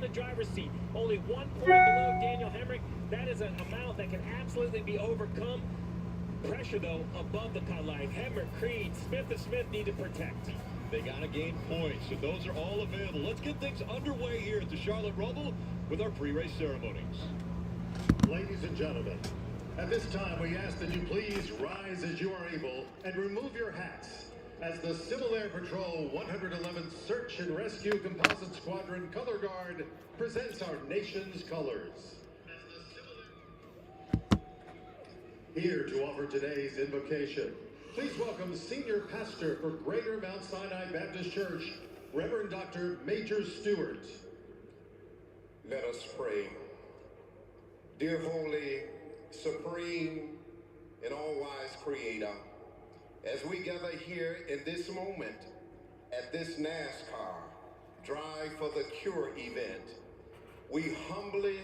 the driver's seat. Only 1 point below Daniel Hemrick. That is an amount that can absolutely be overcome. Pressure, though, above the cut line. Hemrick, Creed, Smith, and Smith need to protect. They got to gain points, and those are all available. Let's get things underway here at the Charlotte Roval with our pre-race ceremonies. Ladies and gentlemen, at this time we ask that you please rise as you are able and remove your hats as the Civil Air Patrol 111th Search and Rescue Composite Squadron Color Guard presents our nation's colors. Here to offer today's invocation, please welcome Senior Pastor for Greater Mount Sinai Baptist Church, Reverend Dr. Major Stewart. Let us pray. Dear Holy, Supreme, and all-wise Creator, as we gather here in this moment at this NASCAR Drive for the Cure event, we humbly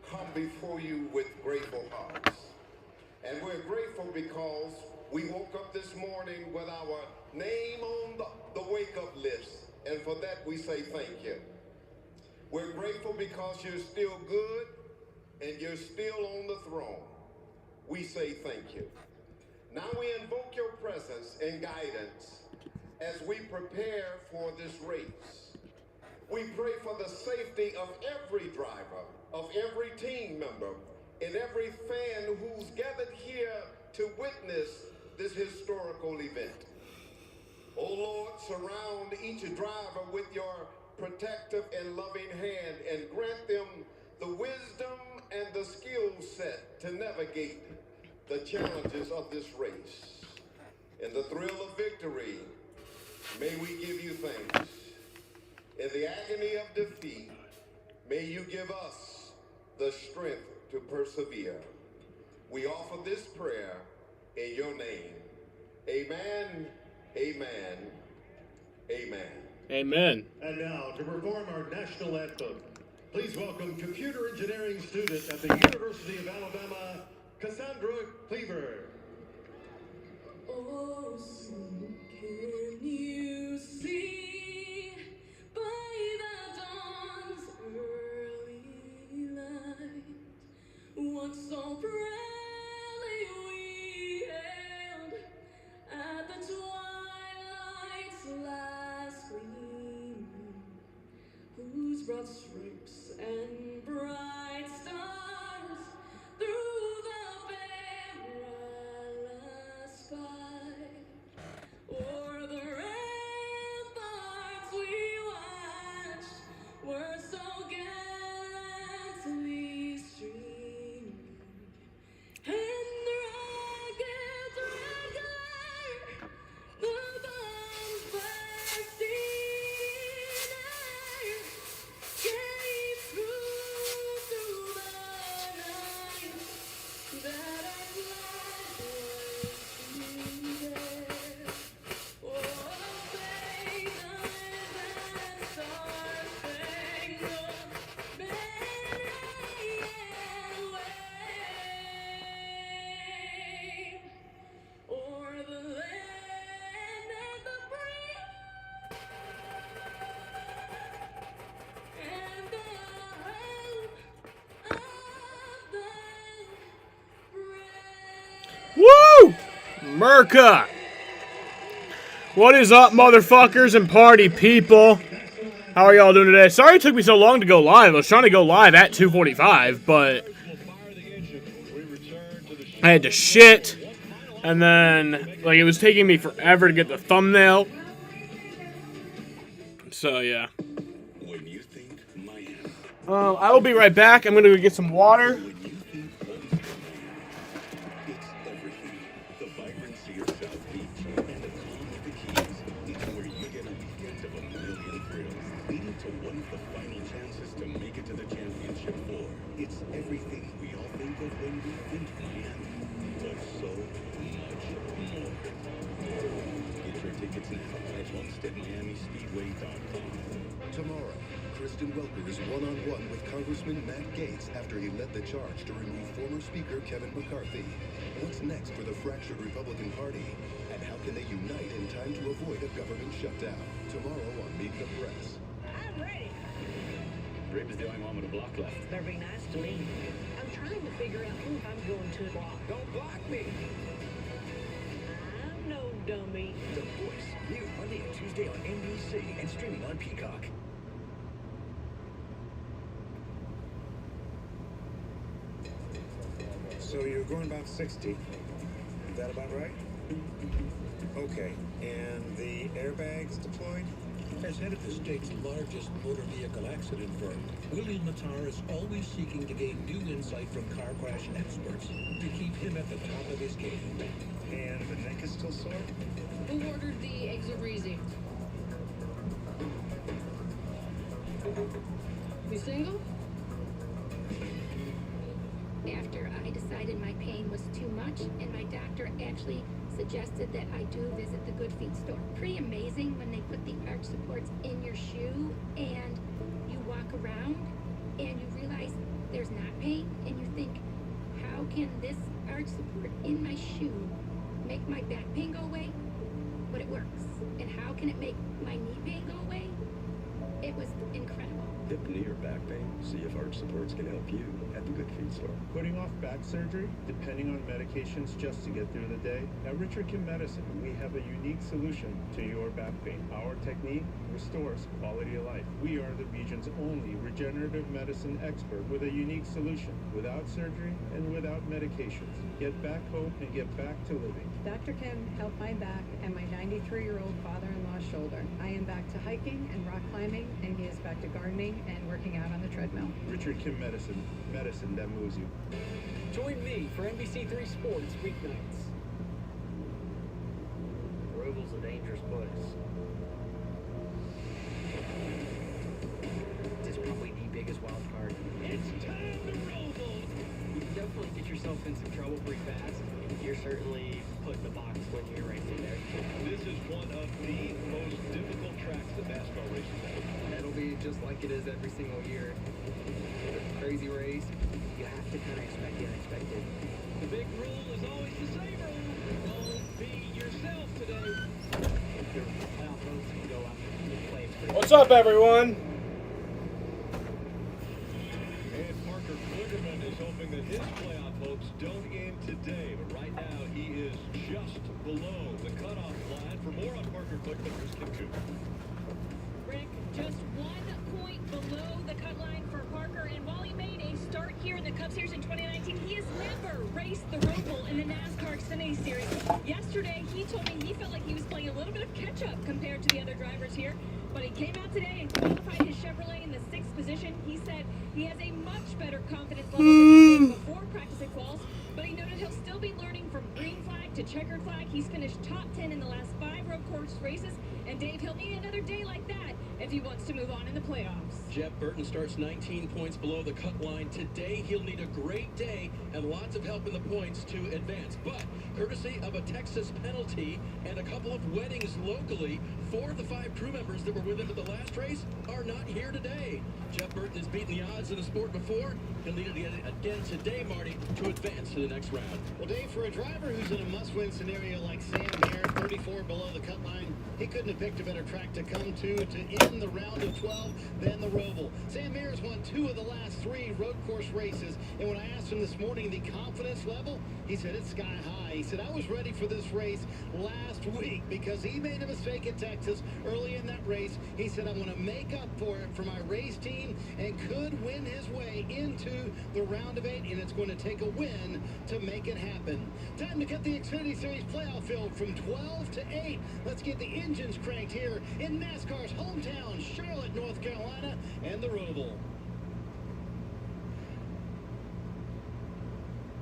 come before you with grateful hearts. And we're grateful because we woke up this morning with our name on the wake-up list, and for that we say thank you. We're grateful because you're still good and you're still on the throne. We say thank you. Now we invoke your presence and guidance as we prepare for this race. We pray for the safety of every driver, of every team member, and every fan who's gathered here to witness this historical event. Oh Lord, surround each driver with your protective and loving hand and grant them the wisdom and the skill set to navigate the challenges of this race. In the thrill of victory, may we give you thanks. In the agony of defeat, may you give us the strength to persevere. We offer this prayer in your name. Amen, amen, amen. Amen. And now, to perform our national anthem, please welcome computer engineering student at the University of Alabama, Cassandra Cleaver. Oh, so can you see by the dawn's early light what so proudly we hailed at the twilight's last gleam, whose broad stripes and bright stars through the perilous fight, o'er the ramparts we watched were so gallantly streaming, and the rocket's red glare, the bombs bursting in air, gave proof through the night that our flag was still there. Oh, faith and star-spangled banner and wave o'er the land and the free and the hope of the brave. Woo! Merca! What is up, motherfuckers and party people? How are y'all doing today? Sorry it took me so long to go live. I was trying to go live at 2:45, but I had to shit, and then, like, it was taking me forever to get the thumbnail. So, yeah. I will be right back. I'm gonna go get some water. Tomorrow, Kristen Welker is one-on-one with Congressman Matt Gaetz after he led the charge to remove former Speaker Kevin McCarthy. What's next for the fractured Republican Party? And how can they unite in time to avoid a government shutdown? Tomorrow on Meet the Press. I'm ready. was the only one with a block left. Better be nice to me. I'm trying to figure out who I'm going to block. Don't block me! I'm no dummy. The Voice, new Monday and Tuesday on NBC and streaming on Peacock. So you're going about 60. Is that about right? Okay. And the airbags deployed? As head of the state's largest motor vehicle accident firm, William Matar is always seeking to gain new insight from car crash experts to keep him at the top of his game. And the neck is still sore? Who ordered the eggs over easy? You single? After I decided my pain was too much, and my doctor actually suggested that I do visit the Good Feet store. Pretty amazing when they put the arch supports in your shoe and you walk around and you realize there's not pain, and you think, how can this arch support in my shoe make my back pain go away? But it works. And how can it make my knee pain go away? It was incredible. Hip, knee, or back pain? See if arch supports can help you at the Good Feet store. Putting off back surgery, depending on medications just to get through the day? At Richard Kim Medicine, we have a unique solution to your back pain. Our technique restores quality of life. We are the region's only regenerative medicine expert with a unique solution, without surgery and without medications. Get back hope and get back to living. Dr. Kim helped my back and my 93-year-old father-in-law's shoulder. I am back to hiking and rock climbing, and he is back to gardening and working out on the treadmill. Richard Kim Medicine, medicine that moves you. Join me for NBC3 Sports weeknights. Roval's a dangerous place. It's probably the biggest wild card. It's time to Roval! You can definitely get yourself in some trouble pretty fast. You're certainly put in the box when you're racing there. This is one of the most difficult tracks that NASCAR races at. It'll be just like it is every single year. It's a crazy race. You have to kind of expect the unexpected. The big rule is always the same rule. Don't be yourself today. If your playoff votes can go up, the flames pretty What's up, everyone? And Parker Kligerman is hoping that his playoff hopes don't end today. But right now, he is just below the cutoff line. For more on Parker Kligerman, here's Kim Cooper. Rick, just 1 point below the cut line for Parker, and while he made a start here in the Cup Series in 2019, he has never raced the Roval in the NASCAR Xfinity Series. Yesterday, he told me he felt like he was playing a little bit of catch-up compared to the other drivers here, but he came out today and qualified his Chevrolet in the 6th position. He said he has a much better confidence level than he did before practicing quals, but he noted he'll still be learning from green flag to checkered flag. He's finished top 10 in the last 5 road course races, and Dave, he'll need another day like that if he wants to move on in the playoffs. Jeff Burton starts 19 points below the cut line. Today, he'll need a great day and lots of help in the points to advance. But courtesy of a Texas penalty and a couple of weddings locally, 4 of the 5 crew members that were with him at the last race are not here today. Jeff Burton has beaten the odds in the sport before. He'll need it again today, Marty, to advance to the next round. Well, Dave, for a driver who's in a must-win scenario like Sam Mayer, 34 below the cut line, he couldn't have picked a better track to come to end the round of 12 than the Roval. Sam Mayer's won 2 of the last 3 road course races, and when I asked him this morning the confidence level, he said it's sky high. He said, I was ready for this race last week because he made a mistake at Texas early in that race. He said, I'm going to make up for it for my race team, and could win his way into the round of 8, and it's going to take a win to make it happen. Time to cut the Xfinity Series playoff field from 12 to 8. Let's get the engines cranked here in NASCAR's hometown, Charlotte, North Carolina, and the Roval.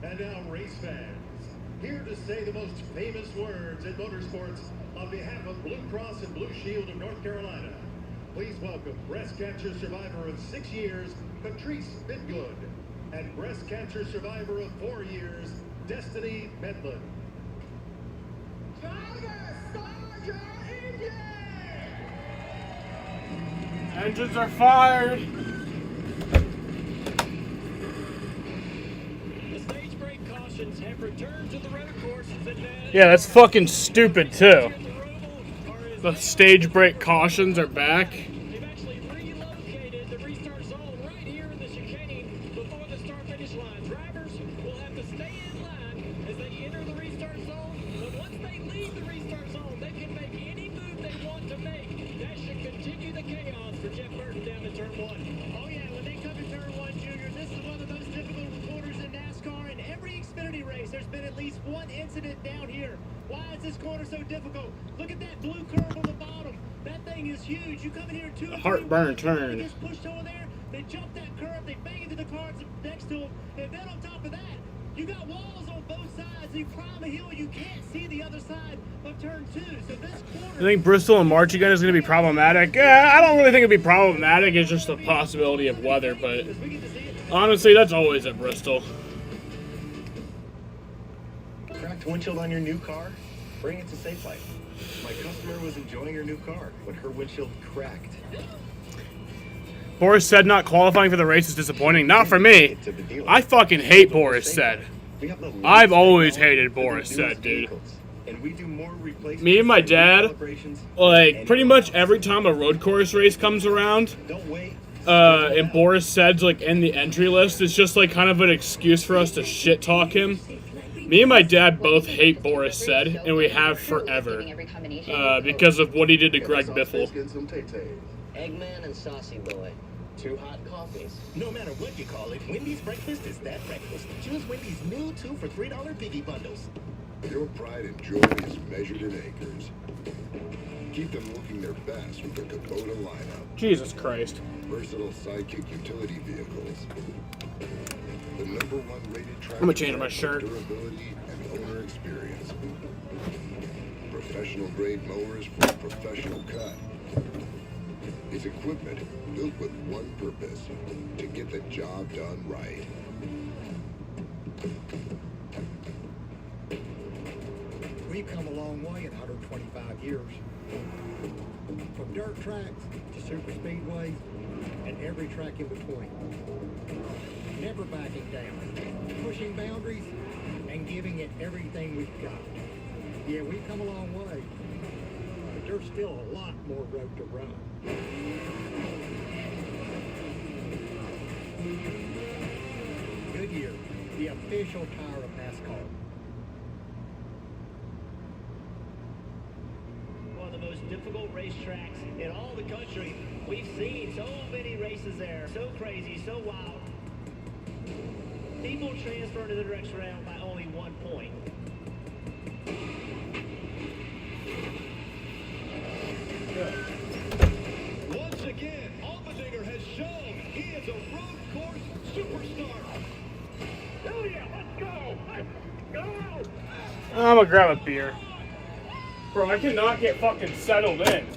And now, race fans, here to say the most famous words in motorsports on behalf of Blue Cross and Blue Shield of North Carolina, please welcome breast cancer survivor of 6 years, Patrice Bitgood, and breast cancer survivor of 4 years, Destiny Medlin. Driver, start your engine! Engines are fired. The stage break cautions have returned to the road courses, and Yeah, that's fucking stupid too. The stage break cautions are back. they've actually relocated the restart zone right finish line. Drivers will have to stay in line as they enter the restart zone. But once they leave the restart zone, they can make any move they want to make. That should continue the chaos for Jeff Burton down to turn 1. Oh, yeah, when they come to turn 1, Junior, this is one of the most difficult corners in NASCAR. In every Xfinity race, there's been at least one incident down here. Why is this corner so difficult? Look at that blue curve on the bottom. That thing is huge. You come in here 2 or 3 Heartburn turn. They just pushed over there. They jump that curve. They bang into the cars next to them. And then on top of that, you got walls on both sides. You climb a hill. You can't see the other side of turn 2. So this corner... I think Bristol and March again is going to be problematic. I don't really think it'd be problematic. It's just a possibility of weather, but honestly, that's always at Bristol. Cracked windshield on your new car? Bring it to Safe Life. My customer was enjoying her new car when her windshield cracked. Boris said not qualifying for the race is disappointing. Not for me. I fucking hate Boris said. I've always hated Boris said, dude. Me and my dad, like, pretty much every time a road course race comes around, and Boris said's, like, in the entry list, it's just, like, kind of an excuse for us to shit talk him. Me and my dad both hate Boris said, and we have forever, because of what he did to Greg Biffle. Eggman and Saucy Boy. 2 hot coffees. No matter what you call it, Wendy's breakfast is that breakfast. Choose Wendy's new 2 for $3 Biggie Bundles. Your pride and joy is measured in acres. Keep them looking their best with the Kubota lineup. Jesus Christ. Versatile sidekick utility vehicles. The #1 rated track. I'm gonna change my shirt. Durability and owner experience. Professional grade mowers for a professional cut. It's equipment built with one purpose, to get the job done right. We've come a long way in 125 years. From dirt tracks to super speedways and every track in between. Never backing down, pushing boundaries and giving it everything we've got. Yeah, we've come a long way, but there's still a lot more road to run. Goodyear, the official tire of NASCAR. One of the most difficult racetracks in all the country. We've seen so many races there, so crazy, so wild. People transfer to the next round by only 1 point. Once again, Allmendinger has shown he is a road course superstar. Hell yeah, let's go! Let's go! I'm gonna grab a beer. Bro, I cannot get fucking settled in.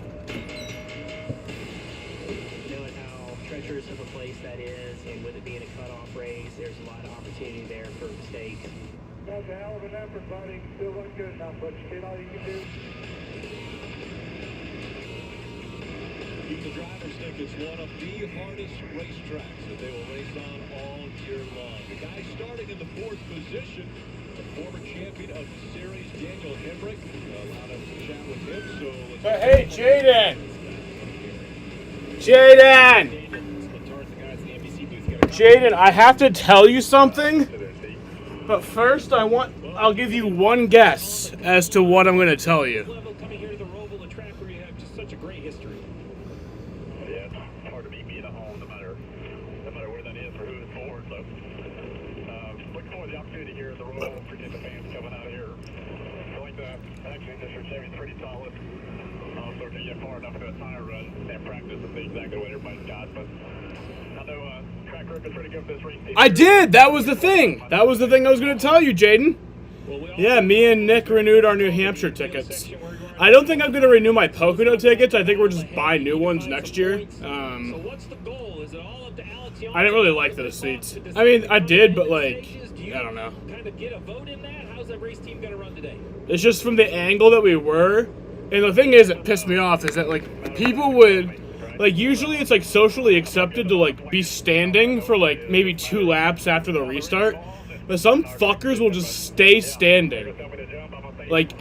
Knowing how treacherous of a place that is, and with it being a cutoff race, there's a lot of opportunity there for mistakes. That's a hell of an effort, buddy. Still look good enough, but you did all you can do. The drivers think it's one of the hardest racetracks that they will race on all year long. The guy starting in the 4th position, the former champion of the series, Daniel Hemrick, allowed us to chat with him. So let's Hey, Jaden! Jaden, I have to tell you something, but first I'll give you one guess as to what I'm going to tell you. Coming here to the Roval, a track where you have just such a great history. Yeah, it's hard to beat me at home, no matter where that is or who it's for. So, looking forward to the opportunity here at the Roval. Appreciate the fans coming out here. I like that. Actually, this year Chevy's pretty solid. So if you get far enough to a tire run and practice and see exactly what everybody's got. But I know track record is pretty good for this race team. I did! That was the thing! That was the thing I was going to tell you, Jaden. Yeah, me and Nick renewed our New Hampshire tickets. I don't think I'm going to renew my Pocono tickets. I think we're just buying new ones next year. I didn't really like those seats. I mean, I did, but, like, I don't know. Kind of get a vote in that? How's that race team going to run today? It's just from the angle that we were. And the thing is, that pissed me off is that, like, people would, like, usually it's, like, socially accepted to, like, be standing for, like, maybe 2 laps after the restart. But some fuckers will just stay standing, like,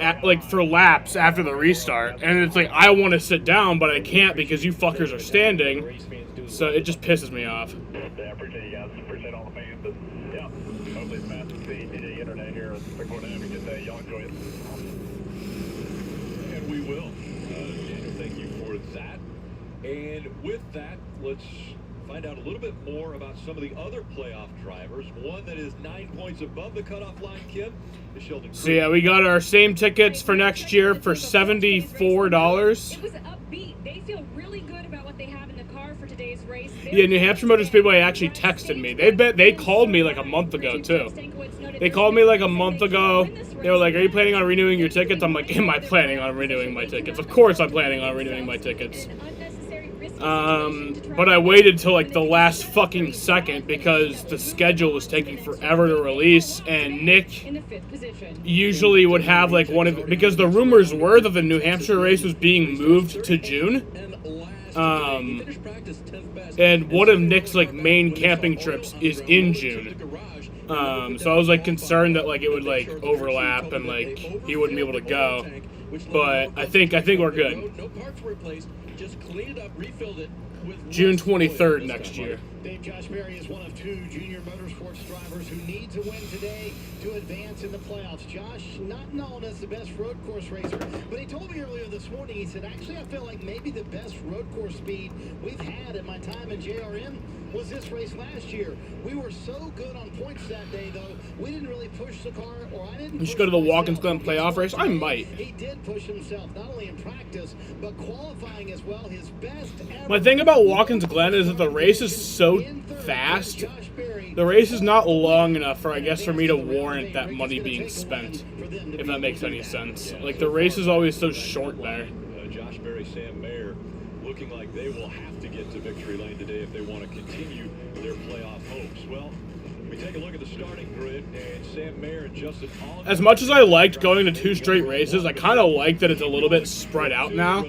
for laps after the restart. And it's like, I want to sit down, but I can't because you fuckers are standing. So it just pisses me off. Yeah, I appreciate you guys. Appreciate all the fans. And yeah, hopefully it's fast to see the internet here. We're going to have a good day. Y'all enjoy it. And we will. Daniel, thank you for that. And with that, let's find out a little bit more about some of the other playoff drivers. One that is 9 points above the cutoff line, Kim, is Sheldon. So yeah, we got our same tickets for next year for $74. It was upbeat. They feel really good about what they have in the car for today's race. Yeah, New Hampshire Motor Speedway actually texted me. They called me like a month ago too. They called me like a month ago. They were like, "Are you planning on renewing your tickets?" I'm like, "Am I planning on renewing my tickets? Of course I'm planning on renewing my tickets." But I waited till like the last fucking second because the schedule was taking forever to release, and Nick usually would have like one of, because the rumors were that the New Hampshire race was being moved to June. And one of Nick's like main camping trips is in June. So I was like concerned that like it would like overlap and like he wouldn't be able to go. But I think we're good. No parts were replaced. Just cleaned it up, refilled it with June 23rd next year. Dave, Josh Berry is one of two junior motorsports drivers who need to win today to advance in the playoffs. Josh, not known as the best road course racer, but he told me earlier this morning, he said, actually, I feel like maybe the best road course speed we've had in my time in JRM was this race last year. We were so good on points that day, though. We didn't really push the car, or I didn't. You should go to the Watkins Glen playoff race. I might. He did push himself, not only in practice, but qualifying as well. His best ever. My thing about Watkins Glen is that the race is so fast. The race is not long enough for, I guess, for me to warrant that money being spent, if that makes any sense. Like, the race is always so short there. Josh Berry, Sam Mayer, looking like they will have to get to victory lane today if they want to continue their playoff hopes. Well, we take a look at the starting grid, and Sam Mayer and Justin Oliver. As much as I liked going to 2 straight races, I kind of like that it's a little bit spread out now.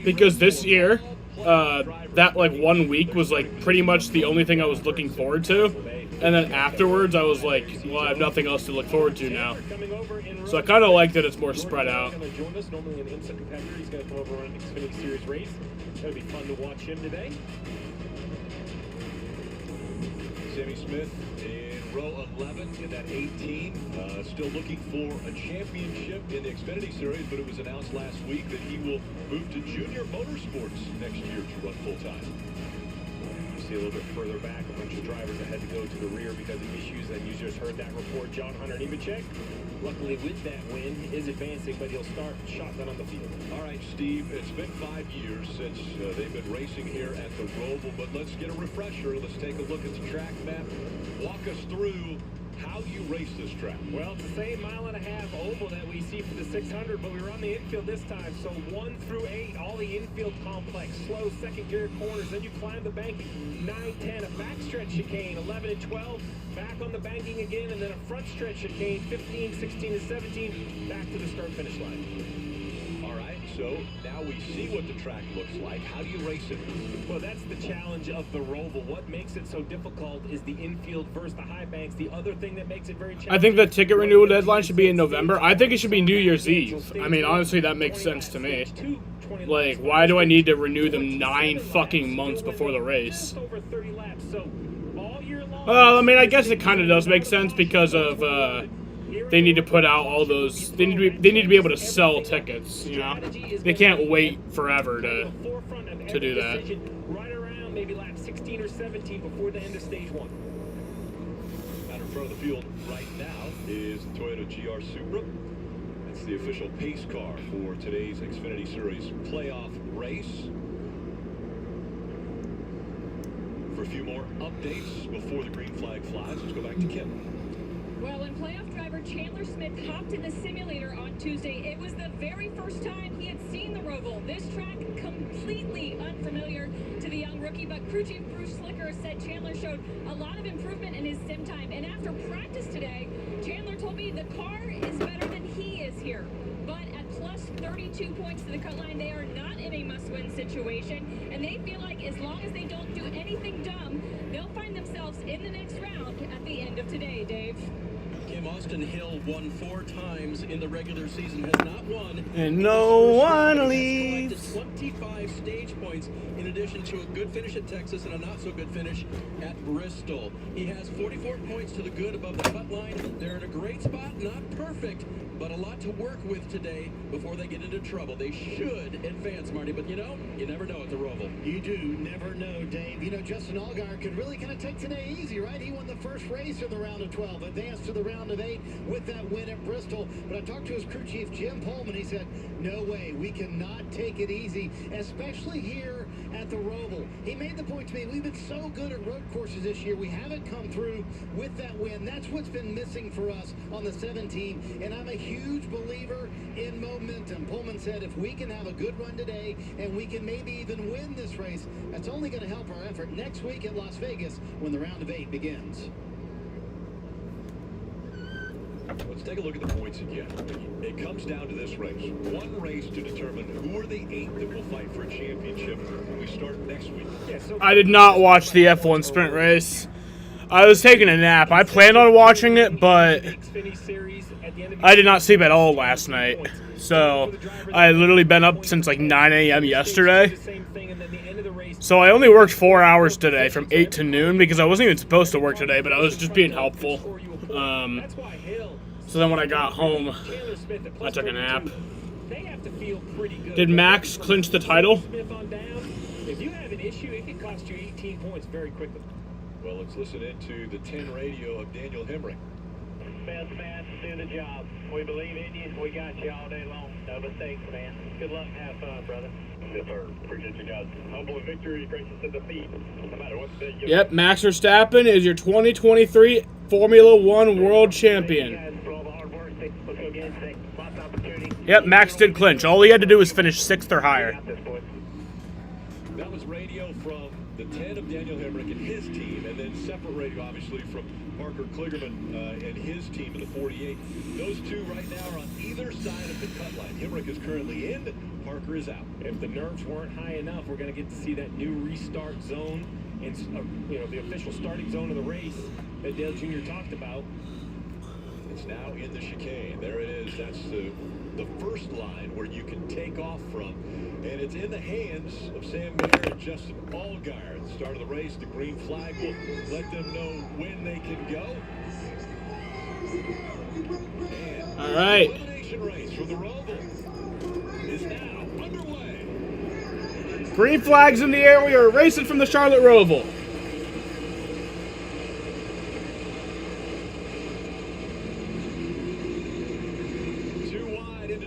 Because this year, that like 1 week was like pretty much the only thing I was looking forward to. And then afterwards, I was like, well, I have nothing else to look forward to now. So I kind of like that it's more spread out. Normally an IMSA competitor. He's going to come over on an Xfinity Series race. It's going to be fun to watch him today. Sammy Smith in row 11 in that 18. Still looking for a championship in the Xfinity Series, but it was announced last week that he will move to Junior Motorsports next year to run full-time. You see a little bit further back, a bunch of drivers that had to go to the rear because of issues, and you just heard that report. John Hunter Nemechek, luckily with that win, is advancing, but he'll start shotgun on the field. All right, Steve, it's been 5 years since they've been racing here at the Roval, but let's get a refresher. Let's take a look at the track map. Walk us through how you race this track. Well, it's the same 1.5 mile oval that we see for the 600, but we were on the infield this time. So 1 through 8, all the infield complex, slow second gear corners. Then you climb the banking, 9, 10, a backstretch chicane, 11 and 12, back on the banking again, and then a front stretch chicane, 15, 16, and 17, back to the start-finish line. All right, so now we see what the track looks like. How do you race it? Well, that's the challenge of the Roval. What makes it so difficult is the infield versus the high banks. The other thing that makes it very challenging. I think the ticket renewal deadline should be in November. I think it should be New Year's Eve. I mean, honestly, that makes sense to me. Like, why do I need to renew them 9 fucking months before the race? Over 30 laps, so all year long. Well, I mean, I guess it kind of does make sense because of they need to put out all those. They need to be able to sell tickets. You know, they can't wait forever to do that. Right around maybe lap 16 or 17 before the end of stage 1. Out in front of the field right now is the Toyota GR Supra. It's the official pace car for today's Xfinity Series playoff race. For a few more updates before the green flag flies, let's go back to Kim. Well, when playoff driver Chandler Smith hopped in the simulator on Tuesday, it was the very first time he had seen the Roval. This track completely unfamiliar to the young rookie, but crew chief Bruce Slicker said Chandler showed a lot of improvement in his sim time. And after practice today, Chandler told me the car is better than he is here. But at plus 32 points to the cut line, they are not in a must-win situation. And they feel like as long as they don't do anything dumb, they'll find themselves in the next round at the end of today, Dave. Kim, time. Austin Hill won 4 times in the regular season, has not won. And no one leaves. 25 stage points in addition to a good finish at Texas and a not so good finish at Bristol. He has 44 points to the good above the cut line. They're in a great spot, not perfect, but a lot to work with today before they get into trouble. They should advance, Marty, but you know, you never know at the Roval. You do never know, Dave. You know, Justin Allgaier could really kind of take today easy, right? He won the first race in the round of 12, advanced to the round of 8 with that win at Bristol. But I talked to his crew chief, Jim Pullman. He said, no way, we cannot take it easy, especially here at the Roval. He made the point to me, we've been so good at road courses this year. We haven't come through with that win. That's what's been missing for us on the 17, and I'm a huge believer in momentum. Pullman said if we can have a good run today and we can maybe even win this race, that's only going to help our effort next week at Las Vegas when the round of 8 begins. Let's take a look at the points again. It comes down to this race. One race to determine who are the 8 that will fight for a championship when we start next week. I did not watch the F1 sprint race. I was taking a nap. I planned on watching it, but I did not sleep at all last night. So I had literally been up since like 9 a.m. yesterday. So I only worked 4 hours today from 8 to noon because I wasn't even supposed to work today, but I was just being helpful. So then when I got home, I took a nap. Did Max clinch the title? If you have an issue, it can cost you 18 points very quickly. Well, let's listen into the 10 radio of Daniel Hemrick. Best man, do the job. We believe in you. We got you all day long. No mistakes, man. Good luck and have fun, brother. Yes, sir. Appreciate you guys. Humble victory, gracious at defeat. No matter what the day you Yep, Max Verstappen is your 2023 Formula One World Champion. Yep, Max did clinch. All he had to do was finish 6th or higher. That was radio from the 10 of Daniel Hemrick and his team, and then separate radio, obviously, from Parker Kligerman and his team in the 48. Those two right now are on either side of the cut line. Hemrick is currently in, Parker is out. If the nerves weren't high enough, we're going to get to see that new restart zone and the official starting zone of the race that Dale Jr. talked about. It's now in the chicane. There it is. That's the first line where you can take off from. And it's in the hands of Sam Mayer and Justin Allgaier. At the start of the race, the green flag will let them know when they can go. And all right. The elimination race for the Roval is now underway. Green flags in the air. We are racing from the Charlotte Roval.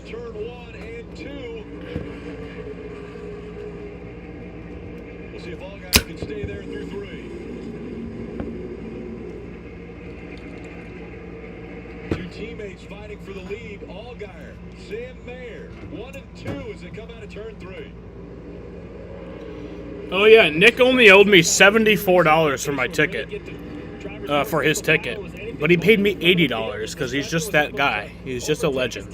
Turn 1 and 2. We'll see if Allgaier can stay there through 3. 2 teammates fighting for the lead. Allgaier, Sam Mayer, 1 and 2 as they come out of turn 3. Oh yeah, Nick only owed me $74 for my ticket, for his ticket, but he paid me $80 because he's just that guy. He's just a legend.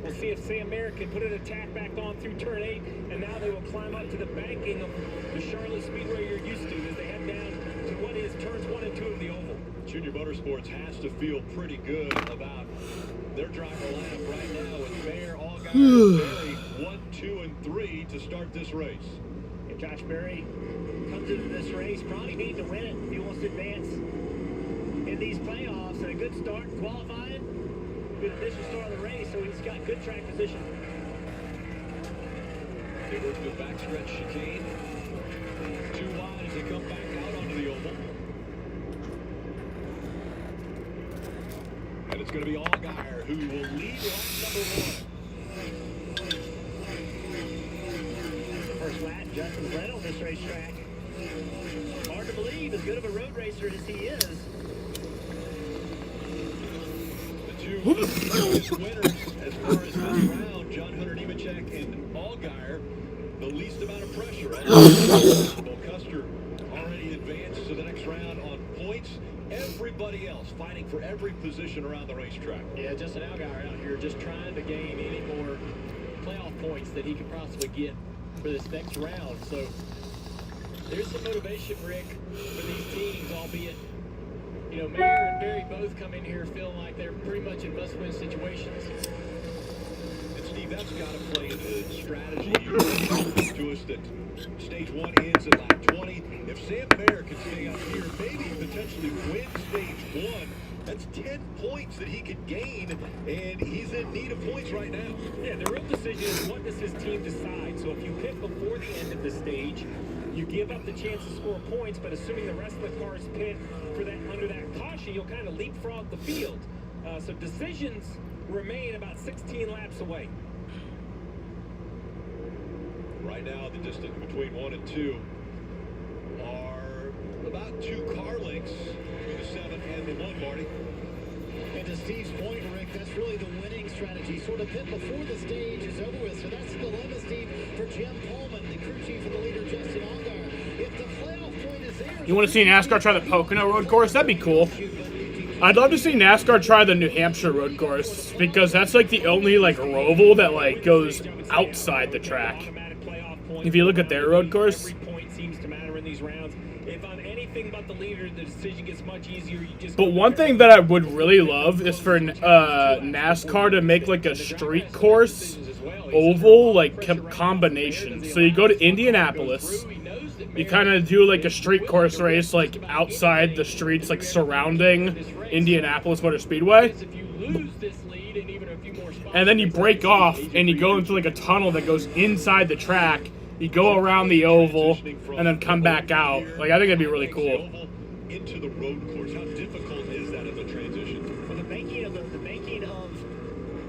We'll see if Sam Mayer can put an attack back on through turn 8, and now they will climb up to the banking of the Charlotte Speedway you're used to as they head down to what is turns 1 and 2 of the oval. Junior Motorsports has to feel pretty good about their driver lineup right now with Mayer, Allgaier, Berry, 1, 2, and 3 to start this race. And Josh Berry comes into this race probably needing to win it if he wants to advance in these playoffs. And a good start qualifying. Good initial start of the race, so he's got good track position. They work the backstretch chicane. 2 wide as they come back out onto the oval. And it's going to be Allgaier who will lead lap number 1. The first lap, Justin's led on this racetrack. Hard to believe, as good of a road racer as he is. Winners as far as this round, John Hunter Nemechek and Allgaier, the least amount of pressure. Custer already advanced to the next round on points. Everybody else fighting for every position around the racetrack. Yeah, Justin Allgaier out here just trying to gain any more playoff points that he could possibly get for this next round. So there's some motivation, Rick, for these teams, albeit, Mayer and Berry both come in here feeling like they're pretty much in must-win situations. And Steve, that's got to play into the strategy. You to us that stage 1 ends at lap 20. If Sam Mayer can stay up here, maybe potentially win stage 1, that's 10 points that he could gain, and he's in need of points right now. Yeah, the real decision is what does his team decide. So if you pit before the end of the stage, you give up the chance to score points, but assuming the rest of the cars pit for that under that caution, you'll kind of leapfrog the field. So decisions remain about 16 laps away. Right now, the distance between 1 and 2 are about 2 car lengths between the 7 and the 1, Marty. And to Steve's point, Rick, that's really the winning strategy. Sort of pit before the stage is over with. So that's the dilemma, Steve, for Jim Pullman, the crew chief and the leader, Justin Allgaier. If the playoff point is there... You want to see NASCAR try the Pocono road course? That'd be cool. I'd love to see NASCAR try the New Hampshire road course, because that's like the only like Roval that like goes outside the track. If you look at their road course. Every point seems to matter in these rounds. If I'm anything but the leader, the decision gets much easier. You just But one thing that I would really love is for NASCAR to make like a street course oval like combination. So you go to Indianapolis, you kind of do like a street course race like outside the streets like surrounding Indianapolis Motor Speedway. And then you break off and you go into like a tunnel that goes inside the track. You go around the oval and then come back out. Like, I think it'd be really cool. Into the road course. How difficult is that as a transition? Well, the banking of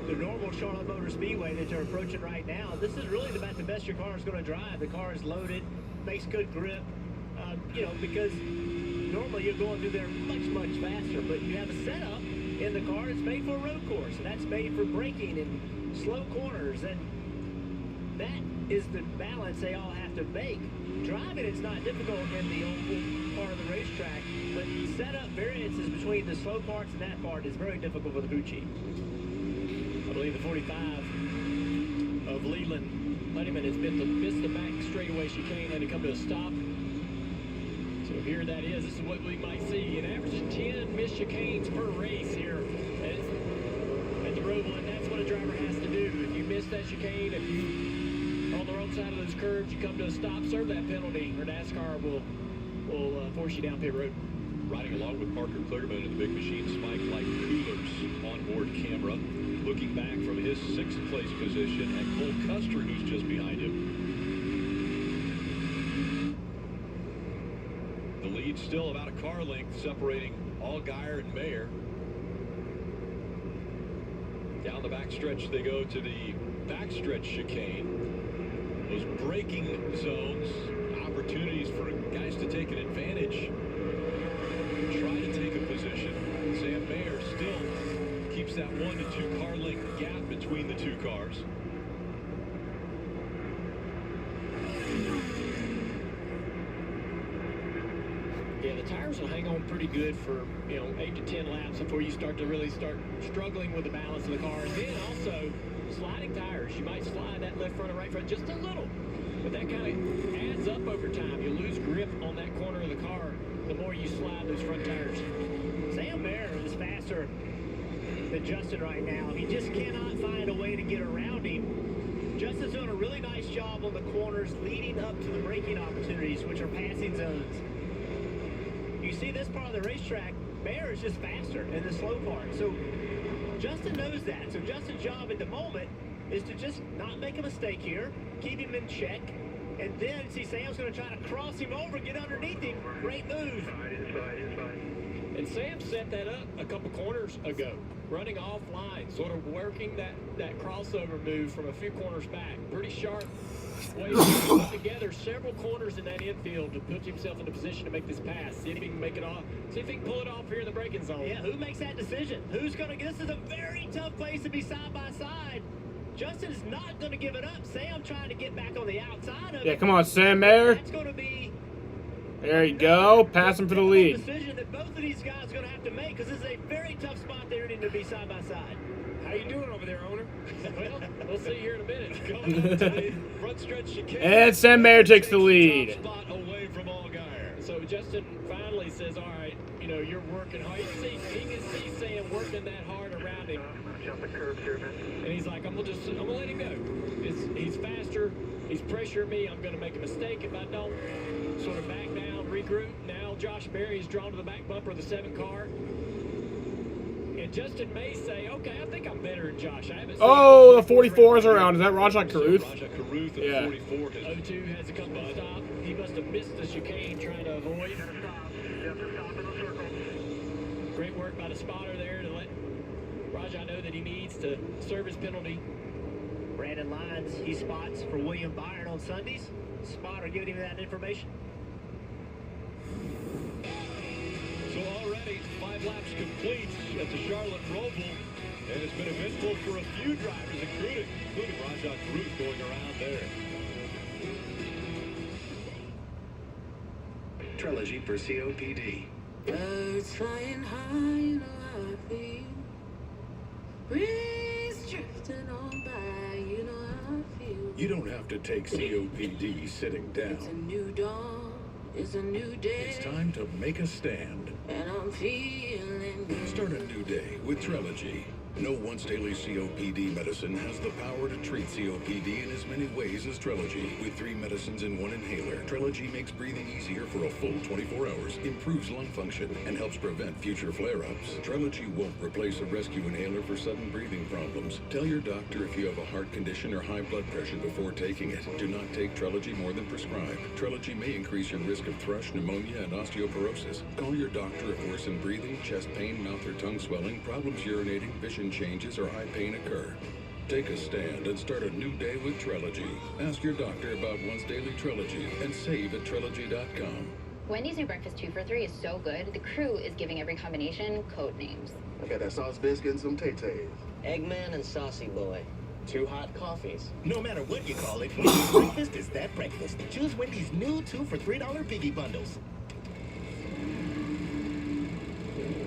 the normal Charlotte Motor Speedway that they're approaching right now, this is really about the best your car is going to drive. The car is loaded, makes good grip, because normally you're going through there much faster, but you have a setup in the car that's made for a road course, and that's made for braking and slow corners, and that is the balance they all have to make. Driving, it's not difficult in the oval part of the racetrack, but setup variances between the slow parts and that part is very difficult for the crew chief. I believe the 45 of Leland Letterman has missed the back straightaway chicane and to come to a stop. So here that is. This is what we might see. An average of 10 missed chicanes per race here at the Roval, and that's what a driver has to do. If you miss that chicane, if you on the wrong side of those curves, you come to a stop, serve that penalty, or NASCAR will force you down pit road. Riding along with Parker Clearman and the big machine Spike like coolers onboard camera. Looking back from his 6th place position at Cole Custer, who's just behind him. The lead still about a car length separating Allgaier and Mayer. Down the backstretch they go to the backstretch chicane. Those braking zones, opportunities for guys to take an advantage. Try to take a position. Sam Mayer still keeps that 1 to 2 car length gap between the 2 cars. Yeah, the tires will hang on pretty good for 8 to 10 laps before you start struggling with the balance of the car. And then also sliding tires. You might slide that left front and right front just a little, but that kind of adds up over time. You lose grip on that corner of the car the more you slide those front tires. Sam Mayer is faster than Justin right now. He just cannot find a way to get around him. Justin's doing a really nice job on the corners leading up to the braking opportunities, which are passing zones. You see this part of the racetrack, Mayer is just faster in the slow part. So Justin knows that. So Justin's job at the moment is to just not make a mistake here, keep him in check, and then see Sam's going to try to cross him over, get underneath him. Great move. And Sam set that up a couple corners ago, running offline, sort of working that crossover move from a few corners back. Pretty sharp way to put together several corners in that infield to put himself in a position to make this pass. See if he can make it off. See if he can pull it off here in the braking zone. Yeah, who makes that decision? Who's going to... This is a very tough place to be side by side. Justin is not going to give it up. Sam trying to get back on the outside of it. Yeah, come on, Sam Mayer. That's going to be... There you go. Pass him for the lead. Decision that both of these guys are going to have to make, because this is a very tough spot there to be side by side. How you doing over there, owner? Well, we'll see here in a minute. Going to the front stretch chicane. And Sam Mayer takes the lead. Spot away from Allgaier. So Justin finally says, all right, you know, you're working hard. He can see Sam working that hard around him. Jump the curb here, man. And he's like, I'm gonna let him go. He's faster. He's pressuring me. I'm gonna make a mistake if I don't. Sort of back down, regroup. Now Josh Berry is drawn to the back bumper of the 7 car. And Justin may say, okay, I think I'm better than Josh. I haven't seen Oh, the 44 is around. Is that Rajat Caruth? Rajat Caruth, Yeah. 44. 02 has a couple of stops. He must have missed the chicane trying to avoid. You have to stop in the circle. Great work by the spotter there to let Rajat know that he needs to serve his penalty. Brandon Lyons, he spots for William Byron on Sundays. Spotter giving him that information. So already 5 laps complete at the Charlotte Roval, and it's been eventful for a few drivers, including Rajat Caruth going around there. Trilogy for COPD. Birds flying high, you know how I feel. Breeze drifting on by, you know how I feel. You don't have to take COPD sitting It's a down. new dawn, it's a new day. It's time to make a stand. And I'm feeling good. Start a new day with Trilogy. No once-daily COPD medicine has the power to treat COPD in as many ways as Trilogy. With 3 medicines in 1 inhaler, Trilogy makes breathing easier for a full 24 hours, improves lung function, and helps prevent future flare-ups. Trilogy won't replace a rescue inhaler for sudden breathing problems. Tell your doctor if you have a heart condition or high blood pressure before taking it. Do not take Trilogy more than prescribed. Trilogy may increase your risk of thrush, pneumonia, and osteoporosis. Call your doctor if worsened breathing, chest pain, mouth or tongue swelling, problems urinating, vision changes, or eye pain occur. Take a stand and start a new day with Trilogy. Ask your doctor about Once Daily Trilogy and save at Trilogy.com. Wendy's new breakfast 2 for $3 is so good, the crew is giving every combination code names. I got that sauce biscuit and some Tay-Tays. Eggman and Saucy Boy. 2 hot coffees. No matter what you call it, Wendy's breakfast is that breakfast. Choose Wendy's new 2 for $3 Biggie Bundles.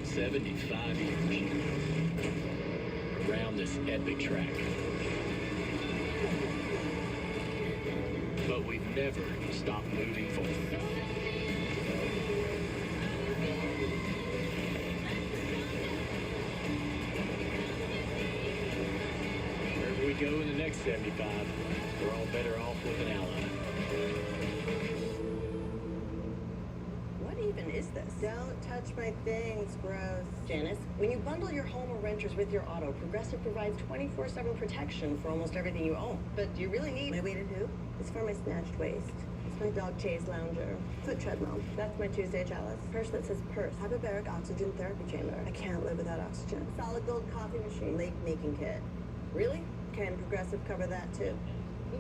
75 years around this epic track. But we've never stopped moving forward. Wherever we go in the next 75, we're all better off with an ally. What even is this? Don't touch my things, gross. Janice, when you bundle your home or renters with your auto, Progressive provides 24/7 protection for almost everything you own. But do you really need my weighted hoop? It's for my snatched waist. It's my dog Chase lounger. Foot treadmill. That's my Tuesday chalice. Purse that says purse. Hyperbaric oxygen therapy chamber. I can't live without oxygen. Solid gold coffee machine. Lake making kit. Really? Can Progressive cover that too?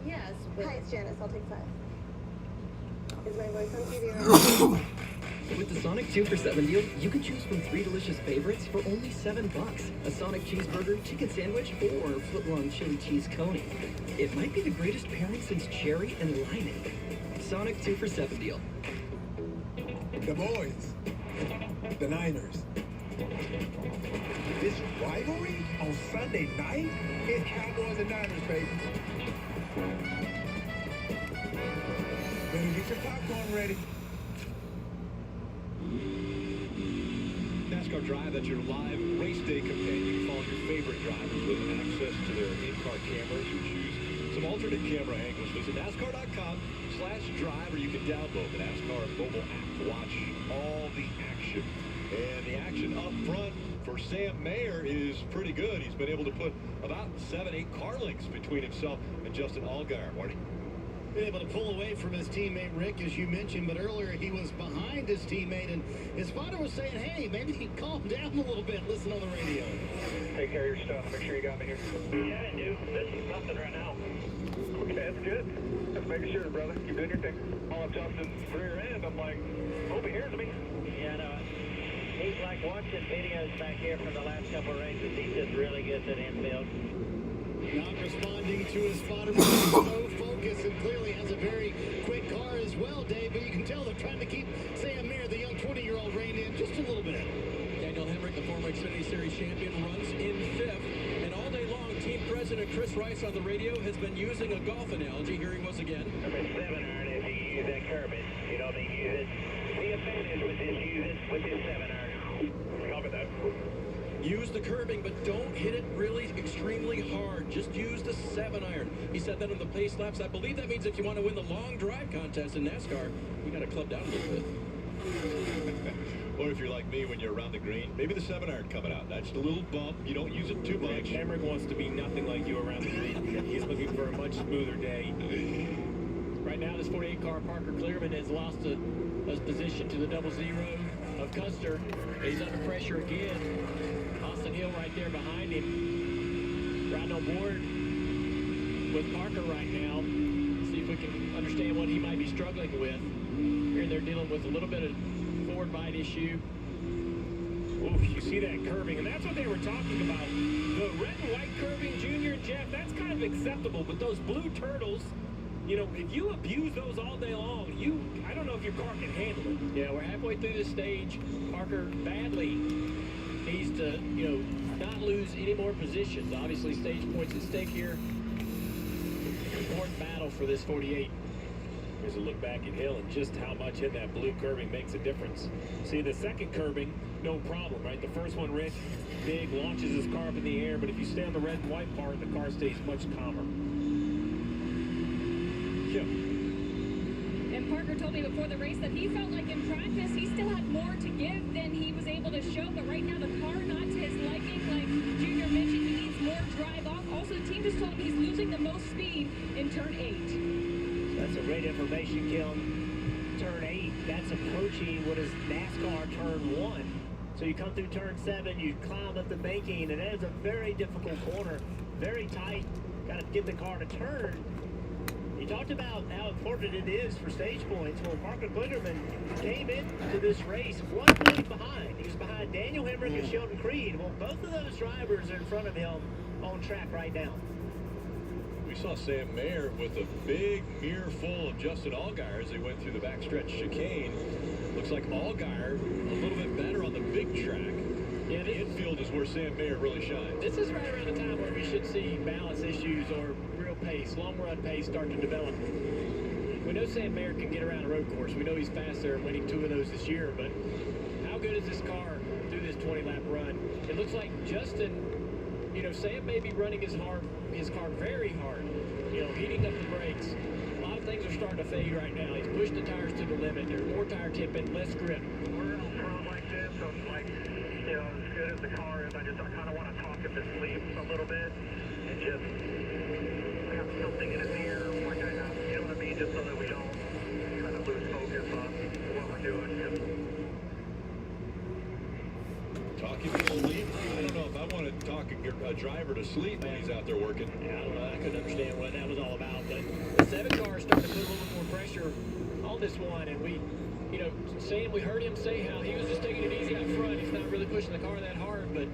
Yes, but... Hi, it's Janice. I'll take 5. Is my voice on TV or... With the Sonic 2 for $7 deal, you can choose from 3 delicious favorites for only $7. A Sonic cheeseburger, chicken sandwich, or foot-long chili cheese coney. It might be the greatest pairing since cherry and limeade. Sonic 2 for $7 deal. The boys. The Niners. This rivalry on Sunday night is Cowboys and Niners, baby. Better get your popcorn ready. NASCAR Drive, that's your live race day companion. You can follow your favorite drivers with access to their in-car cameras. You choose some alternate camera angles. Visit NASCAR.com/drive, or you can download the NASCAR mobile app to watch all the action. And the action up front for Sam Mayer is pretty good. He's been able to put about 7-8 car lengths between himself and Justin Allgaier. Marty? Been able to pull away from his teammate Rick, as you mentioned, but earlier he was behind his teammate, and his spotter was saying, hey, maybe calm down a little bit, listen on the radio. Take care of your stuff. Make sure you got me here. Yeah, I do. This is nothing right now. Okay, that's good. Just making sure, brother. Keep doing your thing. All of Justin's rear end, I'm like, hope he hears me. Yeah, no. He's like watching videos back here from the last couple of races. He just really gets it infield. Not responding to his spotter, but he's so focused and clearly has a very quick car as well, Dave. But you can tell they're trying to keep Sam Mayer, the young 20-year-old, reined in just a little bit. Daniel Hemrick, the former Xfinity Series champion, runs in 5th. And all day long, team president Chris Rice on the radio has been using a golf analogy. Here he was again. Number 7 iron, if you use that curve, you don't need to use it. Use the curbing, but don't hit it really extremely hard. Just use the 7-iron. He said that on the pace laps. I believe that means if you want to win the long drive contest in NASCAR, you got to club down a little bit. Or if you're like me, when you're around the green, maybe the 7-iron coming out. That's just a little bump. You don't use it too much. Cameron wants to be nothing like you around the green. He's looking for a much smoother day. Right now, this 48 car Parker Clearman has lost a position to the 00 of Custer. He's under pressure again. Austin Hill right there behind him. Riding on board with Parker right now. See if we can understand what he might be struggling with. Here they're dealing with a little bit of forward bite issue. Oof, you see that curving, and that's what they were talking about. The red and white curving, Junior and Jeff, that's kind of acceptable, but those blue turtles, you know, if you abuse those all day long, I don't know if your car can handle it. Yeah, we're halfway through this stage. Parker badly needs to, not lose any more positions. Obviously, stage points at stake here. Important battle for this 48. Here's a look back at Hill and just how much in that blue curving makes a difference. See, the second curving, no problem, right? The first one, Rick, big, launches his car up in the air, but if you stay on the red and white part, the car stays much calmer. And Parker told me before the race that he felt like in practice he still had more to give than he was able to show, but right now the car not to his liking. Like Junior mentioned, he needs more drive off. Also, the team just told him he's losing the most speed in turn 8. That's a great information, Kim. Turn 8, that's approaching what is NASCAR turn 1. So you come through turn 7, you climb up the banking, and that is a very difficult corner. Very tight. Got to get the car to turn. You talked about how important it is for stage points. Well, Parker Kligerman came into this race 1 point behind. He was behind Daniel Hemrick and Sheldon Creed. Well, both of those drivers are in front of him on track right now. We saw Sam Mayer with a big mirror full of Justin Allgaier as they went through the backstretch chicane. Looks like Allgaier a little bit better on the big track. Yeah, the infield is where Sam Mayer really shines. This is right around the time where we should see balance issues or real pace, long run pace start to develop. We know Sam Mayer can get around a road course. We know he's fast there, winning 2 of those this year, but how good is this car through this 20-lap run? It looks like Justin, Sam may be running his car very hard, heating up the brakes. A lot of things are starting to fade right now. He's pushed the tires to the limit. There's more tire tipping, less grip. We're in a front like this, so it's like, as good as the car is, I kind of want to talk him to sleep a little bit and just have something in his ear like I have, you know what I mean, just so that we don't kind of lose focus on what we're doing. Talking to sleep? I don't know if I want to talk a driver to sleep when he's out there working. Yeah, I don't know. I couldn't understand what that was all about. But the 7 car started to put a little bit more pressure on this one. And we heard him say how he was just taking it easy out front. He's not really pushing the car that hard. But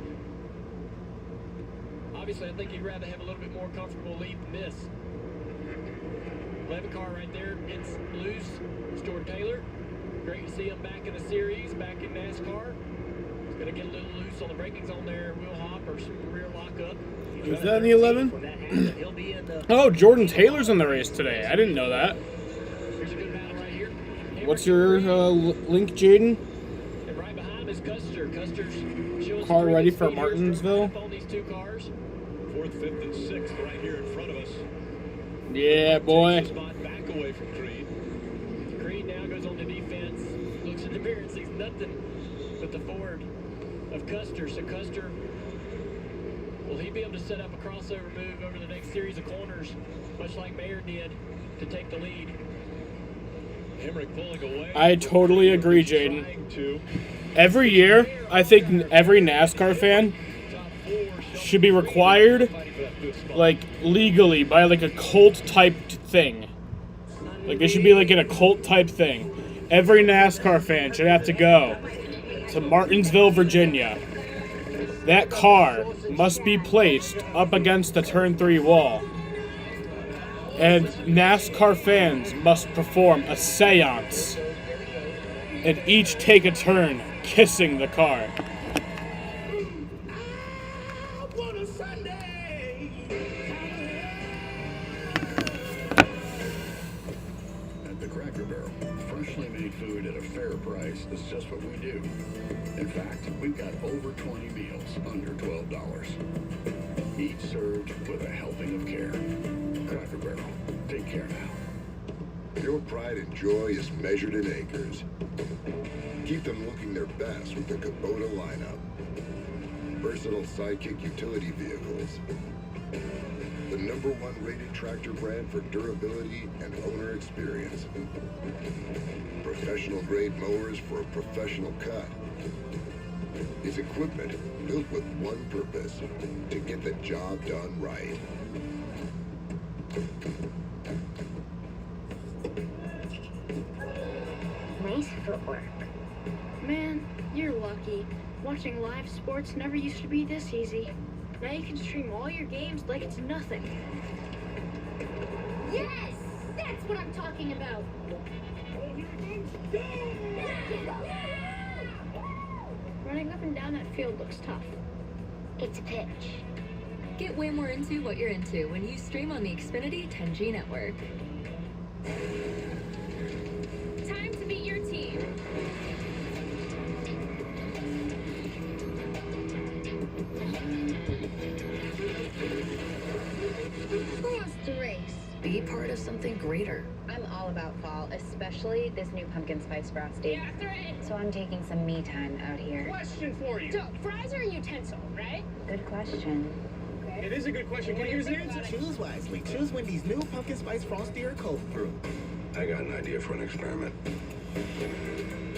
obviously, I think he'd rather have a little bit more comfortable lead than this. 11 car right there gets loose. Stuart Taylor. Great to see him back in the series, back in NASCAR. Going to get a little loose on the braking zone there. Wheel hop or some rear lockup. Was that in the 11? Oh, Jordan Taylor's in the race today. I didn't know that. Here's a good battle right here. What's your link, Jaden? And right behind him is Custer. Custer's car ready for Martinsville. On these 2 cars. 4th, 5th, and 6th right here in front of us. Yeah, boy. Spot back away from Creed. Creed now goes on the defense. Looks in the mirror and sees nothing but the Ford of Custer. So Custer, will he be able to set up a crossover move over the next series of corners, much like Mayer did, to take the lead? Hemrick pulling away. I totally agree, Jaden. Every year, I think every NASCAR fan should be required, like, legally, by, like, a cult-type thing. Like, it should be, like, in a cult-type thing. Every NASCAR fan should have to go to Martinsville, Virginia. That car must be placed up against the turn 3 wall. And NASCAR fans must perform a seance and each take a turn kissing the car. At the Cracker Barrel, freshly made food at a fair price. In fact, we've got over 20 meals under $12. Each served with a helping of care. Cracker Barrel. Take care now. Your pride and joy is measured in acres. Keep them looking their best with the Kubota lineup. Versatile sidekick utility vehicles. The #1 rated tractor brand for durability and owner experience. Professional grade mowers for a professional cut. It's equipment built with one purpose, to get the job done right. Nice footwork. Man, you're lucky. Watching live sports never used to be this easy. Now you can stream all your games like it's nothing. Yes! That's what I'm talking about. Running up and down that field looks tough. It's a pitch. Get way more into what you're into when you stream on the Xfinity 10G network. Time to meet your team. Who wants to race? Be part of something greater. I'm all about fall, especially this new pumpkin spice frosty. After it. So I'm taking some me time out here. Question for you. So, fries are a utensil, right? Good question. It is a good question. Can you hear his answer? Choose wisely. Choose Wendy's new pumpkin spice frosty or cold brew. I got an idea for an experiment.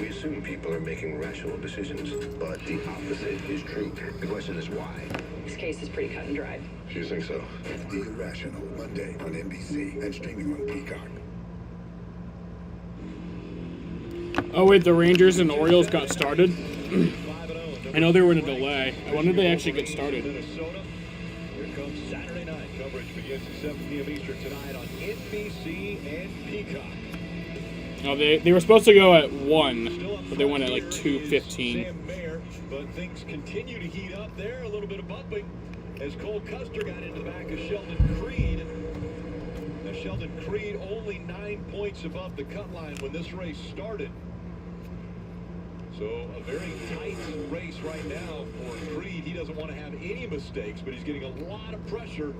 We assume people are making rational decisions, but the opposite is true. The question is why. This case is pretty cut and dry. Do you think so? The Irrational, Monday on NBC and streaming on Peacock. Oh wait, the Rangers and Orioles got started. I know they were in a delay. I wonder if they actually get started. Minnesota. Here comes Saturday night. Coverage begins at 7 p.m. Eastern tonight on NBC and Peacock. Oh, they were supposed to go at 1, but they went at like 2:15. Sam Mayer, but things continue to heat up there. A little bit of bumping as Cole Custer got into the back of Sheldon Creed. Now Sheldon Creed only 9 points above the cut line when this race started. So a very tight race right now for Creed. He doesn't want to have any mistakes, but he's getting a lot of pressure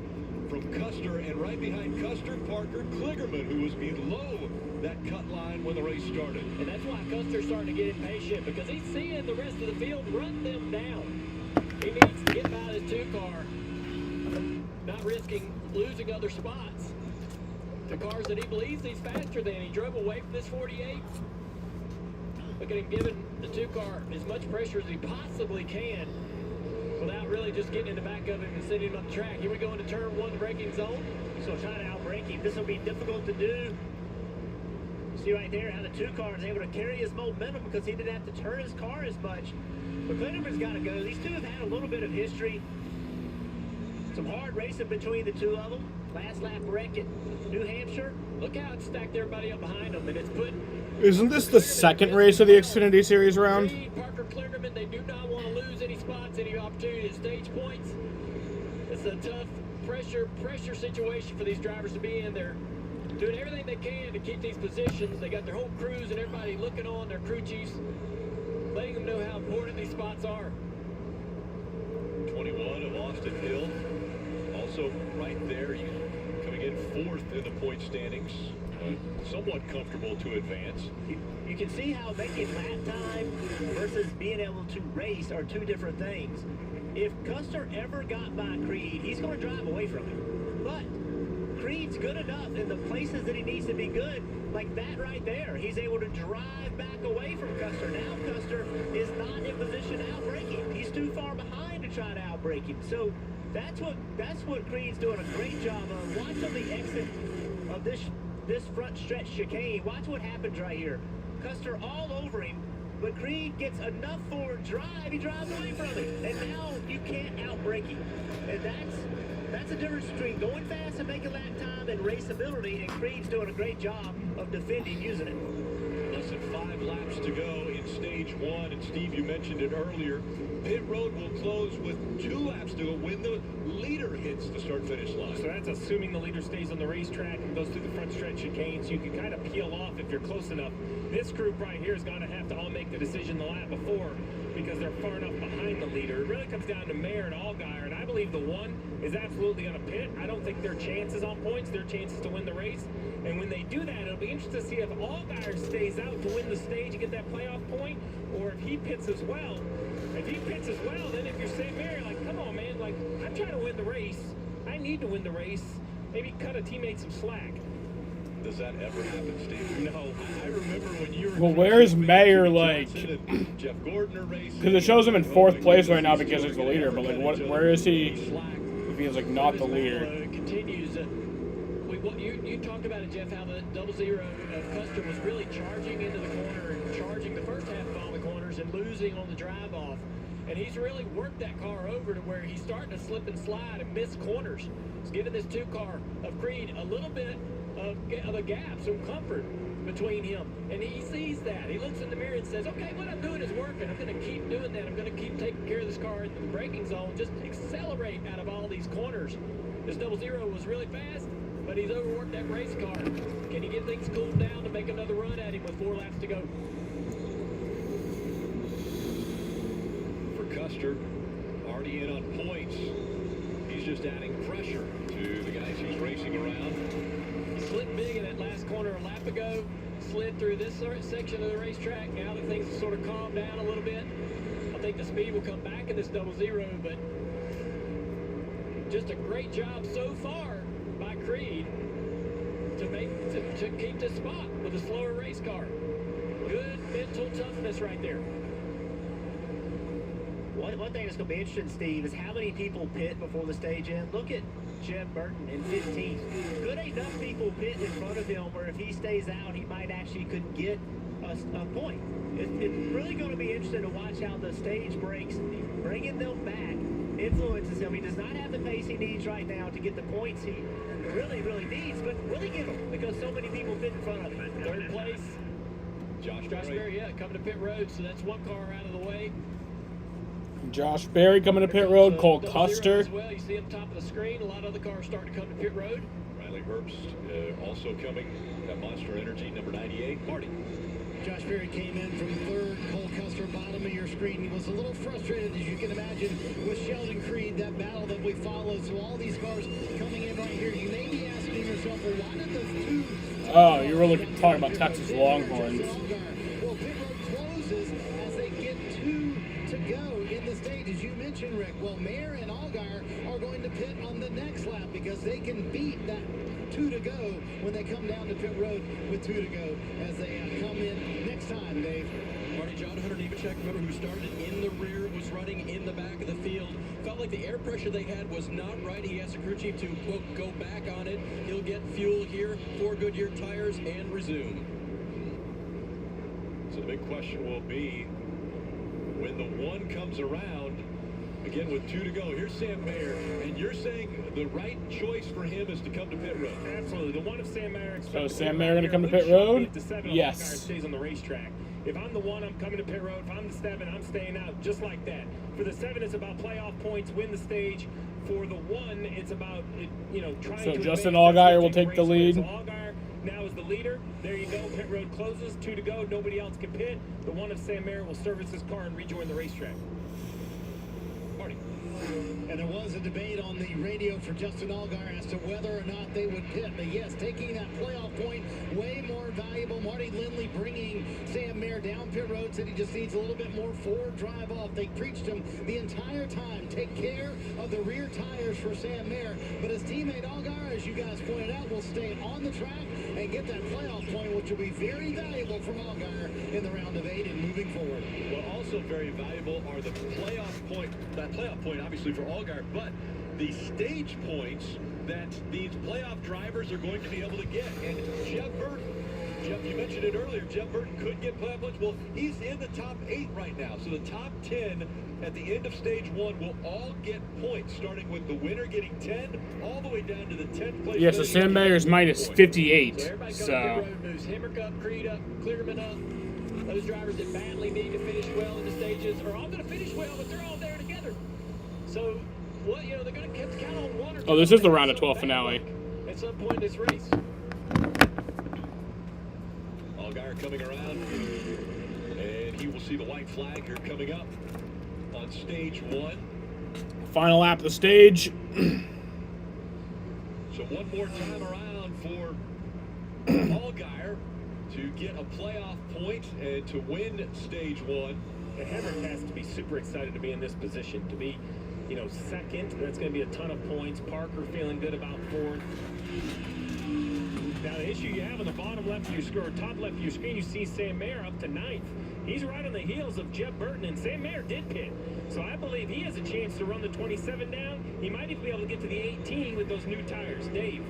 from Custer, and right behind Custer, Parker Kligerman, who was below that cut line when the race started. And that's why Custer's starting to get impatient, because he's seeing the rest of the field run them down. He needs to get by his 2 car, not risking losing other spots to cars that he believes he's faster than. He drove away from this 48. Look at him giving the 2 car as much pressure as he possibly can without really just getting in the back of him and sitting him on the track. Here we go into turn 1, braking zone. So trying to outbrake him. This will be difficult to do. See right there how the 2 car is able to carry his momentum because he didn't have to turn his car as much. But Kligerman's got to go. These two have had a little bit of history. Some hard racing between the 2 of them. Last lap wreck at New Hampshire. Look how it's stacked everybody up behind them, and it's put... Isn't this the second race of the Xfinity Series round? Parker Kligerman, they do not want to lose any spots, any opportunity at stage points. It's a tough pressure situation for these drivers to be in. They're doing everything they can to keep these positions. They got their whole crews and everybody looking on, their crew chiefs, letting them know how important these spots are. 21 of Austin Hill, also right there, coming in 4th in the point standings. Somewhat comfortable to advance. You can see how making lap time versus being able to race are 2 different things. If Custer ever got by Creed, he's going to drive away from him. But Creed's good enough in the places that he needs to be good, like that right there. He's able to drive back away from Custer. Now Custer is not in position to outbrake him. He's too far behind to try to outbrake him. So that's what Creed's doing a great job of. Watch on the exit of this front stretch chicane. Watch what happens right here. Custer all over him, but Creed gets enough forward drive. He drives away from him, and now you can't outbrake him. And that's the difference between going fast and making lap time and raceability, and Creed's doing a great job of defending using it. Less than 5 laps to go in stage 1, and Steve, you mentioned it earlier. Pit road will close with 2 laps to go when the leader hits the start-finish line. So that's assuming the leader stays on the racetrack and goes through the front stretch chicane, so you can kind of peel off if you're close enough. This group right here is going to have to all make the decision the lap before. because they're far enough behind the leader. It really comes down to Mayer and Allgaier, and I believe the one is absolutely going to pit. I don't think their chances on points, their chances to win the race. And when they do that, it'll be interesting to see if Allgaier stays out to win the stage and get that playoff point, or if he pits as well. If he pits as well, then if you're Sam Mayer, like, come on, man, like, I'm trying to win the race. I need to win the race. Maybe cut a teammate some slack. Does that ever happen, Steve? No. I remember when you were... Well, where's Mayer, like... Jeff Gordon are racing. Because it shows him in 4th place right now because he's the leader, but, like, where is he if he's, like, not the leader? Continues. You talked about it, Jeff, how the 00 of Custer was really charging into the corner and charging the first half of all the corners and losing on the drive-off. And he's really worked that car over to where he's starting to slip and slide and miss corners. He's giving this 2-car of Creed a little bit of a gap, some comfort between him. And he sees that. He looks in the mirror and says, okay, what I'm doing is working. I'm going to keep doing that. I'm going to keep taking care of this car in the braking zone. Just accelerate out of all these corners. This 00 was really fast, but he's overworked that race car. Can he get things cooled down to make another run at him with 4 laps to go? For Custer, already in on points. He's just adding pressure to the guys he's racing around. He slid big in that last corner a lap ago, slid through this section of the racetrack. Now that things have sort of calmed down a little bit, I think the speed will come back in this 00, but just a great job so far by Creed to keep this spot with a slower race car. Good mental toughness right there. One thing that's going to be interesting, Steve, is how many people pit before the stage ends. Look at Jeff Burton in 15th. Could enough people pit in front of him where if he stays out, he might actually could get a point. It's really going to be interesting to watch how the stage breaks, bringing them back, influences him. He does not have the pace he needs right now to get the points he really, really needs, but will he get them? Because so many people pit in front of him. 3rd place, Josh Berry, coming to pit road, so that's 1 car out of the way. Josh Berry coming to pit road. Cole Custer. As well. You see him top of the screen. A lot of other cars starting to come to pit road. Riley Herbst also coming at Monster Energy, number 98. Marty. Josh Berry came in from 3rd. Cole Custer, bottom of your screen. He was a little frustrated, as you can imagine, with Sheldon Creed, that battle that we followed. So all these cars coming in right here. You may be asking yourself, well, why did those 2... Oh, you're really talking about Texas Longhorns. Well, pit road closes as they get 2 to go in the stage, as you mentioned, Rick. Well, Mayer and Allgaier are going to pit on the next lap because they can beat that 2 to go when they come down to pit road with 2 to go as they come in next time, Dave. Marty, John Hunter Nemechek, remember, who started in the rear, was running in the back of the field. Felt like the air pressure they had was not right. He asked the crew chief to, quote, go back on it. He'll get fuel here, 4 Goodyear tires, and resume. So the big question will be, when the 1 comes around, again with 2 to go, here's Sam Mayer, and you're saying the right choice for him is to come to pit road. Absolutely. The 1 of Sam Mayer. So Sam Mayer going to come to pit road? Yes. Stays on the racetrack. If I'm the 1, I'm coming to pit road. If I'm the 7, I'm staying out, just like that. For the 7, it's about playoff points, win the stage. For the 1, it's about trying to. So Justin Allgaier will take the lead. So Allgaier now is the leader. There you go. Pit road closes. 2 to go. Nobody else can pit. The 1 of Sam Mayer will service his car and rejoin the racetrack. Marty. And there was a debate on the radio for Justin Allgaier as to whether or not they would pit. But yes, taking that playoff point, way more valuable. Marty Lindley bringing Sam Mayer down pit road, said he just needs a little bit more forward drive off. They preached him the entire time. Take care of the rear tires for Sam Mayer. But his teammate Allgaier, as you guys pointed out, will stay on the track and get that playoff point, which will be very valuable from Allgaier in the round of 8 and moving forward. Well, also very valuable are the playoff point, that playoff point obviously for Allgaier, but the stage points that these playoff drivers are going to be able to get. And Jeff Burton, Jeff, you mentioned it earlier, Jeff Burton could get playoff points. Well, he's in the top 8 right now. So the top 10 at the end of stage 1 will all get points, starting with the winner getting 10, all the way down to the 10th place. Yeah, so Sam Mayer's minus 58. So everybody moves Hemrick up, Creed up, Clearman up. Those drivers that badly need to finish well in the stages are all going to finish well, but they're all there together. So, they're going to count on 1 or 2. Oh, this is the round of 12 finale. At some point in this race. Allgaier coming around, and you will see the white flag here coming up on stage 1. Final lap of the stage. So one more time around for Allgaier to get a playoff point and to win stage 1. And Hemrick has to be super excited to be in this position. To be, second, that's going to be a ton of points. Parker feeling good about 4th. Now, the issue you have on the bottom left of your screen, or top left of your screen, you see Sam Mayer up to 9th. He's right on the heels of Jeb Burton, and Sam Mayer did pit. So I believe he has a chance to run the 27 down. He might even be able to get to the 18 with those new tires. Dave.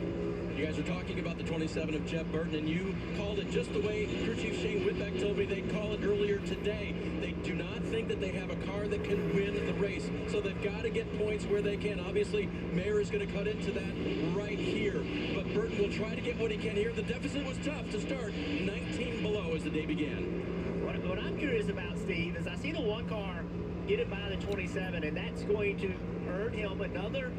You guys are talking about the 27 of Jeb Burton, and you called it just the way crew chief Shane Whitbeck told me they'd call it earlier today. They do not think that they have a car that can win the race, so they've got to get points where they can. Obviously, Mayer is going to cut into that right here, but Burton will try to get what he can here. The deficit was tough to start, 19 below as the day began. What I'm curious about, Steve, is I see the one car get it by the 27, and that's going to earn him another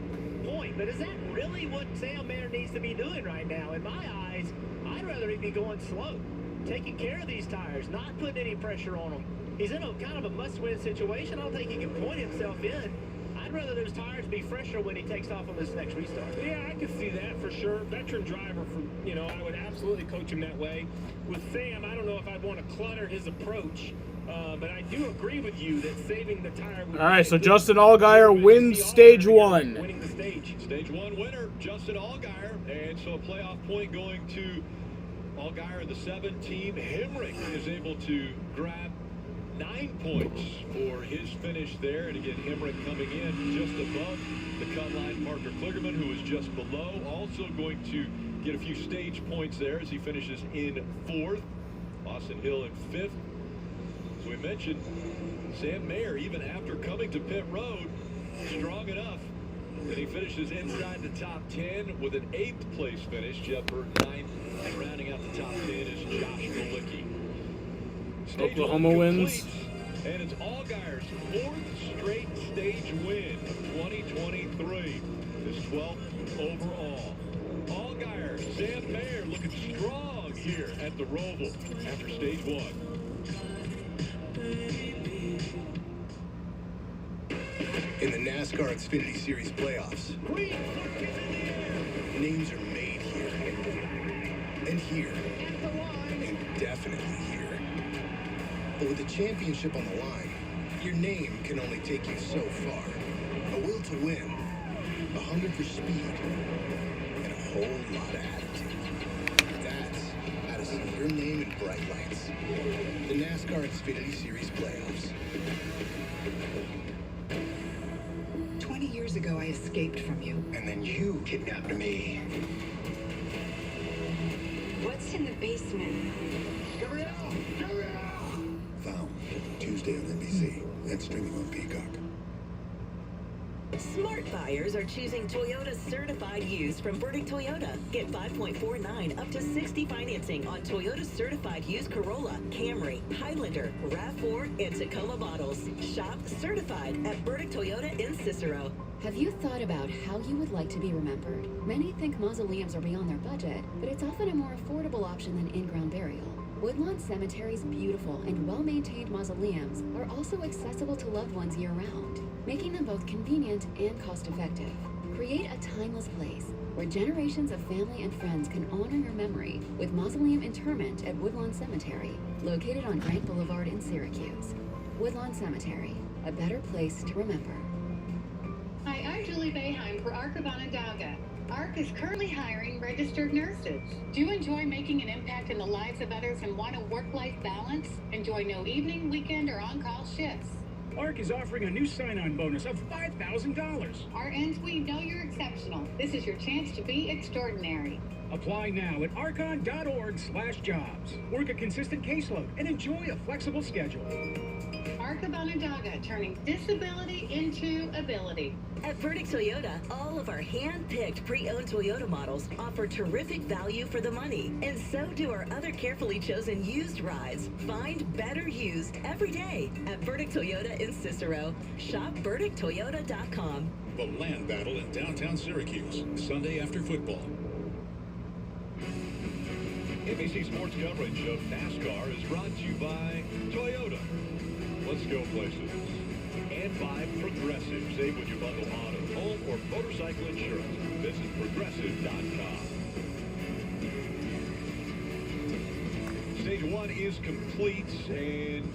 point. But is that really what Sam Mayer needs to be doing right now? In my eyes, I'd rather he be going slow, taking care of these tires, not putting any pressure on them. He's in a kind of a must-win situation. I don't think he can point himself in. I'd rather those tires be fresher when he takes off on this next restart. Yeah, I could see that for sure. Veteran driver, I would absolutely coach him that way. With Sam, I don't know if I'd want to clutter his approach. But I do agree with you that saving the tire would. All right, so Justin Allgaier wins stage 1. Winning the stage. Stage 1 winner, Justin Allgaier. And so a playoff point going to Allgaier in the 7 team. Hemrick is able to grab 9 points for his finish there. And again, Hemrick coming in just above the cut line. Parker Kligerman, who is just below, also going to get a few stage points there as he finishes in 4th. Austin Hill in 5th. So we mentioned Sam Mayer, even after coming to pit road, strong enough that he finishes inside the top 10 with an 8th place finish. Jeb Burton 9th, and rounding out the top 10 is Josh Malicki. Oklahoma wins. And it's Allgaier's 4th straight stage win of 2023. His 12th overall. Allgaier, Sam Mayer looking strong here at the Roval after stage 1. In the NASCAR Xfinity Series playoffs, names are made here, and here, and definitely here. But with the championship on the line, your name can only take you so far. A will to win, a hunger for speed, and a whole lot of attitude. That's how to see your name in bright lights. The NASCAR Xfinity Series playoffs. 20 years ago, I escaped from you. And then you kidnapped me. What's in the basement? Found Tuesday on NBC and streaming on Peacock. Smart buyers are choosing Toyota certified used from Burdick Toyota. Get 5.49 up to 60 financing on Toyota certified used Corolla, Camry, Highlander, RAV4, and Tacoma models. Shop certified at Burdick Toyota in Cicero. Have you thought about how you would like to be remembered? Many think mausoleums are beyond their budget, but it's often a more affordable option than in-ground burial. Woodlawn Cemetery's beautiful and well-maintained mausoleums are also accessible to loved ones year-round, making them both convenient and cost-effective. Create a timeless place where generations of family and friends can honor your memory with mausoleum interment at Woodlawn Cemetery, located on Grant Boulevard in Syracuse. Woodlawn Cemetery, a better place to remember. Hi, I'm Julie Beheim for ARC of Onondaga. ARC is currently hiring registered nurses. Do you enjoy making an impact in the lives of others and want a work-life balance? Enjoy no evening, weekend, or on-call shifts. ARC is offering a new sign-on bonus of $5,000. RNs, we know you're exceptional. This is your chance to be extraordinary. Apply now at arcon.org/jobs. Work a consistent caseload and enjoy a flexible schedule. ARC of Onondaga, turning disability into ability. At Burdick Toyota, all of our hand-picked pre-owned Toyota models offer terrific value for the money, and so do our other carefully chosen used rides. Find better used every day at Burdick Toyota in Cicero. Shop burdicktoyota.com. The land battle in downtown Syracuse, Sunday after football. NBC Sports coverage of NASCAR is brought to you by Toyota. Let's go places. And by Progressive. Save when you bundle auto, home, or motorcycle insurance. Visit Progressive.com. Stage 1 is complete, and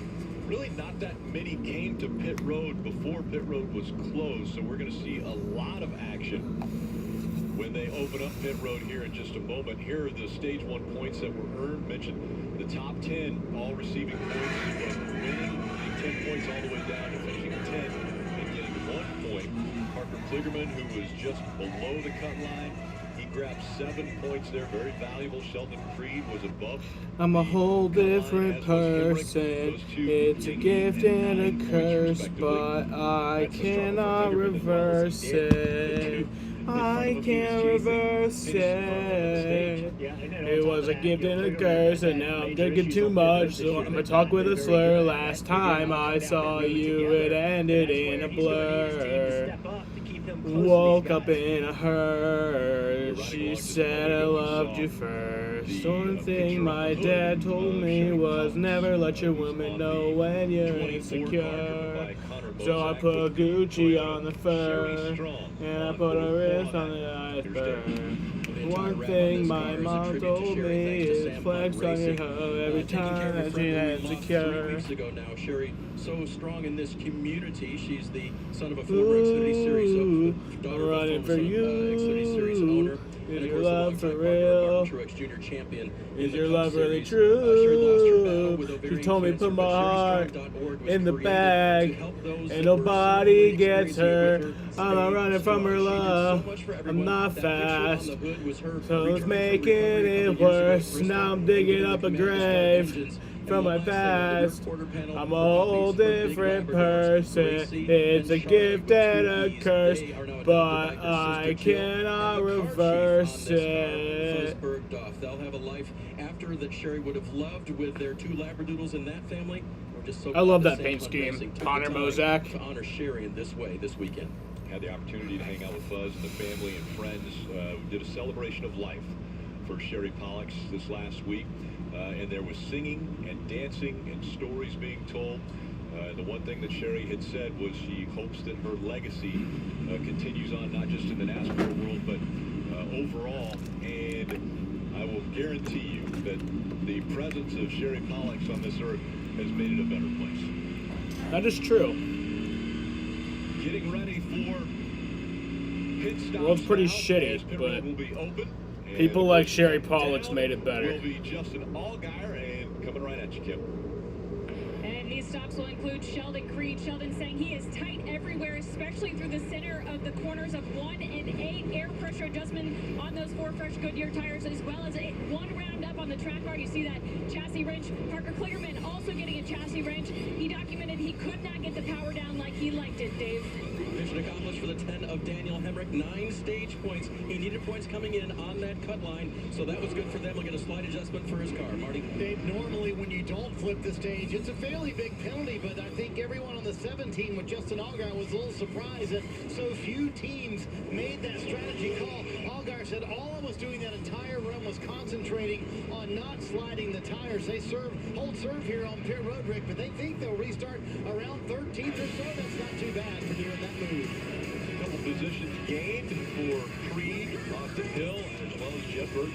really not that many came to pit road before pit road was closed, so we're going to see a lot of action when they open up pit road here in just a moment. Here are the stage 1 points that were earned. Mentioned the top 10 all receiving points from winning, getting 10 points all the way down to finishing 10 and getting 1 point. Parker Kligerman, who was just below the cut line, he grabbed 7 points there, very valuable. Sheldon Creed was above. I'm a whole different person. It's a gift and a curse, but I cannot reverse it. I can't reverse it. It was a gift and a curse, and now I'm drinking too much, so I'm gonna talk with a slur. Last time I saw you, it ended in a blur. Woke up in a hurt. She said I loved you first. One thing my dad told me was never let your woman know when you're insecure. So I put Gucci on the fur, and I put a wrist on the iceberg. One thing my mom told me is flex on your hoe every time that she's insecure. 3 weeks ago now, Sherry, so strong in this community. She's the son of a former Xfinity Series daughter of a former Xfinity Series owner. Is your love for real? Truex Jr. champion. Is your love really true? She told me put my heart in the bag, and nobody gets her. I'm not running from her love. I'm not fast, so it's making it worse. Now I'm digging up a grave from my past. I'm a whole different person. It's a gift and a curse, but I cannot reverse it. They'll have a life after that Sherry would have loved with their 2 Labradoodles in that family. We're just so I love that paint scheme. Connor Mozak. To honor Sherry in this way this weekend. Had the opportunity to hang out with Buzz and the family and friends. Did a celebration of life for Sherry Pollux this last week. And there was singing and dancing and stories being told. The one thing that Sherry had said was she hopes that her legacy continues on, not just in the NASCAR world, but overall. And I will guarantee you that the presence of Sherry Pollux on this earth has made it a better place. That is true. Getting ready for pit stops. The world's pretty now, shitty, pit but road will be open. people like Sherry Pollux made it better. Will be Justin Allgaier, and coming right at you, Kim. And these stops will include Sheldon Creed. Sheldon saying he is tight everywhere, especially through the center of the corners of 1 and 8. Air pressure adjustment on those 4 fresh Goodyear tires, as well as 1 round up on the track bar. You see that chassis wrench. Parker Kligerman also getting a chassis wrench. He documented he could not get the power down like he liked it, Dave. Mission accomplished for the 10 of Daniel Hemrick. 9 stage points. He needed points coming in on that cut line, so that was good for them. We'll get a slight adjustment for his car. Marty? Dave, normally when you don't flip the stage, it's a fairly big penalty, but I think everyone on the 7 team with Justin Allgaier was a little surprised that so few teams made that strategy call. Allgaier said all I was doing that entire run was concentrating on not sliding the tires. They hold serve here on pit road, Rick, but they think they'll restart around 13th or so. That's not too bad for doing that move. A couple positions gained for Creed, Austin Hill, as well as Jeff Burton.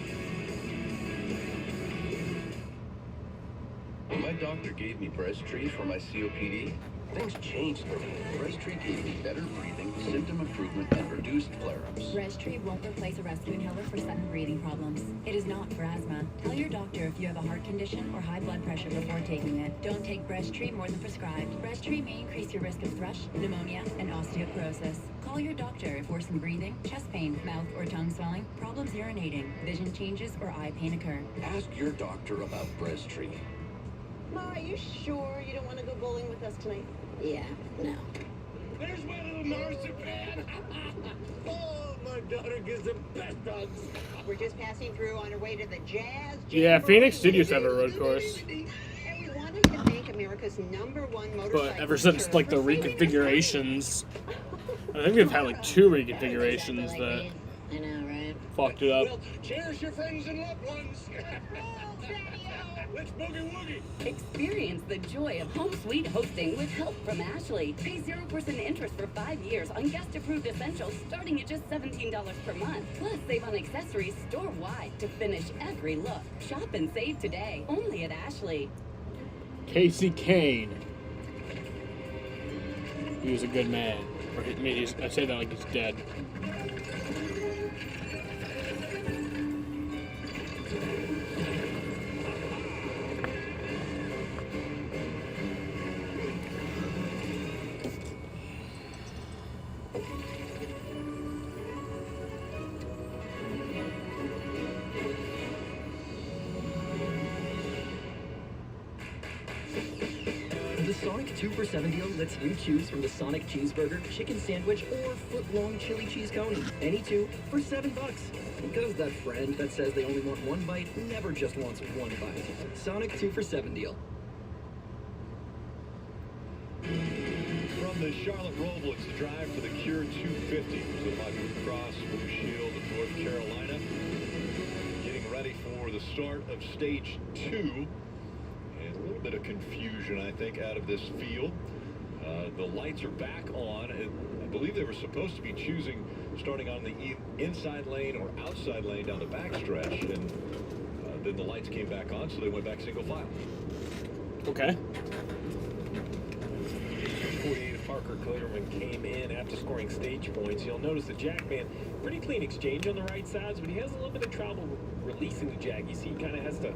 When my doctor gave me Breasttree for my COPD, things changed for me. Breasttree gave me better breathing, symptom improvement, and reduced flare-ups. Breasttree won't replace a rescue inhaler for sudden breathing problems. It is not for asthma. Tell your doctor if you have a heart condition or high blood pressure before taking it. Don't take Breasttree more than prescribed. Breasttree may increase your risk of thrush, pneumonia, and osteoporosis. Call your doctor if worsened breathing, chest pain, mouth or tongue swelling, problems urinating, vision changes, or eye pain occur. Ask your doctor about Breasttree. Ma, are you sure you don't want to go bowling with us tonight? Yeah, no. There's my little marzipan. Oh, my daughter gives the best hugs. We're just passing through on our way to the Jazz. Yeah, Phoenix did used to have a road course. And we wanted to thank America's #1 motorcycle. But ever since like the reconfigurations, I think they've had like 2 reconfigurations that I know, right? fucked it up. Well, cherish your friends and loved ones. Let's boogie woogie. Experience the joy of home suite hosting with help from Ashley. Pay 0% interest for 5 years on guest-approved essentials starting at just $17 per month. Plus, save on accessories store-wide to finish every look. Shop and save today, only at Ashley. Casey Kane. He was a good man. Or I say that like he's dead. The Sonic 2 for $7 deal lets you choose from the Sonic cheeseburger, chicken sandwich, or foot-long chili cheese coney. Any two for $7. Because that friend that says they only want one bite never just wants one bite. Sonic 2 for $7 deal. From the Charlotte Roval, it's the drive for the Cure 250. So my Blue Cross Blue Shield of North Carolina. Getting ready for the start of stage 2. And a little bit of confusion, I think, out of this field. The lights are back on. I believe they were supposed to be choosing starting on the inside lane or outside lane down the backstretch. And then the lights came back on, so they went back single file. Okay. 48 Parker Kligerman came in after scoring stage points. You'll notice the Jackman, pretty clean exchange on the right sides, but he has a little bit of trouble releasing the Jag. You see, he kind of has to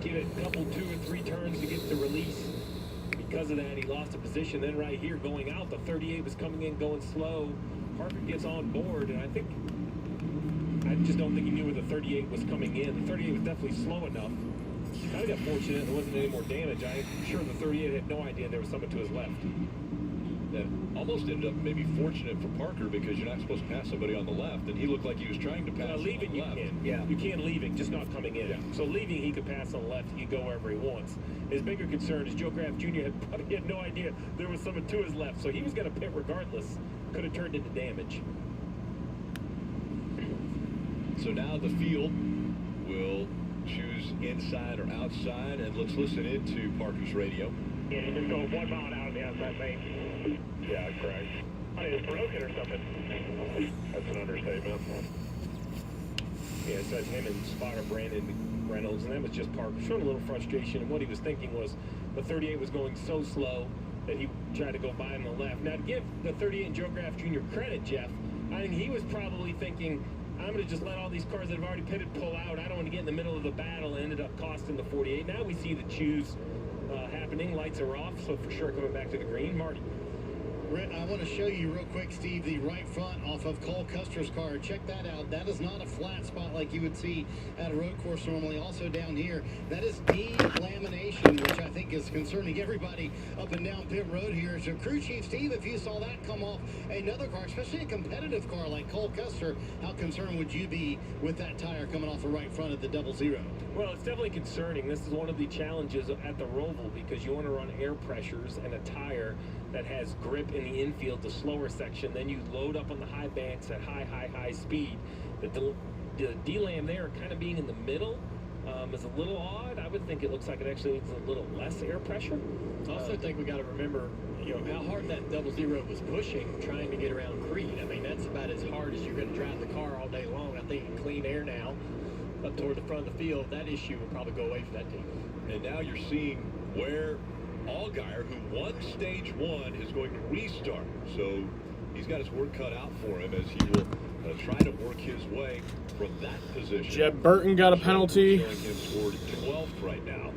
give it a couple, 2 or 3 turns to get the release. Because of that, he lost a position. Then right here, going out, the 38 was coming in, going slow. Parker gets on board, and I just don't think he knew where the 38 was coming in. The 38 was definitely slow enough. Kind of got fortunate there wasn't any more damage. I'm sure the 38 had no idea there was someone to his left. That almost ended up maybe fortunate for Parker because you're not supposed to pass somebody on the left, and he looked like he was trying to pass leaving on the left. You can. Yeah. You can leaving, just not coming in. Yeah. So leaving, he could pass on the left. He could go wherever he wants. His bigger concern is Joe Kraft Jr. had no idea there was someone to his left, so he was going to pit regardless. Could have turned into damage. So now the field will choose inside or outside, and let's listen into Parker's radio. Yeah, you just go 1 mile out of the outside lane. Yeah, correct. I think it's broken or something. That's an understatement. Yeah, it says him and spotter Brandon Reynolds, and that was just Parker showing a little frustration. And what he was thinking was the 38 was going so slow that he tried to go by on the left. Now, to give the 38 and Joe Graff Jr. credit, Jeff, I think he was probably thinking, I'm going to just let all these cars that have already pitted pull out. I don't want to get in the middle of the battle. It ended up costing the 48. Now we see the choose happening. Lights are off, so for sure coming back to the green. Marty. I want to show you real quick, Steve, the right front off of Cole Custer's car. Check that out. That is not a flat spot like you would see at a road course normally. Also down here, that is delamination, which I think is concerning everybody up and down pit road here. So crew chief Steve, if you saw that come off another car, especially a competitive car like Cole Custer, how concerned would you be with that tire coming off the right front of the 00? Well, it's definitely concerning. This is one of the challenges at the Roval because you want to run air pressures and a tire that has grip in the infield, the slower section. Then you load up on the high banks at high speed. The delam there kind of being in the middle is a little odd. I would think it looks like it actually needs a little less air pressure. I also think we got to remember, how hard that 00 was pushing, trying to get around Creed. I mean, that's about as hard as you're going to drive the car all day long. I think in clean air now, up toward the front of the field, that issue will probably go away for that team. And now you're seeing where Allgaier, who won stage 1, is going to restart. So he's got his work cut out for him as he will try to work his way from that position. Jeb Burton got a penalty. Showing him scored 12th right now.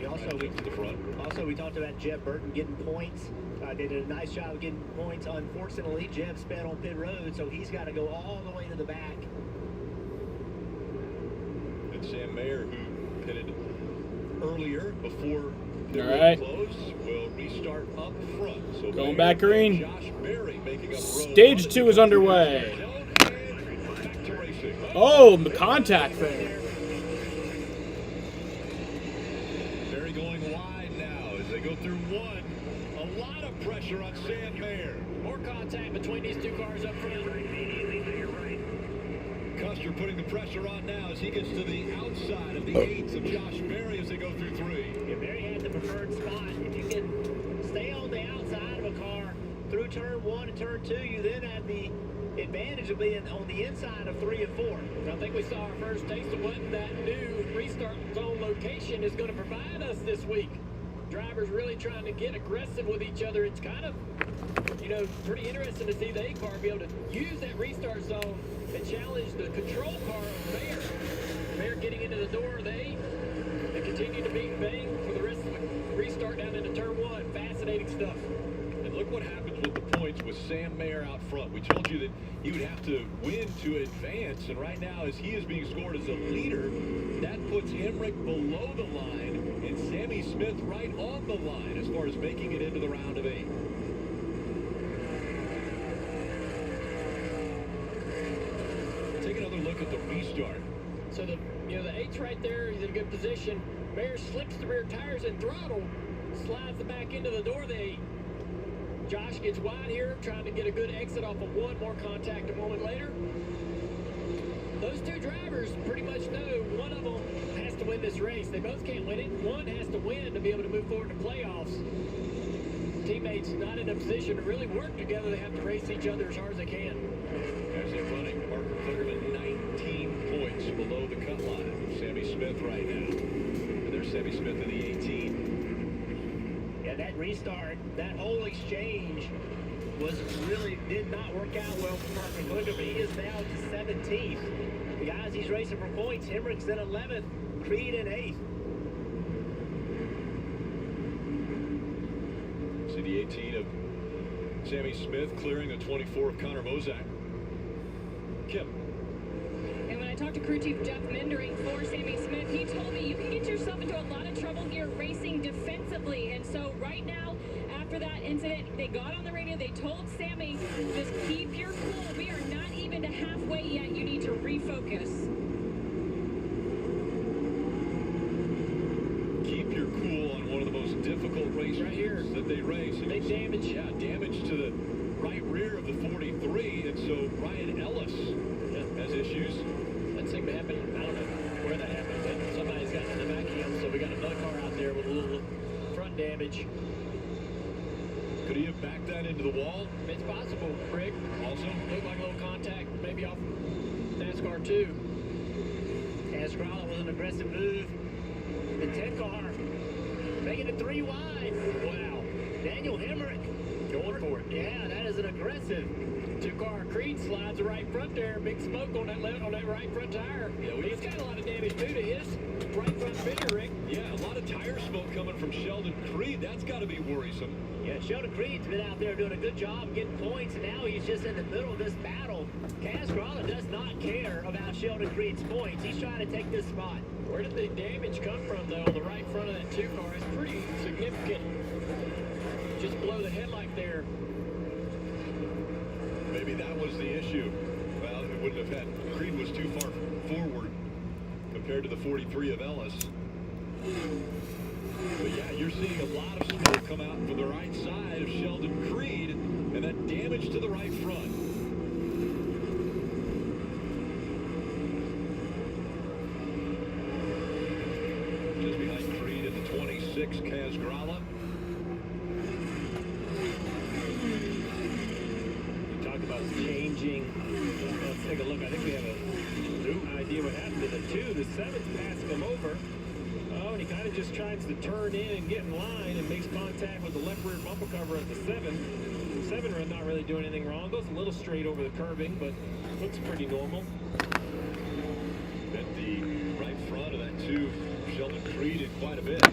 Also, we talked about Jeb Burton getting points. They did a nice job of getting points. Unfortunately, Jeb sped on pit road, so he's got to go all the way to the back. And Sam Mayer, who pitted earlier before the road closed, will restart up front. So going back green. Josh Berry making up Stage 2 is underway. Oh, the contact there. Berry going wide now as they go through 1. A lot of pressure on Sam Mayer. More contact between these two cars up front. Custer putting the pressure on now as he gets to the outside of the 8s of Josh Berry as they go through 3. Yeah, Berry had the preferred spot. If you can stay on the outside of a car through turn 1 and turn 2, you then have the advantage of being on the inside of 3 and 4. I think we saw our first taste of what that new restart zone location is going to provide us this week. Drivers really trying to get aggressive with each other. It's kind of, you know, pretty interesting to see the 8 car be able to use that restart zone and challenge the control car of Bear. Bear getting into the door of the 8 and continue to beat Bang for the rest of the restart down into turn 1. Fascinating stuff. And look what happens with the points with Sam Mayer out front. We told you that he would have to win to advance, and right now as he is being scored as a leader, that puts Hemrick below the line and Sammy Smith right on the line as far as making it into the round of 8. Take another look at the restart. So the 8's right there. He's in a good position. Mayer slips the rear tires and throttle, slides the back into the door of the 8. Josh gets wide here, trying to get a good exit off of 1. More contact a moment later. Those 2 drivers pretty much know one of them has to win this race. They both can't win it. One has to win to be able to move forward to playoffs. Teammates not in a position to really work together. They have to race each other as hard as they can. As they're running, Parker Kligerman 19 points below the cut line. Sammy Smith right now. And there's Sammy Smith in the 18. Yeah, that restart, that whole exchange did not work out well for Parker Kligerman. He is now to 17th. The guys he's racing for points, Hemrick's in 11th, Creed in 8th. See the 18 of Sammy Smith clearing the 24 of Connor Mozak. Kim. And when I talked to crew chief Jeff Mindering for Sammy Smith, he told me you can get yourself into a lot of trouble here racing defensively. And so right now, after that incident, they got on the radio, they told Sammy, just keep your cool. We are not even to halfway yet. You need to refocus. Keep your cool on one of the most difficult races right here that they race. Big damage. Yeah, damage to the right rear of the 43, and so Ryan Ellis has issues. That seemed to happen, I don't know where that happened, but somebody's gotten in the vacuum, so we got another car out there with a little front damage. Could he have backed that into the wall? It's possible, Rick. Also, looked like a little contact, maybe off NASCAR 2. Asgrala with an aggressive move. The 10 car making it 3 wide. Wow. Daniel Hemrick going for it. Yeah, that is an aggressive. 2-car Creed slides the right front there. Big smoke on that right front tire. Yeah, he's got a lot of damage too to his right front fender, Rick. Yeah, a lot of tire smoke coming from Sheldon Creed. That's got to be worrisome. Yeah, Sheldon Creed's been out there doing a good job getting points, and now he's just in the middle of this battle. Kaz Gralla does not care about Sheldon Creed's points. He's trying to take this spot. Where did the damage come from, though? The right front of that 2-car is pretty significant. Just below the headlight there. Maybe that was the issue. Well, it wouldn't have had. Creed was too far forward compared to the 43 of Ellis. But yeah, you're seeing a lot of smoke come out from the right side of Sheldon Creed, and that damage to the right front. Just behind Creed in the 26, Kaz Gralla. About changing. Let's take a look. I think we have a idea what happened to the 2. The 7th passing him over. Oh, and he kind of just tries to turn in and get in line and makes contact with the left rear bumper cover at the 7. 7 run not really doing anything wrong. Goes a little straight over the curbing, but looks pretty normal. At the right front of that 2, Sheldon Creed in quite a bit.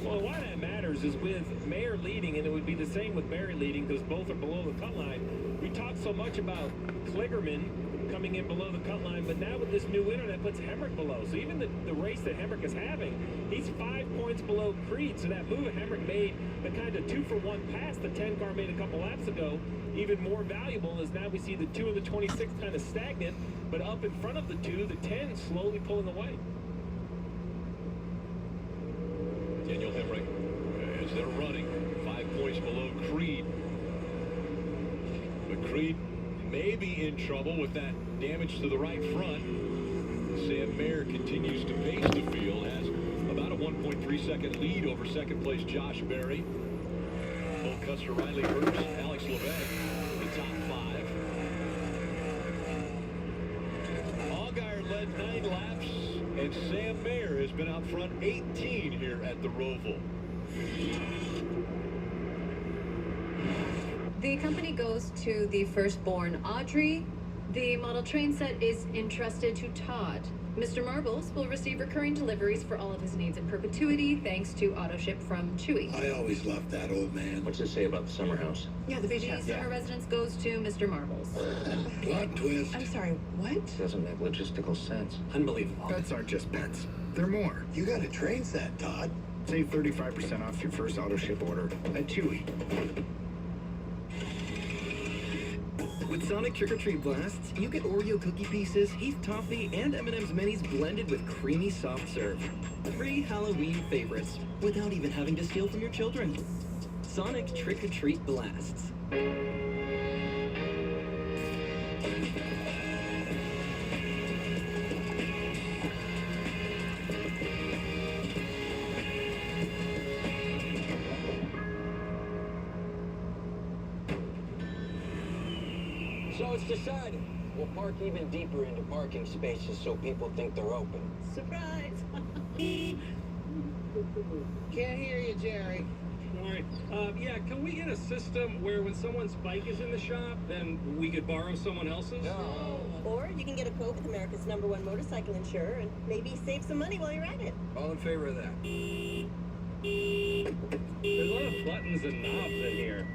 Well, why that matters is with Mayer leading, and it would be the same with Berry leading because both are below the cut line. We talked so much about Kligerman coming in below the cut line, but now with this new winner, that puts Hemrick below. So even the race that Hemrick is having, he's 5 points below Creed. So that move Hemrick made, the kind of 2-for-1 pass the 10 car made a couple laps ago, even more valuable as now we see the 2 and the 26 kind of stagnant, but up in front of the 2, the 10 slowly pulling away. Daniel Hemrick, as they're running, 5 points below Creed. But Creed may be in trouble with that damage to the right front. Sam Mayer continues to pace the field, has about a 1.3-second lead over second place Josh Berry. Cole Custer, Riley Hurst, Alex LeVay, the top 5. Allgaier led 9 laps, and Sam Mayer has been out front 18 here at the Roval. The company goes to the firstborn Audrey. The model train set is entrusted to Todd. Mr. Marbles will receive recurring deliveries for all of his needs in perpetuity, thanks to auto ship from Chewy. I always loved that old man. What's it say about the summer house? Yeah, the summer residence goes to Mr. Marbles. Plot twist. I'm sorry, what? Doesn't make logistical sense. Unbelievable. Pets aren't just pets. They're more. You got a train set, Todd. Save 35% off your first auto ship order at Chewy. With Sonic Trick or Treat Blasts, you get Oreo cookie pieces, Heath Toffee, and M&M's Minis blended with creamy soft serve. 3 Halloween favorites, without even having to steal from your children. Sonic Trick or Treat Blasts. So it's decided. We'll park even deeper into parking spaces so people think they're open. Surprise! Can't hear you, Jerry. All right. Yeah, can we get a system where when someone's bike is in the shop, then we could borrow someone else's? No. Or you can get a quote with America's #1 motorcycle insurer and maybe save some money while you're at it. All in favor of that? There's a lot of buttons and knobs in here.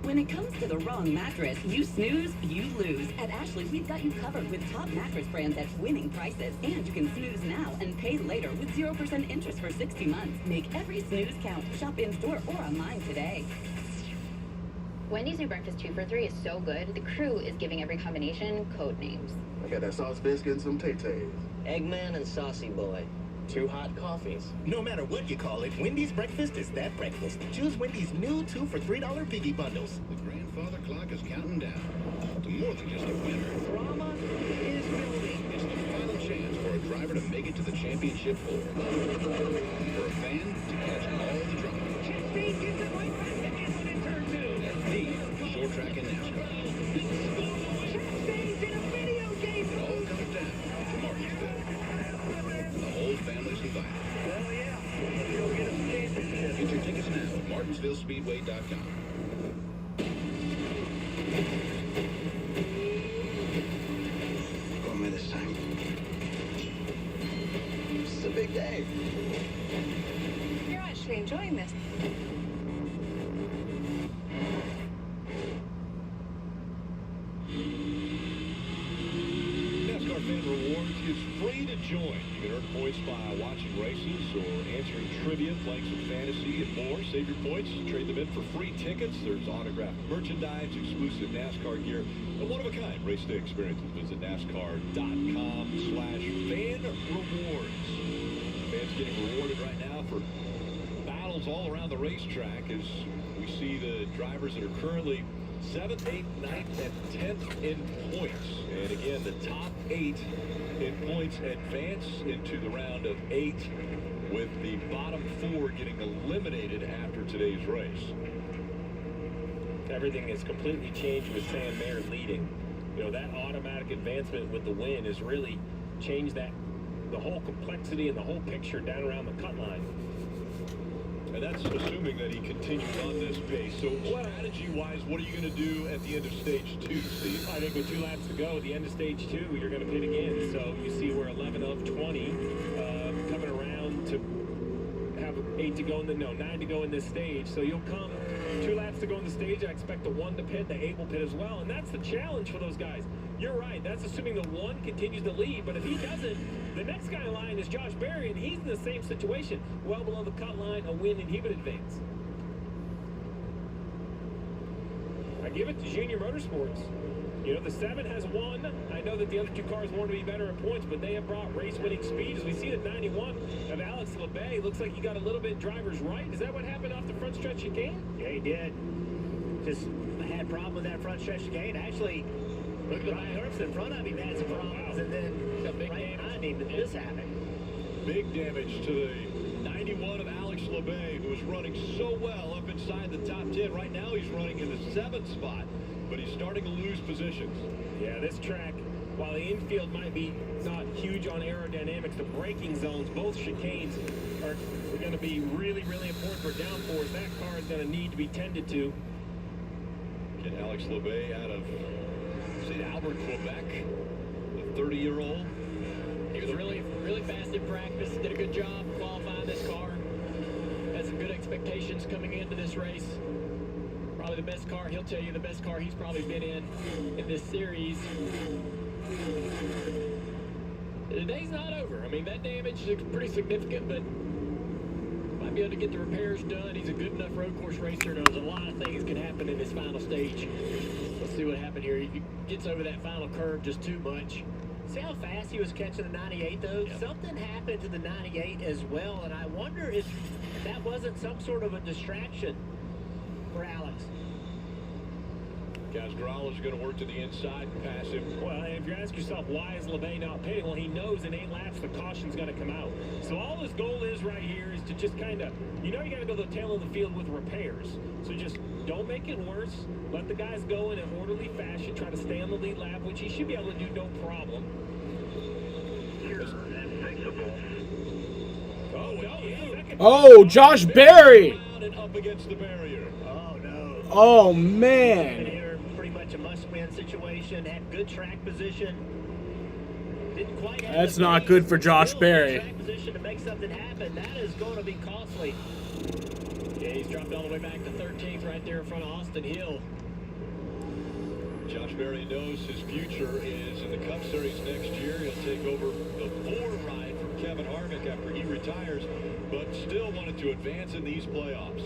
When it comes to the wrong mattress, you snooze, you lose. At Ashley, we've got you covered with top mattress brands at winning prices. And you can snooze now and pay later with 0% interest for 60 months. Make every snooze count. Shop in-store or online today. Wendy's new breakfast 2 for $3 is so good, the crew is giving every combination code names. I got that sauce biscuit and some tay-tays. Eggman and Saucy Boy. 2 hot coffees. No matter what you call it, Wendy's breakfast is that breakfast. Choose Wendy's new 2 for $3 Piggy Bundles. The grandfather clock is counting down to more than just a winner. Drama is building. It's the final chance for a driver to make it to the championship four. For a fan to catch all the drama. Chip Speed gets it right back to Edwin in turn 2. At the short track in NASCAR. Chip Speed's in a video game. It all comes down to Martinsville. The whole family's invited. Well, yeah. Let's go get us a championship. Get your tickets now at martinsvillespeedway.com. Go me this time. This is a big day. You're actually enjoying this. NASCAR Fan Rewards is free to join. You can earn points by watching races or answering trivia, playing some fantasy, and more. Save your points, trade them in for free tickets. There's autographed merchandise, exclusive NASCAR gear, and one-of-a-kind race day experiences. Visit NASCAR.com/fan-rewards. Fans getting rewarded right now for battles all around the racetrack as we see the drivers that are currently 7th, 8th, 9th, and 10th in points. And again, the top 8 in points advance into the round of 8, with the bottom 4 getting eliminated after today's race. Everything has completely changed with Sam Mayer leading. You know, that automatic advancement with the win has really changed the whole complexity and the whole picture down around the cut line. And that's assuming that he continues on this pace. So strategy-wise, what are you going to do at the end of stage 2, Steve? I think with 2 laps to go, at the end of stage 2, you're going to pit again. So you see we're 11 of 20 coming around to have 9 to go in this stage. So you'll come 2 laps to go in the stage. I expect the 1 to pit, the 8 will pit as well. And that's the challenge for those guys. You're right. That's assuming the 1 continues to lead. But if he doesn't, the next guy in line is Josh Berry, and he's in the same situation. Well below the cut line, a win, and he would advance. I give it to Junior Motorsports. You know, the 7 has won. I know that the other 2 cars want to be better in points, but they have brought race-winning speed. As we see the 91 of Alex LeVay, looks like he got a little bit driver's right. Is that what happened off the front stretch chicane? Yeah, he did. just had a problem with that front stretch gate. Actually, look at Ryan Herbst in front of him had some problems, and then right behind him, this happened. Big damage to the 91 of Alex LeBay, who was running so well up inside the top 10. Right now he's running in the 7th spot, but he's starting to lose positions. Yeah, this track, while the infield might be not huge on aerodynamics, the braking zones, both chicanes, are going to be really, really important for downforce. That car is going to need to be tended to. And Alex LeBay out of St. Albert, Quebec, the 30-year-old. He was really, really fast in practice. Did a good job qualifying this car. Had some good expectations coming into this race. Probably the best car, he'll tell you, the best car he's probably been in this series. The day's not over. I mean, that damage is pretty significant, but might be able to get the repairs done. He's a good enough road course racer. There's a lot of things can happen in this final stage. Let's see what happened here. He gets over that final curve just too much. See how fast he was catching the 98, though? Yep. Something happened to the 98 as well, and I wonder if that wasn't some sort of a distraction for Alex. Cascarallo is going to work to the inside and pass him. Well, if you ask yourself, why is LeBay not pitting? Well, he knows in 8 laps the caution's going to come out. So all his goal is right here is to just kind of, you know, you got to go to the tail of the field with repairs. So just don't make it worse. Let the guys go in an orderly fashion. Try to stay on the lead lap, which he should be able to do no problem. Oh, Josh Berry! Up against the barrier. Oh, no. Oh, man. Here, pretty much a must-win situation. Had good track position. Didn't quite have That's not good for Josh Berry. Track position to make something happen. That is going to be costly. Yeah, he's dropped all the way back to 13th right there in front of Austin Hill. Josh Berry knows his future is in the Cup Series next year. He'll take over the 4 ride from Kevin Harvick after he retires, but still wanted to advance in these playoffs.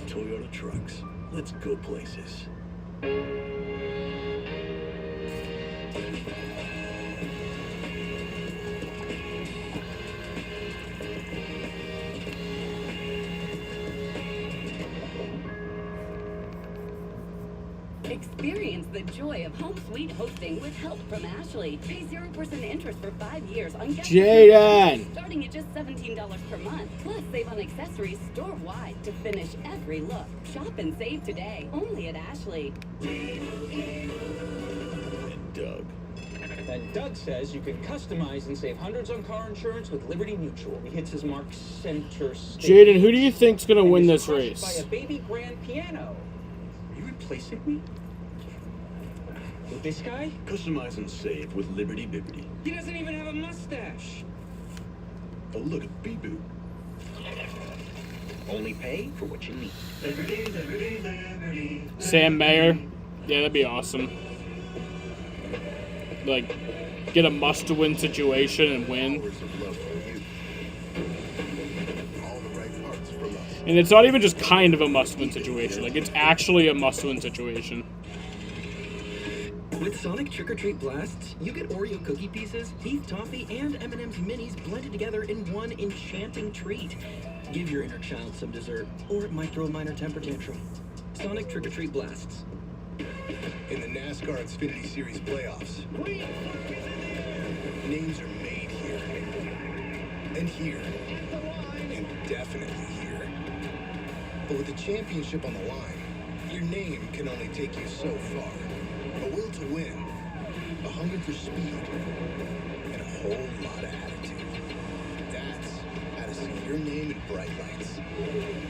Toyota trucks. Let's go places. Experience the joy of home suite hosting with help from Ashley. Pay 0% interest for 5 years on Jaden, starting at just $17 per month. Plus, save on accessories store-wide to finish every look. Shop and save today, only at Ashley. And Doug. And Doug says you can customize and save hundreds on car insurance with Liberty Mutual. He hits his mark center stage. Jaden, who do you think's gonna win this race? By a baby grand piano. Are you replacing me? With this guy? Customize and save with Liberty Bibbity. He doesn't even have a mustache. Oh, look at Bee-Boo. Only pay for what you need. Liberty, Liberty, Liberty. Sam Mayer? Yeah, that'd be awesome. Like, get a must-win situation and win. And it's not even just kind of a must-win situation. Like, it's actually a must-win situation. With Sonic Trick or Treat Blasts, you get Oreo cookie pieces, Heath Toffee, and M&M's Minis blended together in one enchanting treat. Give your inner child some dessert, or it might throw a minor temper tantrum. Sonic Trick or Treat Blasts. In the NASCAR Xfinity Series playoffs, names are made here, and here, and definitely here. But with the championship on the line, your name can only take you so far. A will to win, a hunger for speed, and a whole lot of attitude. That's how to see your name in bright lights.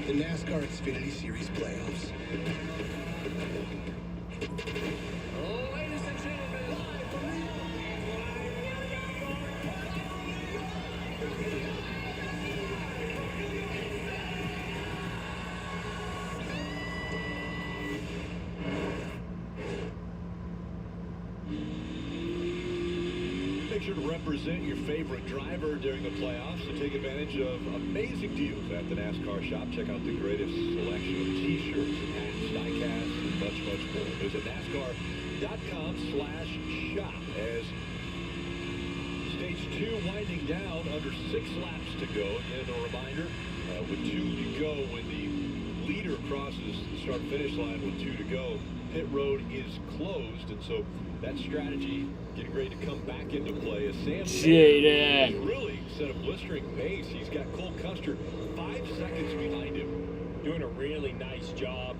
The NASCAR Xfinity Series playoffs. pleasure to represent your favorite driver during the playoffs and take advantage of amazing deals at the NASCAR shop. Check out the greatest selection of t-shirts, hats, diecasts, and much, much more. Visit NASCAR.com/shop as Stage 2 winding down, under 6 laps to go. Again, a reminder, with 2 to go, when the leader crosses the start-finish line with 2 to go, pit road is closed, and so that strategy getting ready to come back into play as Sam Jaden really set a blistering pace. He's got Cole Custer 5 seconds behind him. Doing a really nice job.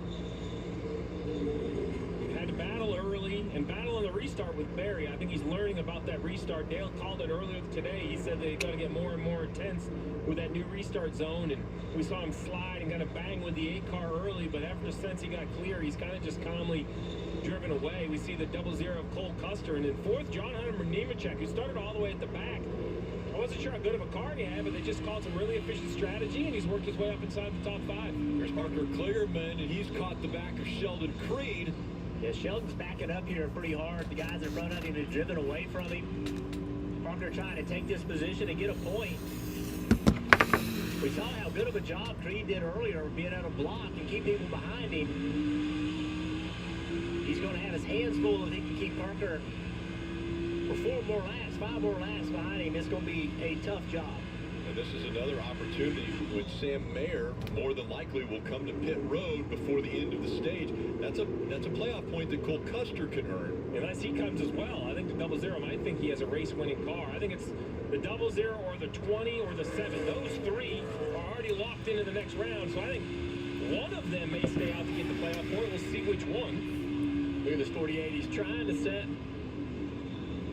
Had to battle early and battle on the restart with Barry. I think he's learning about that restart. Dale called it earlier today. He said they're going to get more and more intense with that new restart zone, and we saw him slide and kind of bang with the 8 car early, but ever since he got clear, he's kind of just calmly driven away. We see the 0-0 of Cole Custer, and in 4th, John Hunter Nemechek, who started all the way at the back. I wasn't sure how good of a car he had, but they just called some really efficient strategy, and he's worked his way up inside the top 5. There's Parker Kligerman, and he's caught the back of Sheldon Creed. Yeah, Sheldon's backing up here pretty hard. The guys in front of him have driven away from him. Parker trying to take this position and get a point. We saw how good of a job Creed did earlier of being able to block and keep people behind him. He's going to have his hands full if he can keep Parker for 5 more laps behind him. It's going to be a tough job. And this is another opportunity when Sam Mayer more than likely will come to pit road before the end of the stage. That's a playoff point that Cole Custer can earn. Unless he comes as well. I think the 0-0 might think he has a race-winning car. I think it's the 0-0 or the 20 or the 7. Those 3 are already locked into the next round. So I think one of them may stay out to get the playoff point. We'll see which one. Look at this 48. He's trying to set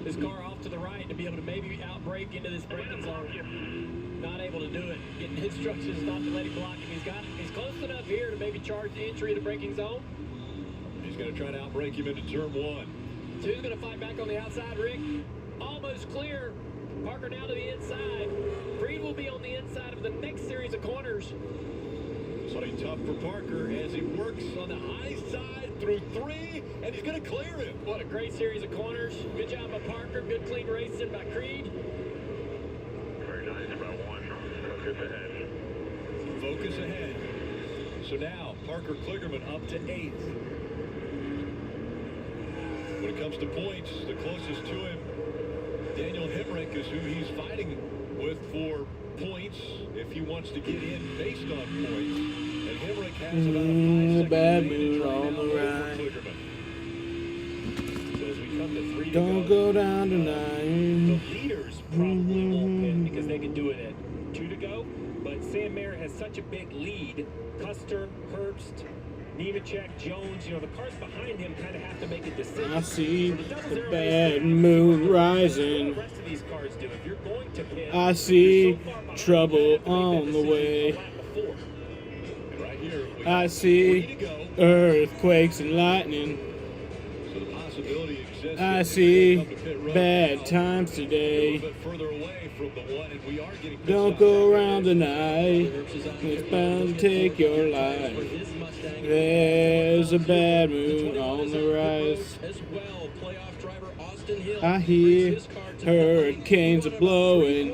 his car off to the right to be able to maybe outbrake into this braking zone. Not able to do it. Getting instructions not to let him block him. He's close enough here to maybe charge the entry of the braking zone. He's going to try to outbrake him into turn 1. 2's going to fight back on the outside, Rick. Almost clear. Parker now to the inside. Creed will be on the inside of the next series of corners. So tough for Parker as he works on the high side through 3, and he's going to clear him. What a great series of corners. Good job by Parker. Good clean racing by Creed. Very nice by 1. Focus ahead. Focus ahead. So now Parker Kligerman up to 8th. When it comes to points, the closest to him, Daniel Hemrick, is who he's fighting with for points if he wants to get in based on points. And Hemrick has about a 5-second bad advantage mood right on now the over right. Kligerman. So as we come to 3 to Don't go down tonight. The leaders probably won't pit because they can do it at 2 to go. But Sam Mayer has such a big lead. Custer, Herbst, Nemechek, Jones, the cars behind him kind of have to make a decision. I see So the bad moon rising. What the rest of these cars do. If you're going to pit, I see trouble on the way. Right here, I see earthquakes and lightning. so the possibility exists. I that see they come to pit road bad now, times a today. little bit further away from the 1, and we are getting Don't go around tonight. It's bound to take your life. There's a bad moon on the rise. I hear hurricanes are blowing.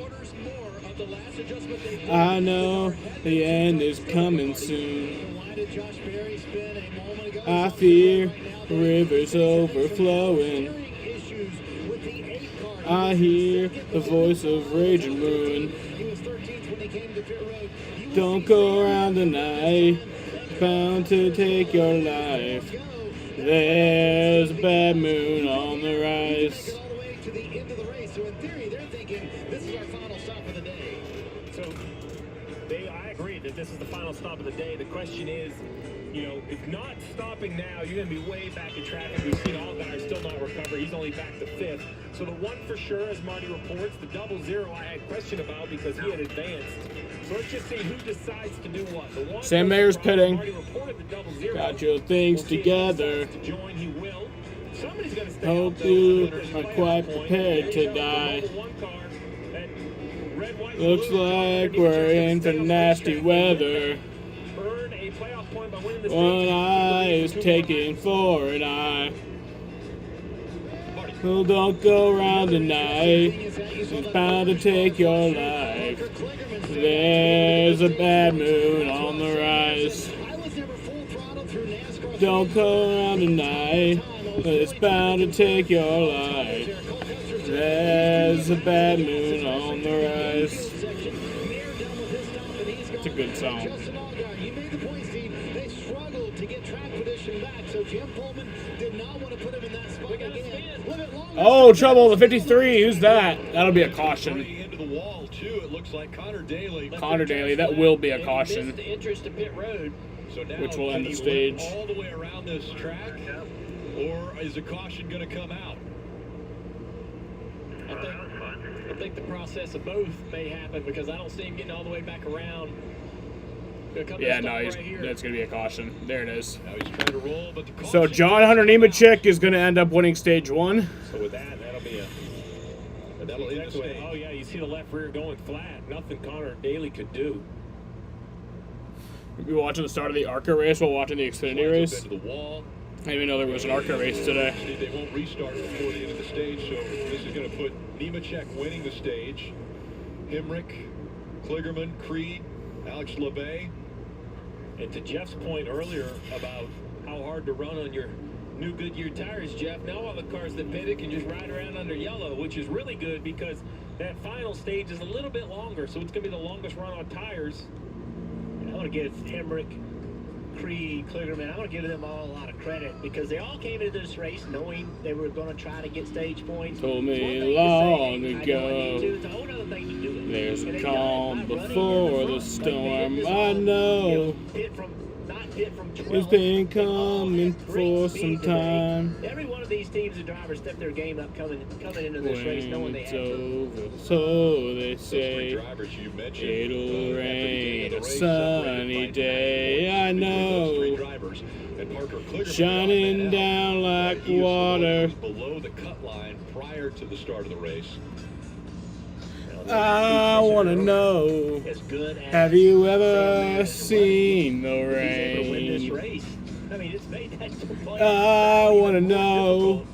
I know the end is coming soon. I fear rivers overflowing. I hear the voice of rage and ruin. Don't go around tonight, bound to take your life. There's a bad moon on the rise. So in theory, they're thinking this is our final stop of the day. So I agree that this is the final stop of the day. The question is, if not stopping now, you're going to be way back in traffic. We've seen Allgaier still not recover. He's only back to 5th. So the 1 for sure, as Marty reports, the 0-0 I had question about because he had advanced. So let's just see who decides to do what. The 1 Sam Mayer's pitting. Marty reported the 0-0. Got your things We'll see if he together. decides to join, he will. Somebody's going to stay Hope out, though, you with this are playoff quite point. prepared to NHL, the die. Roval 1 car, that red, white, Looks blue, like Nemechek we're gonna in stay for on nasty racetrack. weather. Earn a playoff point by winning the One stage. eye is taken for an eye. Well, don't go around tonight. It's bound to take your life. There's a bad moon on the rise. Don't go around tonight. It's bound to take your life. There's a bad moon on the rise. It's a good song. Oh, trouble, the 53. Who's that? That'll be a caution. Into the wall, too. It looks like Connor Daly. Connor Daly, that will be a caution. The interest to pit road. So now, which will end the can stage. he all the way around this track, or is a caution going to come out? I think the process of both may happen because I don't see him getting all the way back around. Yeah, no, that's going to be a caution. There it is. Now he's trying to roll, but the caution. So John Hunter Nemechek is going to end up winning stage 1. So with that, that'll be that'll end the stage. Oh yeah, you see the left rear going flat. Nothing Connor Daly could do. We were watching the start of the ARCA race while watching the Xfinity race. Into the wall. I didn't even know there was an ARCA race today. They won't restart before the end of the stage, so this is going to put Nemechek winning the stage. Hemrick, Kligerman, Creed, Alex LeBay. And to Jeff's point earlier about how hard to run on your new Goodyear tires, Jeff, now all the cars that pitted can just ride around under yellow, which is really good because that final stage is a little bit longer, so it's going to be the longest run on tires. I want to give Hemrick, Creed, Kligerman, I want to give them all a lot of credit because they all came into this race knowing they were going to try to get stage points. Told me long ago, it's a whole other thing to do it. there's a calm before the storm. I know it's been coming for some time. Every one of these teams and drivers stepped their game up coming into this race knowing they had to. Over, so they say it'll rain a sunny day. I know, shining down like water. Below the cut line prior to the start of the race. I want to know, have you ever seen the rain? I want to know,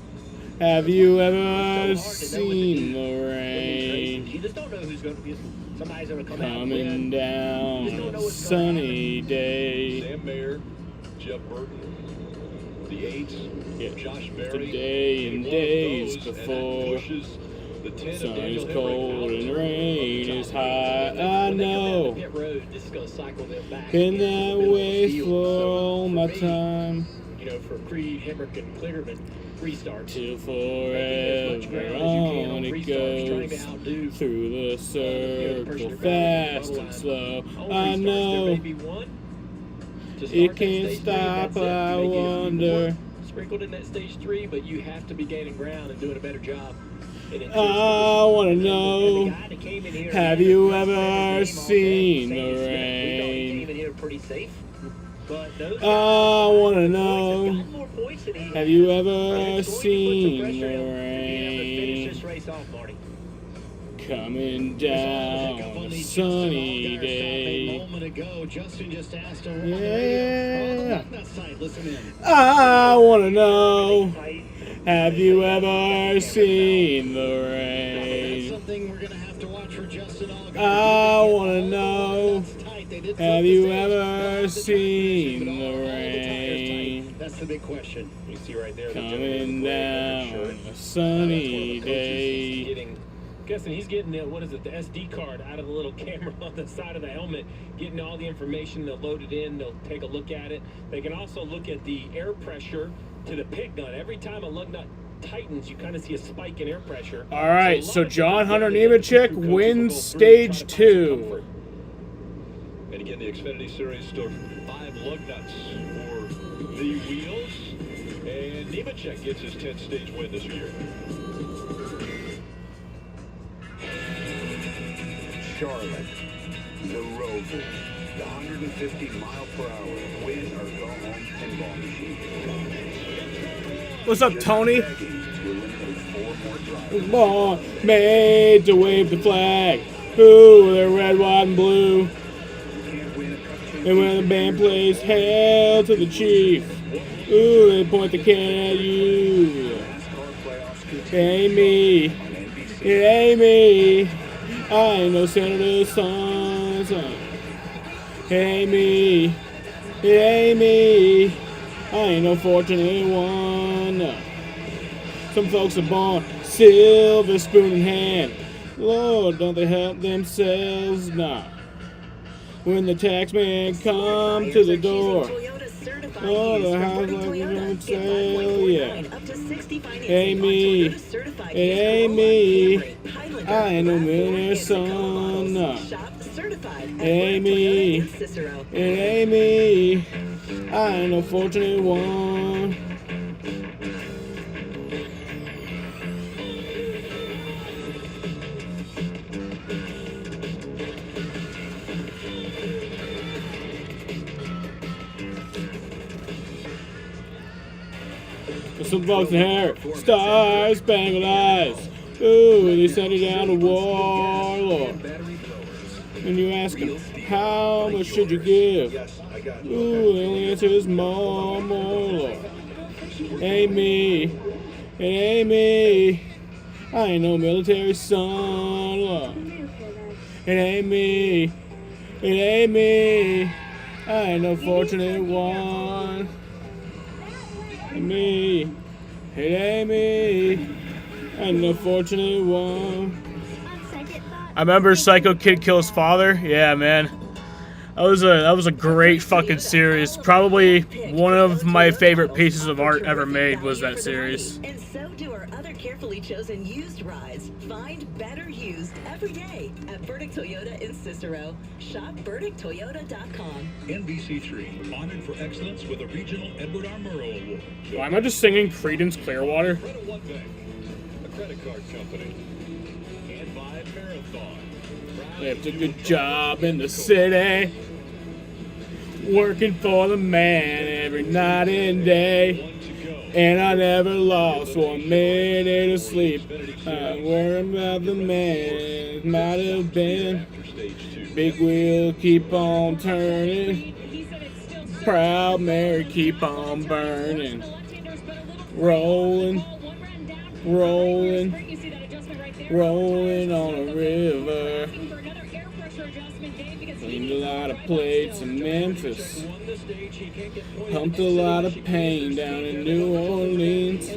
have you ever seen the rain? You just don't know who's going to be. Somebody's going to come coming down a sunny day. Sam Mayer, Jeff Burton, the eights, Josh Berry. Today and days before. The sun is cold and the rain is high. I know. Been that way for all my time. You know, for Creed, Hemrick, and Kligerman, restart Till forever on it goes. Through the circle, fast and slow. I know. It can't stop, I wonder. Sprinkled in that stage 3, but you have to be gaining ground and doing a better job. I want to know, have you ever seen the rain? I want to know, have you ever seen the rain? Coming down a sunny day. Yeah. I want to know, have you ever seen the rain? I want to know, have you ever seen the rain? That's the big question. You see right there. Coming down a sunny day. Guessing he's getting the SD card out of the little camera on the side of the helmet, getting all the information. They'll load it in. They'll take a look at it. They can also look at the air pressure to the pit gun. Every time a lug nut tightens, you kind of see a spike in air pressure. All right, so John Hunter Nemechek wins stage 2. And again, the Xfinity Series still 5 lug nuts for the wheels. And Nemechek gets his 10th stage win this year. Charlotte, the Roval, the 150-mile-per-hour win or go home pinball machine. What's up, Tony? Born, made to wave the flag. Ooh, they're red, white, and blue. And when the band plays "Hail to the Chief," ooh, they point the can at you. It ain't me. It ain't me. I ain't no senator's son. It ain't me. It ain't me. I ain't no fortunate one. No. Some folks are born silver spoon in hand. Lord, don't they help themselves? Nah. When the taxman come to the door, oh, the house like we're gonna sell, yeah. It ain't me. It ain't me. I ain't no millionaire's son. Nah. It ain't me. It ain't me. I ain't no fortunate one. Some folks in hair, stars, spangled eyes. Ooh, they sent it down to war, Lord. And you ask them, how much should you give? Ooh, the only answer is more, Lord. Ain't me. It ain't me. I ain't no military son, Lord. It ain't me. It ain't me. I ain't no fortunate one. Me. It ain't me. I'm the fortunate one. I remember Psycho Kid kills father. Yeah, man. That was a great fucking series. Probably one of my favorite pieces of art ever made was that series. And so do our other carefully chosen used rides. Find better used every day at Burdick Toyota in Cicero. Shop BurdickToyota.com. NBC3, honored for excellence with a regional Edward R. Murrow Award. Why am I just singing Creedence Clearwater? Credit One Bank, a credit card company, and by Marathon. Left a good job in the city, working for the man every night and day. And I never lost 1 minute of sleep. I'm worried about the man. It might have been. Big wheel keep on turning. Proud Mary keep on burning. Rolling, rolling, rolling on a river. Cleaned a lot of plates in Memphis. Pumped a lot of pain down in New Orleans.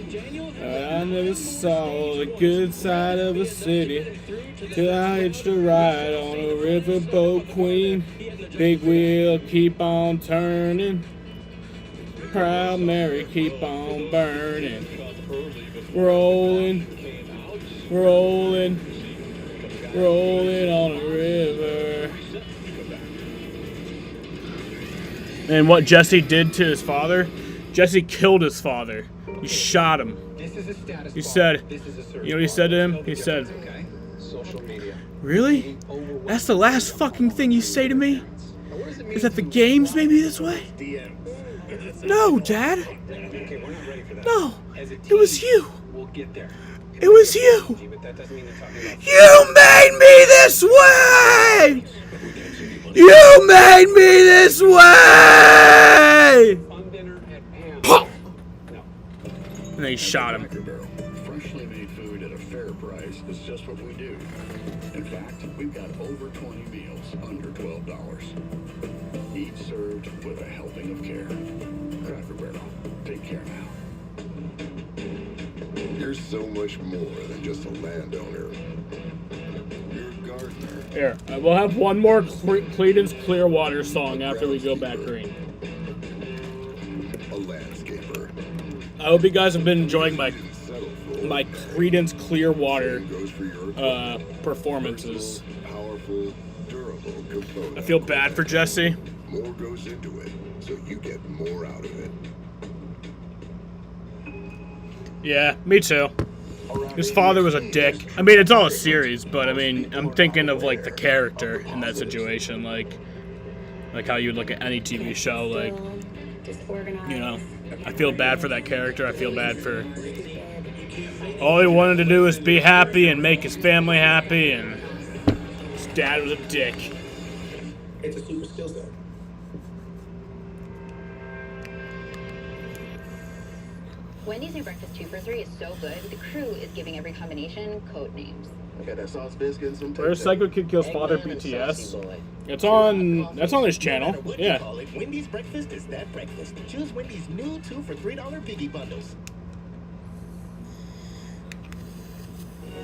I never saw the good side of a city till I hitched a ride on a riverboat queen. Big wheel keep on turning. Proud Mary keep on burning. Rolling, rolling, rolling on a river. And what Jesse did to his father? Jesse killed his father. He shot him. He said, you know what he said to him? He said, really? That's the last fucking thing you say to me? Is that the games made me this way? No, Dad. No, it was you. It was you. You made me this way! You made me this way! And they shot him. Freshly made food at a fair price is just what we do. In fact, we've got over 20 meals under $12. Each served with a helping of care. Cracker Barrel. Take care now. You're so much more than just a landowner. You're a gardener. Here, we'll have one more Creedence Clearwater song after we go back green. A landscaper. I hope you guys have been enjoying my Creedence Clearwater performances. Powerful, durable component. I feel bad for Jesse. More goes into it, so you get more out of it. Yeah, me too. His father was a dick. I mean, it's all a series, but I mean, I'm thinking of like the character in that situation, like how you would look at any TV show, like, you know, I feel bad for that character. I feel bad for all he wanted to do was be happy and make his family happy, and his dad was a dick. It's a super skill set. Wendy's new breakfast 2 for $3 is so good, the crew is giving every combination code names. Got that sauce biscuit and some Where's Psycho Kid Kills Father BTS? That's on this channel. What Yeah. you call it, Wendy's breakfast is that breakfast. Choose Wendy's new 2 for $3 piggy bundles.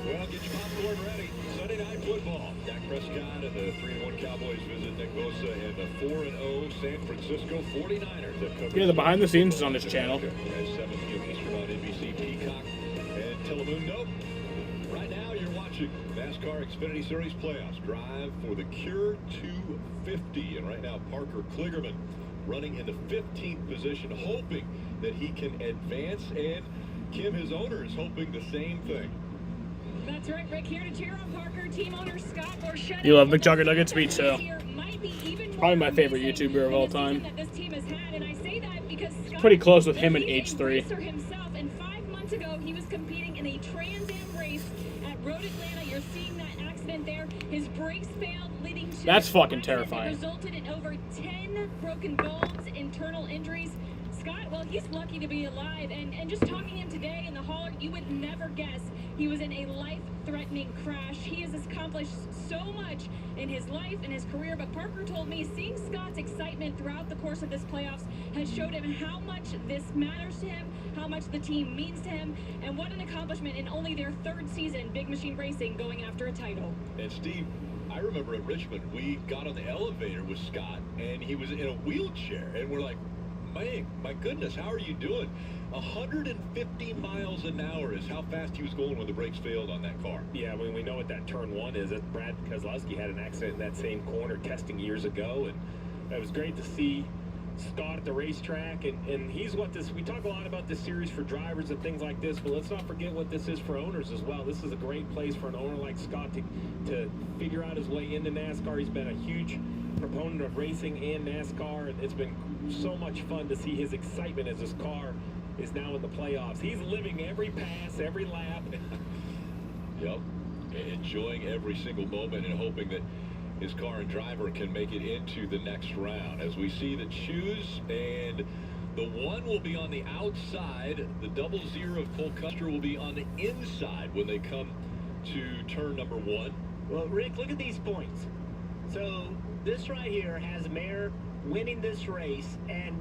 Well, get your popcorn ready. Sunday Night Football. Dak Prescott and the 3-1 Cowboys visit Nick Bosa and the 4-0 San Francisco 49ers. Yeah, the behind the scenes is on this channel. At 7 p.m. Eastern on NBC, Peacock, and Telemundo. Right now, you're watching NASCAR Xfinity Series playoffs. Drive for the Cure 250. And right now, Parker Kligerman running in the 15th position, hoping that he can advance. And Kim, his owner, is hoping the same thing. That's right, Rick, here to cheer on Parker. Team owner Scott Borchetta. You love McJuggerNuggets, me too. Might be even Probably my favorite YouTuber of all time. that this team has had, and I say that because Scott Pretty close with him and he's a H3. racer himself, and 5 months ago he was competing in a Trans Am race at Road Atlanta. You're seeing that accident there. His brakes failed, leading to That's fucking that terrifying. resulted in over 10 broken bones, internal injuries. Scott, well, he's lucky to be alive, and just talking to him today in the hauler, you would never guess he was in a life-threatening crash. He has accomplished so much in his life and his career, but Parker told me seeing Scott's excitement throughout the course of this playoffs has showed him how much this matters to him, how much the team means to him, and what an accomplishment in only their 3rd season, Big Machine Racing, going after a title. And Steve, I remember at Richmond, we got on the elevator with Scott, and he was in a wheelchair, and we're like, man, my goodness, how are you doing? 150 miles an hour is how fast he was going when the brakes failed on that car. Yeah, we know what that turn 1 is. Brad Keselowski had an accident in that same corner testing years ago, and it was great to see Scott at the racetrack, and he's what this, we talk a lot about this series for drivers and things like this, but let's not forget what this is for owners as well. This is a great place for an owner like Scott to figure out his way into NASCAR. He's been a huge proponent of racing and NASCAR, and it's been so much fun to see his excitement as his car is now in the playoffs. He's living every pass, every lap. Yep, enjoying every single moment and hoping that his car and driver can make it into the next round. As we see the choose, and the 1 will be on the outside. The 00 of Cole Custer will be on the inside when they come to turn number 1. Well, Rick, look at these points. So this right here has Mayer winning this race, and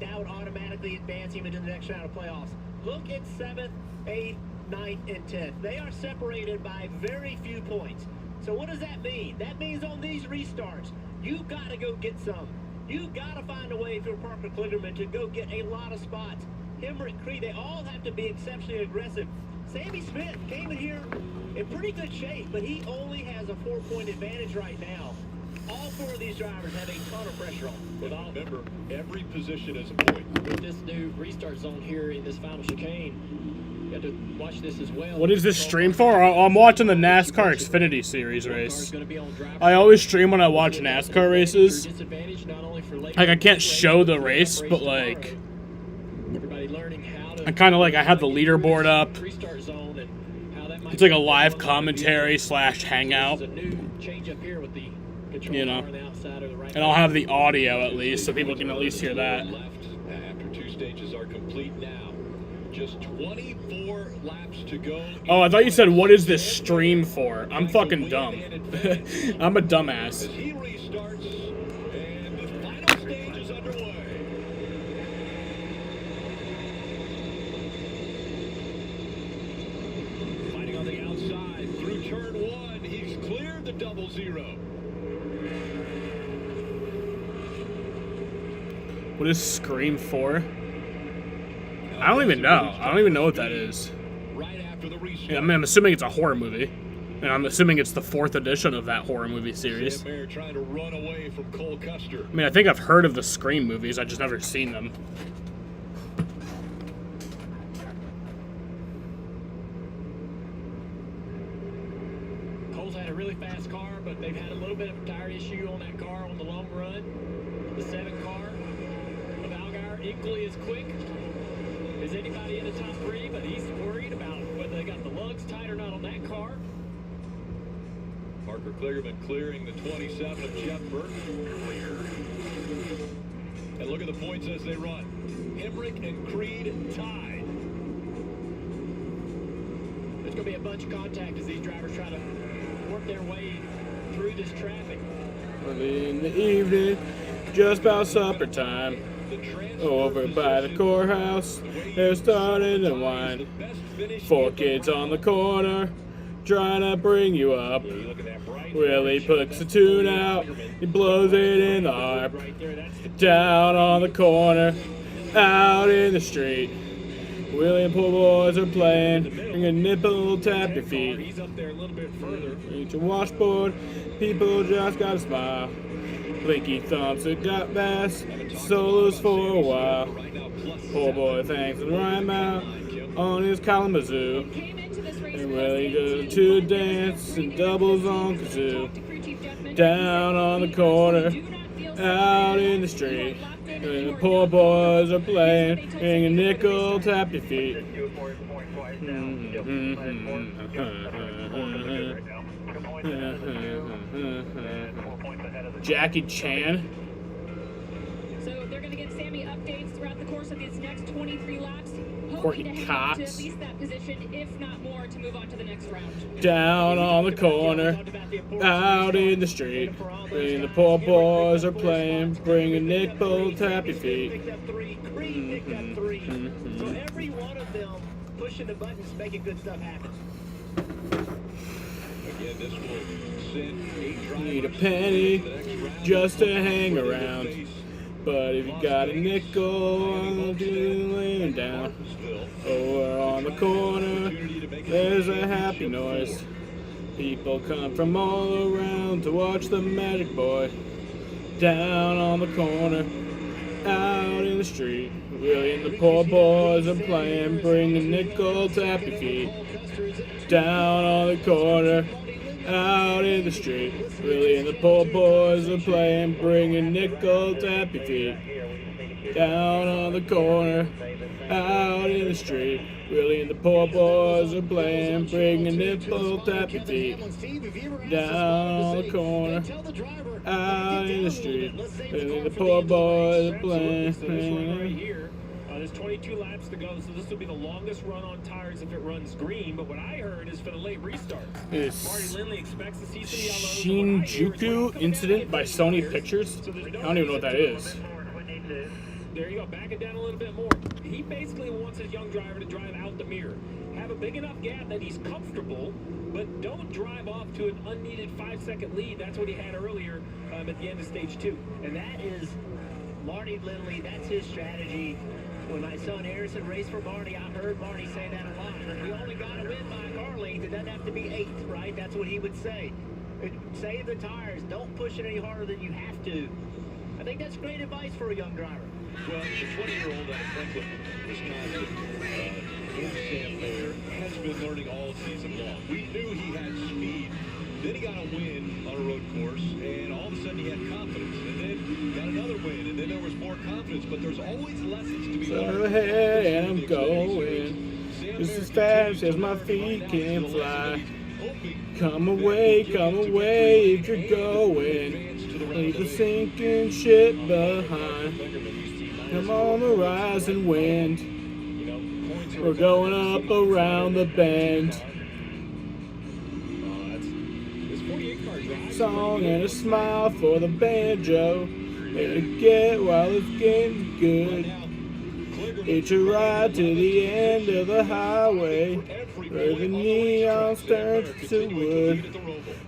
that would automatically advance him into the next round of playoffs. Look at 7th, 8th, 9th, and 10th. They are separated by very few points. So what does that mean? That means on these restarts, you've got to go get some. You've got to find a way, if you're Parker Kligerman, to go get a lot of spots. Hemrick, Creed, they all have to be exceptionally aggressive. Sammy Smith came in here in pretty good shape, but he only has a 4-point advantage right now. All 4 of these drivers have a ton of pressure on them. But remember, every position is a point. With this new restart zone here in this final chicane, you have to watch this as well. What is this stream for? I'm watching the NASCAR Xfinity Series race. I always stream when I watch NASCAR races. Like, I can't show the race, but like, I kind of like, I have the leaderboard up. It's like a live commentary / hangout. You know, and I'll have the audio at least, so people can at least hear that. After 2 stages are complete now, just 24 laps to go. Oh, I thought you said, what is this stream for? I'm fucking dumb. I'm a dumbass. He restarts, and the final stage is underway. Fighting on the outside through turn 1, he's cleared the 00. What is Scream for? I don't even know. I don't even know what that is. Yeah, I mean, I'm assuming it's a horror movie. And I'm assuming it's the 4th edition of that horror movie series. Sam Mayer trying to run away from Cole Custer. I mean, I think I've heard of the Scream movies. I've just never seen them. Cole's had a really fast car, but they've had a little bit of a tire issue on that car on the long run. The 7 car of Allgaier equally as quick as anybody in the top 3, but he's worried about whether they got the lugs tight or not on that car. Parker Kligerman clearing the 27 of Jeff Burton. And look at the points as they run. Hemrick and Creed tied. going to be a bunch of contact as these drivers try to work their way through this traffic. Early in the evening, just about supper time. Over by the courthouse, they're starting to wind. 4 kids on the corner, trying to bring you up. Willie puts the tune out, he blows it in the harp. Down on the corner, out in the street. Willie and poor boys are playing, bring a nipple, tap your feet. Reach a washboard, people just gotta smile. Blinky thumps it got bass, solos for a while. Poor boy thanks the rhyme out on his Kalamazoo. And Willie goes to a dance and doubles on kazoo. Down on the corner, out in the street. And the poor boys are playing, bring a nickel, tap your feet. Jackie Chan. So they're going to get Sammy updates throughout the course of these next 23 laps. Courtney Hoping to hang Cox. on to at least that position, if not more, to move on to the next round. Down on the corner, out in the street. And the poor boys are playing, bring a nickel, tap your feet. Picked up 3, Creed picked up 3. So every one of them pushing the buttons, making good stuff happen. Again, this will send 8 drivers Need a penny to the next round. just to hang around. But if you got a nickel, I'm just laying down. Over on the corner, there's a happy noise. People come from all around to watch the Magic Boy. Down on the corner, out in the street. Willie and the poor boys are playing, bring a nickel, tap your feet. Down on the corner, out in the street. Willie and the poor boys are playing, bring a nickel, tap your feet. Down on the corner, out in the street. Willie and the poor boys are playing, bring a nickel, tap your feet. Down on the corner, out in the street. Willie and the poor boys are playing. There's 22 laps to go, so this will be the longest run on tires if it runs green. But what I heard is for the late restart. Marty Lindley expects to see some yellows. Shinjuku incident by Sony Pictures? I don't even know what that is. There you go, back it down a little bit more. He basically wants his young driver to drive out the mirror. Have a big enough gap that he's comfortable, but don't drive off to an unneeded 5-second lead. That's what he had earlier at the end of stage 2. And that is Marty Lindley. That's his strategy. When my son Harrison raced for Marty, I heard Marty say that a lot. You only got to win by a car length. It doesn't have to be 8, right? That's what he would say. Save the tires. Don't push it any harder than you have to. I think that's great advice for a young driver. Well, the 20-year-old out of Franklin, Wisconsin, in Sam Mayer, has been learning all season long. We knew he had speed. Then he got a win on a road course, and all of a sudden he had confidence. And then got another win, and then there was more confidence. But there's always lessons to be learned. So ahead and I'm going, just as fast as my feet can fly. Come away if you're going. Leave the sinking ship behind. Come on the rising wind. We're going up around the bend. Song and a smile for the banjo. And to get while it's getting good. It's a ride to the end of the highway, where the neon turns to wood.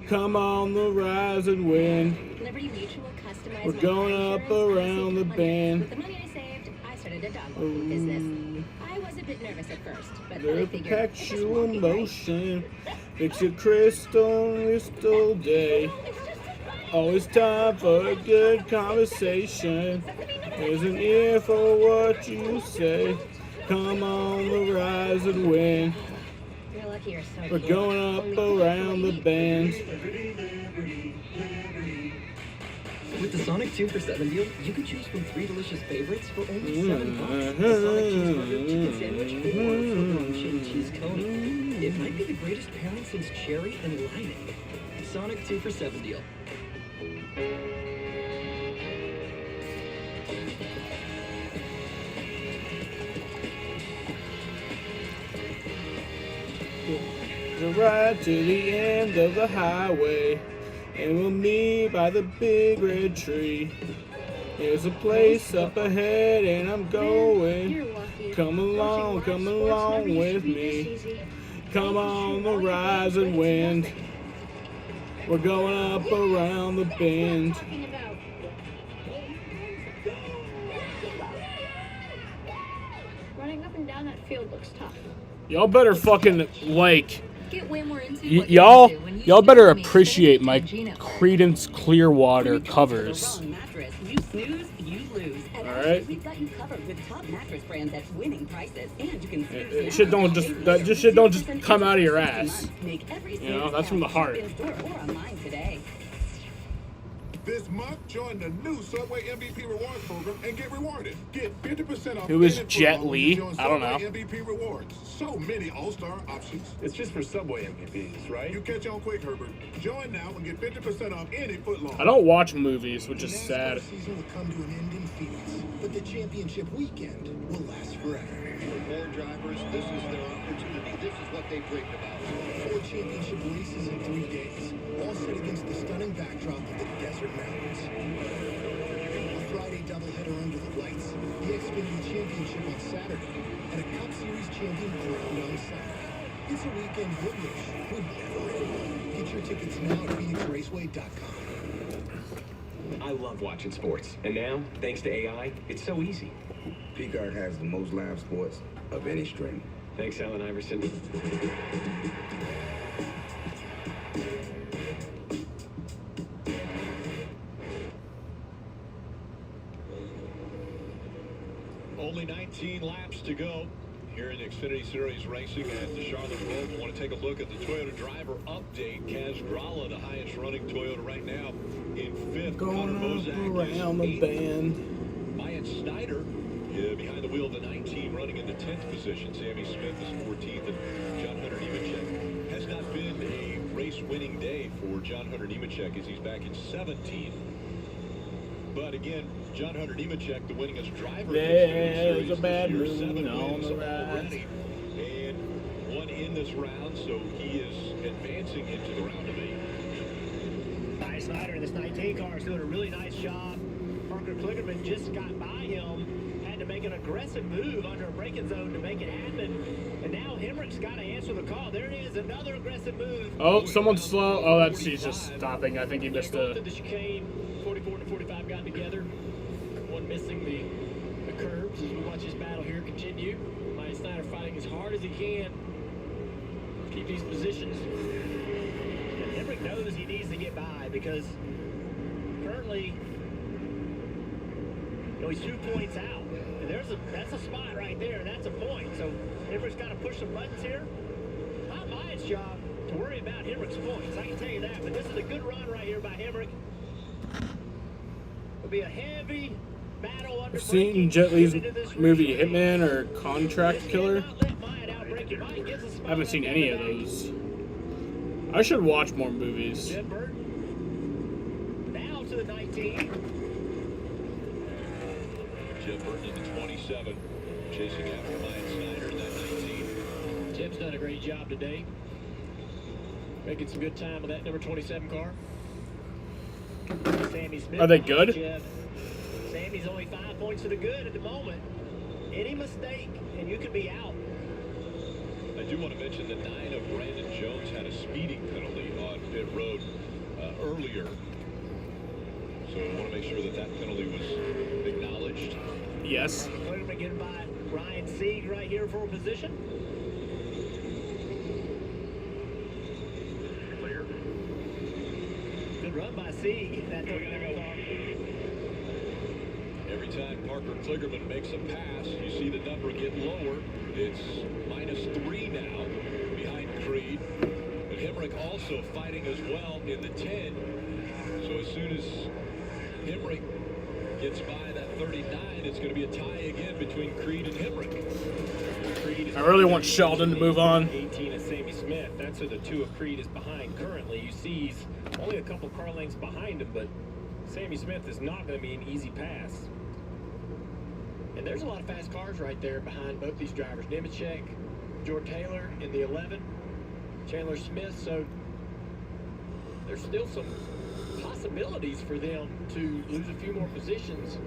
Come on the rising wind. We're going up around the bend. With the money I saved, I started a dog walking business. I was a bit nervous at first, but then I figured Perpetual motion, fix a crystal day. Always time for a good conversation. There's an ear for what you say. Come on the rising wind. you're lucky you're so We're cute. going up around the bend. With the Sonic 2 for $7 deal, you can choose from 3 delicious favorites for only $7. A Sonic cheeseburger, chicken sandwich, or a foot-long chili cheese coney. It might be the greatest pairing since cherry and limeade. Sonic 2 for $7 deal. a ride to the end of the highway, and we'll meet by the big red tree. There's a place up ahead, and I'm going. Come along with me. Come on the rising wind. We're going up around the bend. Running up and down that field looks tough. Y'all better fucking like. Get way more into Y'all better appreciate my Creedence Clearwater covers. You snooze, you lose. At Alright. We've got you covered with top mattress brands at winning prices, and you can snooze Shit don't just come out of your ass. You know, that's from the heart. in-store or online today. This month, join the new Subway MVP Rewards program and get rewarded. Get 50% off. Who is any Jet food Li? when you join I don't know. Subway MVP Rewards. So many all-star options. It's just for Subway MVPs, right? You catch on quick, Herbert. Join now and get 50% off any footlong. I don't watch movies, which is sad. The season will come to an end in Phoenix, but the championship weekend will last forever. For more drivers, this is their opportunity. This is what they dreamed about. 4 championship races in 3 days, all set against the stunning backdrop of the desert mountains. A Friday doubleheader under the lights, the Xfinity Championship on Saturday, and a Cup Series champion crowned on Sunday. It's a weekend you'll wish would never end. Get your tickets now at PhoenixRaceway.com. I love watching sports, and now, thanks to AI, it's so easy. P-Card has the most live sports of any stream. Thanks, Allen Iverson. Only 19 laps to go here in the Xfinity Series racing at the Charlotte Roval. Want to take a look at the Toyota driver update. Kaz Gralla, the highest running Toyota right now, in 5th. Going up around the bend. Myatt Snyder behind the wheel of the 19, running in the 10th position. Sammy Smith is 14th, and John Hunter Nemechek has not been a race-winning day for John Hunter Nemechek as he's back in 17th. But again, John Hunter Nemechek, the winningest driver. There's a bad year, moon 7 on wins the rise. already, and 1 in this round, so he is advancing into the round of 8. Ty Snyder in this 19 car is doing a really nice job. Parker Kligerman just got by him, had to make an aggressive move under a braking zone to make it happen, and now Hemrick's got to answer the call. There it is, another aggressive move. Oh, someone's slow. Oh, that's he's just stopping. I think he missed a. The chicane, 44 to 45 got together. One missing the curbs as we watch this battle here continue. Myatt Snyder fighting as hard as he can to keep these positions. And Hemrick knows he needs to get by because currently, he's 2 points out. And that's a spot right there, and that's a point. So Hemrick's got to push some buttons here. Not Myatt's job to worry about Hemrick's points, I can tell you that. But this is a good run right here by Hemrick. It'll be a heavy battle under I've seen Jet Li's movie Hitman or Contract Killer. I haven't seen any of those. I should watch more movies. Jed Burton. Now to the 19. Jed Burton in the 27, chasing after Myatt Snyder in that 19. Jeb's done a great job today. Making some good time with that number 27 car. Sammy Smith. Are they good? Sammy's only 5 points to the good at the moment. Any mistake, and you could be out. I do want to mention that 9 of Brandon Jones had a speeding penalty on pit road earlier. So I want to make sure that that penalty was acknowledged. Yes. Clearly getting by Ryan Sieg right here for a position. Clear. Good run by Sieg. That Every time Parker Kligerman makes a pass, you see the number get lower. It's -3 now behind Creed. But Hemrick also fighting as well in the 10. So as soon as Hemrick gets by that 39, it's going to be a tie again between Creed and Hemrick. I really want Sheldon to move on. 18 is Sammy Smith. That's who the 2 of Creed is behind currently. You see he's only a couple car lengths behind him, but Sammy Smith is not going to be an easy pass. And there's a lot of fast cars right there behind both these drivers. Nemechek, George Taylor in the 11. Chandler Smith, so there's still some possibilities for them to lose a few more positions.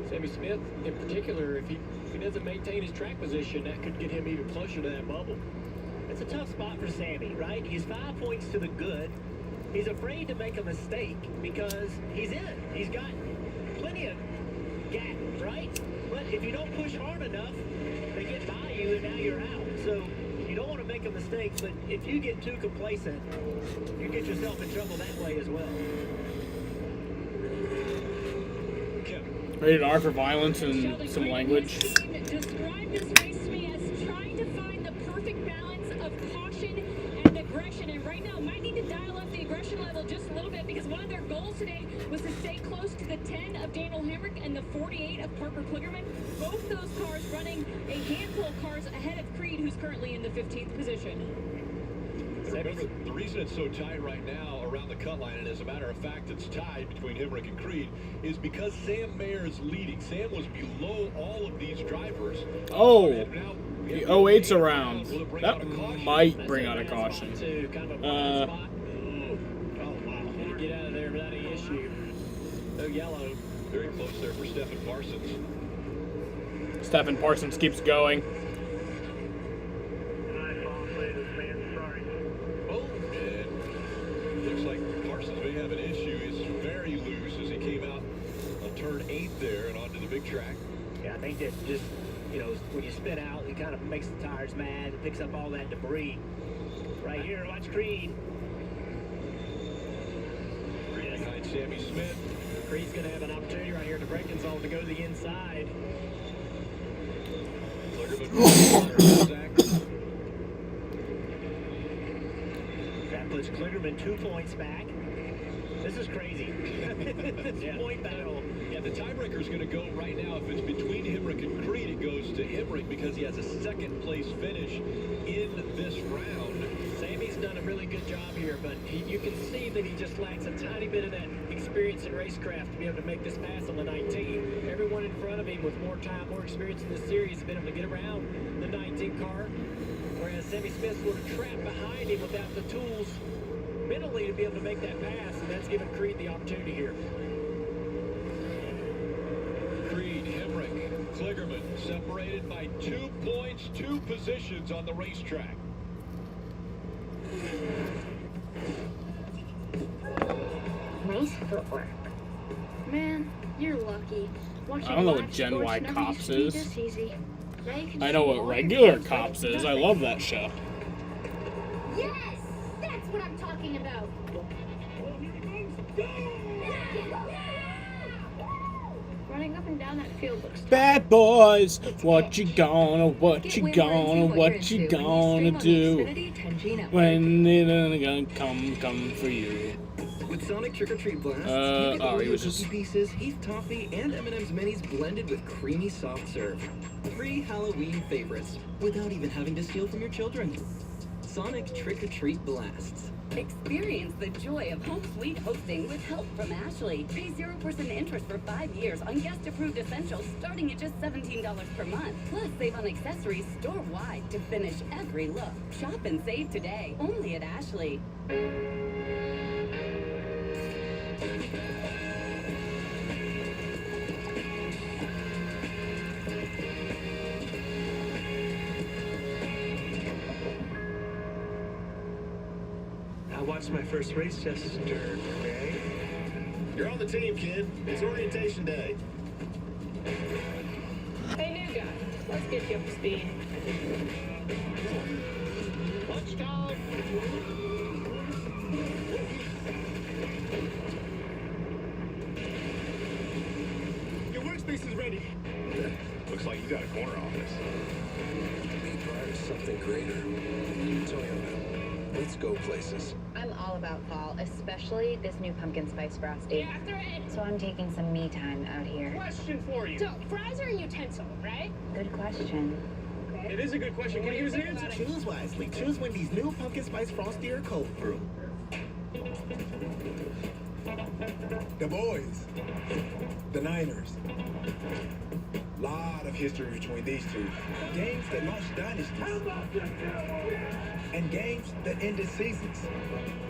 Sammy Smith, in particular, if he doesn't maintain his track position, that could get him even closer to that bubble. It's a tough spot for Sammy, right? He's 5 points to the good. He's afraid to make a mistake because he's in. He's got plenty of gap, right? But if you don't push hard enough, they get by you and now you're out. So you don't want to make a mistake, but if you get too complacent, you get yourself in trouble that way as well. Rated R for violence and some language. Describe this race to me as trying to find the perfect balance of caution and aggression. And right now, might need to dial up the aggression level just a little bit because one of their goals today was to stay close to the 10 of Daniel Hemrick and the 48 of Parker Kligerman. Both those cars running a handful of cars ahead of Creed, who's currently in the 15th position. Remember, the reason it's so tight right now around the cut line, and as a matter of fact, it's tied between Hemrick and Creed, is because Sam Mayer is leading. Sam was below all of these drivers. Oh, the 08's around. That might bring out a caution. Oh, wow. Get out of there without any issue. No yellow. Very close there for Stephen Parsons. Stephen Parsons keeps going. Looks like Parsons may have an issue. He's very loose as he came out on turn 8 there and onto the big track. Yeah, I think that just, you know, when you spin out, it kind of makes the tires mad. It picks up all that debris. Right here, watch Creed. Creed behind Sammy Smith. Creed's going to have an opportunity right here at the braking zone to go to the inside. That puts Kligerman 2 points back. This is crazy. Point battle. Yeah, the tiebreaker is going to go right now. If it's between Hemrick and Creed, it goes to Hemrick because he has a second place finish in this round. Sammy's done a really good job here, but you can see that he just lacks a tiny bit of that experience in racecraft to be able to make this pass on the 19. Everyone in front of him with more time, more experience in this series has been able to get around the 19 car, whereas Sammy Smith's sort of trapped behind him without the tools mentally to be able to make that pass, and that's given Creed the opportunity here. Creed, Hemrick, Kligerman separated by 2 points, 2 positions on the racetrack. Nice footwork. Man, you're lucky. I don't know what Gen Y Cops is. I know what regular Cops is. I love that show. Yes! That's what I'm talking about. Running up and down that field looks Bad boys, what you gonna do when they're gonna come for you? With Sonic Trick or Treat Blast, you get the he was cookie just pieces, Heath Toffee, and M&M's Minis blended with creamy soft serve. 3 Halloween favorites, without even having to steal from your children. Sonic Trick or Treat Blasts. Experience the joy of home suite hosting with help from Ashley. Pay 0% interest for 5 years on guest-approved essentials starting at just $17 per month. Plus, save on accessories store-wide to finish every look. Shop and save today, only at Ashley. I watched my first race yesterday. You're on the team, kid. It's orientation day. Hey, new guy. Let's get you up to speed. Let's go. Your workspace is ready. Looks like you got a corner office. Be part of something greater. Toyota. Let's go places. I'm all about fall, especially this new pumpkin spice frosty. Yeah, after it. So I'm taking some me time out here. Question for you. So, fries are a utensil, right? Good question. It is a good question. Can you use an answer? Choose wisely. Choose Wendy's new pumpkin spice frosty or cold brew. The boys. The Niners. Lot of history between these two. Games that launched dynasties. and games that ended seasons.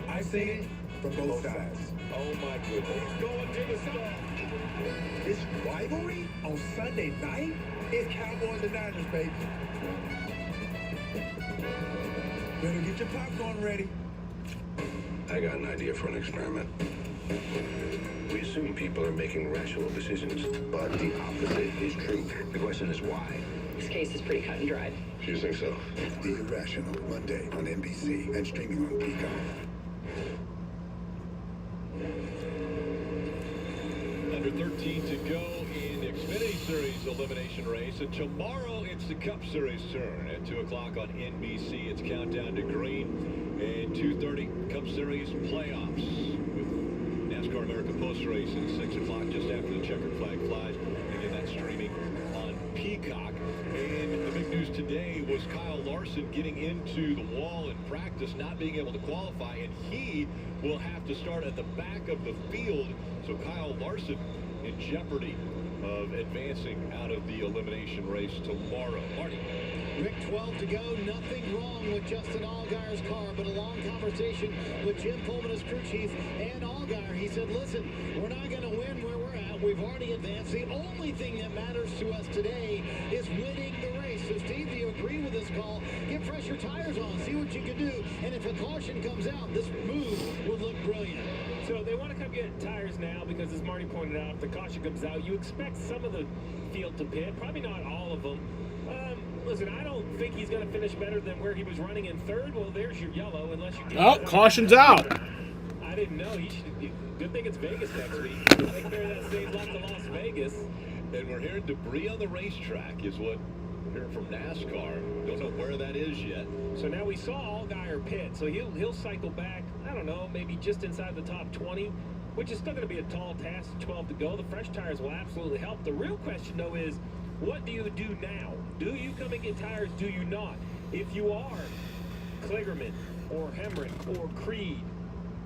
I've seen it from both sides. Oh my goodness. Going to the stop. This rivalry on Sunday night is Cowboys and Niners, baby. Better get your popcorn ready. I got an idea for an experiment. We assume people are making rational decisions, but the opposite is true. The question is why? This case is pretty cut and dried. Do you think so? The Irrational, Monday on NBC and streaming on Peacock. Under 13 to go in Xfinity Series elimination race. And tomorrow it's the Cup Series turn. At 2 o'clock on NBC, it's Countdown to Green. And 2:30, Cup Series playoffs with NASCAR America Post Race at 6 o'clock just after the checkered flag flies. Again, that's streaming on Peacock. And the big news today was Kyle Larson getting into the wall in practice, not being able to qualify, and he will have to start at the back of the field. So Kyle Larson in jeopardy of advancing out of the elimination race tomorrow. Marty. Rick, 12 to go. Nothing wrong with Justin Allgaier's car, but a long conversation with Jim Pullman, his crew chief, and Allgaier. He said, listen, we're not going to win where we're at. We've already advanced. The only thing that matters to us today is winning the race. So, Steve, do you agree with this call? Get fresher tires on. See what you can do. And if a caution comes out, this move would look brilliant. So they want to come get tires now because, as Marty pointed out, if the caution comes out, you expect some of the field to pit. Probably not all of them. Listen, I don't think he's going to finish better than where he was running in third. Well, there's your yellow, unless you... Oh, caution's out. I didn't know. Good thing it's Vegas next week. Take care of that same luck to Las Vegas. And we're hearing debris on the racetrack is what we're hearing from NASCAR. Don't know where that is yet. So now we saw Allgaier pit, so he'll cycle back, I don't know, maybe just inside the top 20, which is still going to be a tall task, 12 to go. The fresh tires will absolutely help. The real question, though, is what do you do now? Do you come and get tires? Do you not? If you are Kligerman or Hemrick or Creed,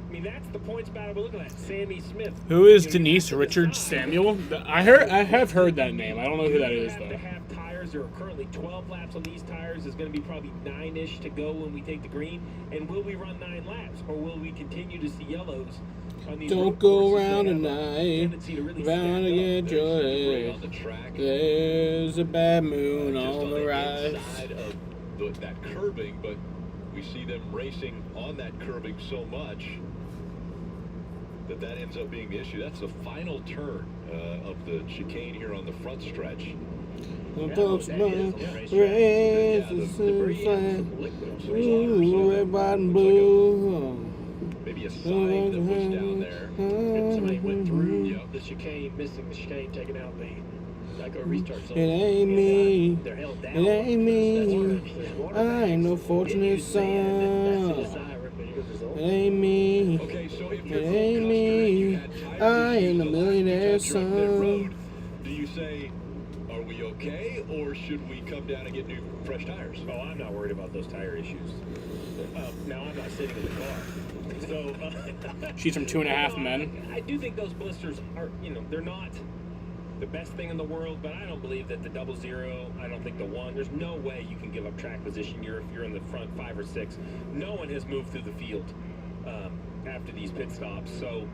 I mean, that's the points battle we're looking at. Sammy Smith. Who is Denise Richards Samuel? I have heard that name. I don't know who that is, though. To have tires, there are currently 12 laps on these tires. There's going to be probably 9-ish to go when we take the green. And will we run 9 laps, or will we continue to see yellows on these? Don't go around tonight, round to get your head. There's a bad moon on the rise. Side of that curving, but we see them racing on that curving so much that ends up being the issue. That's the final turn of the chicane here on the front stretch. Red, white, and blue. Maybe a sign that was down there. Somebody went through the chicane, missing the chicane, taking out the restart zone. It ain't me. It ain't me. I ain't no fortunate son. It ain't me. It ain't me. I ain't a millionaire son. Do you say, are we okay, or should we come down and get new fresh tires? Oh, I'm not worried about those tire issues. Now I'm not sitting in the car. So She's from 2.5 Men. I do think those blisters are, they're not the best thing in the world, but I don't believe that the 00, I don't think the 1, there's no way you can give up track position if you're in the front 5 or 6. No one has moved through the field after these pit stops, so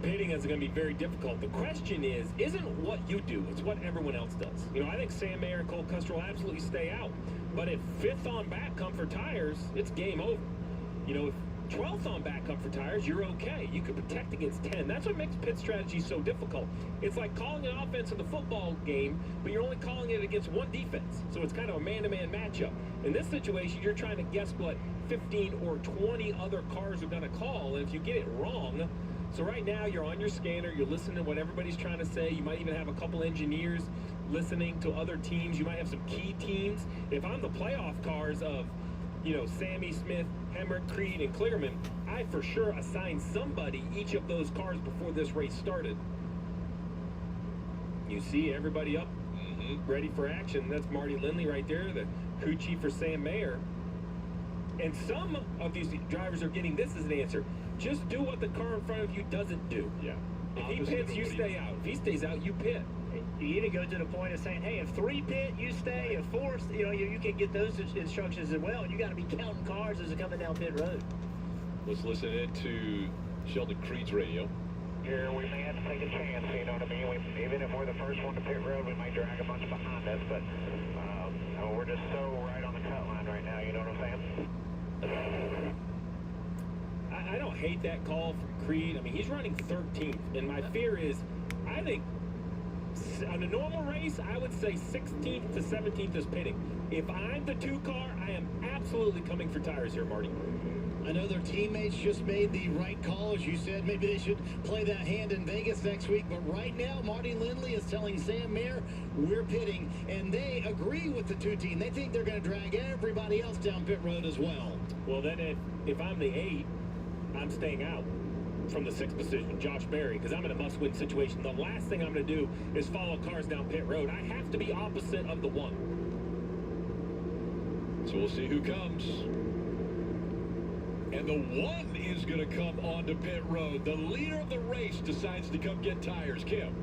pitting is going to be very difficult. The question isn't what you do, it's what everyone else does. I think Sam Mayer and Cole Custer will absolutely stay out, but if 5th on back come for tires, it's game over. If 12th on back come for tires, you're okay. You can protect against 10. That's what makes pit strategy so difficult. It's like calling an offense in the football game, but you're only calling it against one defense. So it's kind of a man-to-man matchup. In this situation, you're trying to guess what 15 or 20 other cars are going to call, and if you get it wrong, so right now you're on your scanner, you're listening to what everybody's trying to say. You might even have a couple engineers listening to other teams. You might have some key teams. If I'm the playoff cars of Sammy Smith, Hemrick, Creed, and Kligerman, I for sure assigned somebody each of those cars before this race started. You see everybody up, ready for action. That's Marty Lindley right there, the crew chief for Sam Mayer. And some of these drivers are getting this as an answer. Just do what the car in front of you doesn't do. Yeah. If he pits, you stay out. If he stays out, you pit. You even go to the point of saying, hey, if 3 pit, you stay. If 4, you can get those instructions as well. You got to be counting cars as they're coming down pit road. Let's listen in to Sheldon Creed's radio. Yeah, we may have to take a chance, you know what I mean? Even if we're the first one to pit road, we might drag a bunch behind us, but we're just so right on the cut line right now, you know what I'm saying? I don't hate that call from Creed. I mean, he's running 13th, and my fear is, I think on a normal race, I would say 16th to 17th is pitting. If I'm the 2 car, I am absolutely coming for tires here, Marty. I know their teammates just made the right call, as you said. Maybe they should play that hand in Vegas next week. But right now, Marty Lindley is telling Sam Mayer, we're pitting. And they agree with the 2 team. They think they're going to drag everybody else down pit road as well. Well, then if I'm the 8, I'm staying out from the 6th position, Josh Berry, because I'm in a must-win situation. The last thing I'm going to do is follow cars down pit road. I have to be opposite of the 1. So we'll see who comes. And the 1 is going to come onto pit road. The leader of the race decides to come get tires. Kim.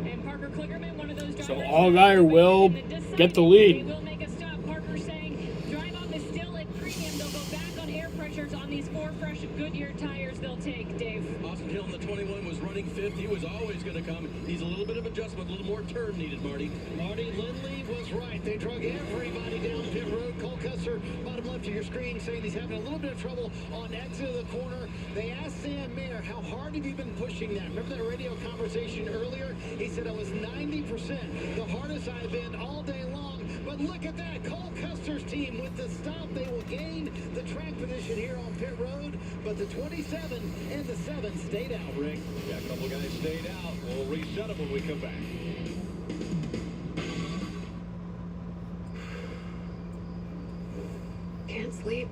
And Parker Kligerman, one of those drivers. So Allgaier will get the lead. They will make a stop. Parker saying, drive on the still at premium. They'll go back on air pressures on these 4 fresh Goodyear tires they'll take, Dave. Austin Hill in the 21 was running 5th. He was always going to come. He's a little bit of adjustment, a little more turn needed, Marty. Marty Lindley was right. They drug everybody down pit road. Cole Custer, bottom left of your screen, saying he's having a little bit of trouble on exit of the corner. They asked Sam Mayer, how hard have you been pushing that? Remember that radio conversation earlier? He said it was 90%, the hardest I've been all day long. But look at that, Cole Custer's team with the stop. They will gain the track position here on pit road, but the 27 and the 7 stayed out, Rick. Yeah, a couple guys stayed out. We'll reset them when we come back. Can't sleep.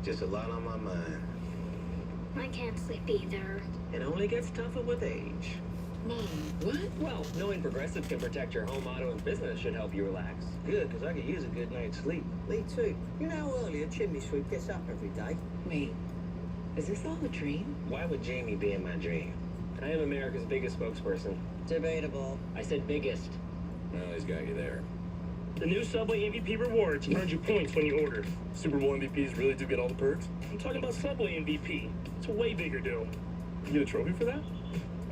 Just a lot on my mind. I can't sleep either. It only gets tougher with age. Mom, What? Well, knowing Progressive can protect your home, auto, and business should help you relax. Good, because I could use a good night's sleep. Me too. You know how early a chimney sweep gets up every day? Wait, is this all a dream? Why would Jamie be in my dream? I am America's biggest spokesperson. Debatable. I said biggest. Well, he's got you there. The new Subway MVP rewards earns you points when you order. Super Bowl MVPs really do get all the perks? I'm talking about Subway MVP. It's a way bigger deal. You get a trophy for that?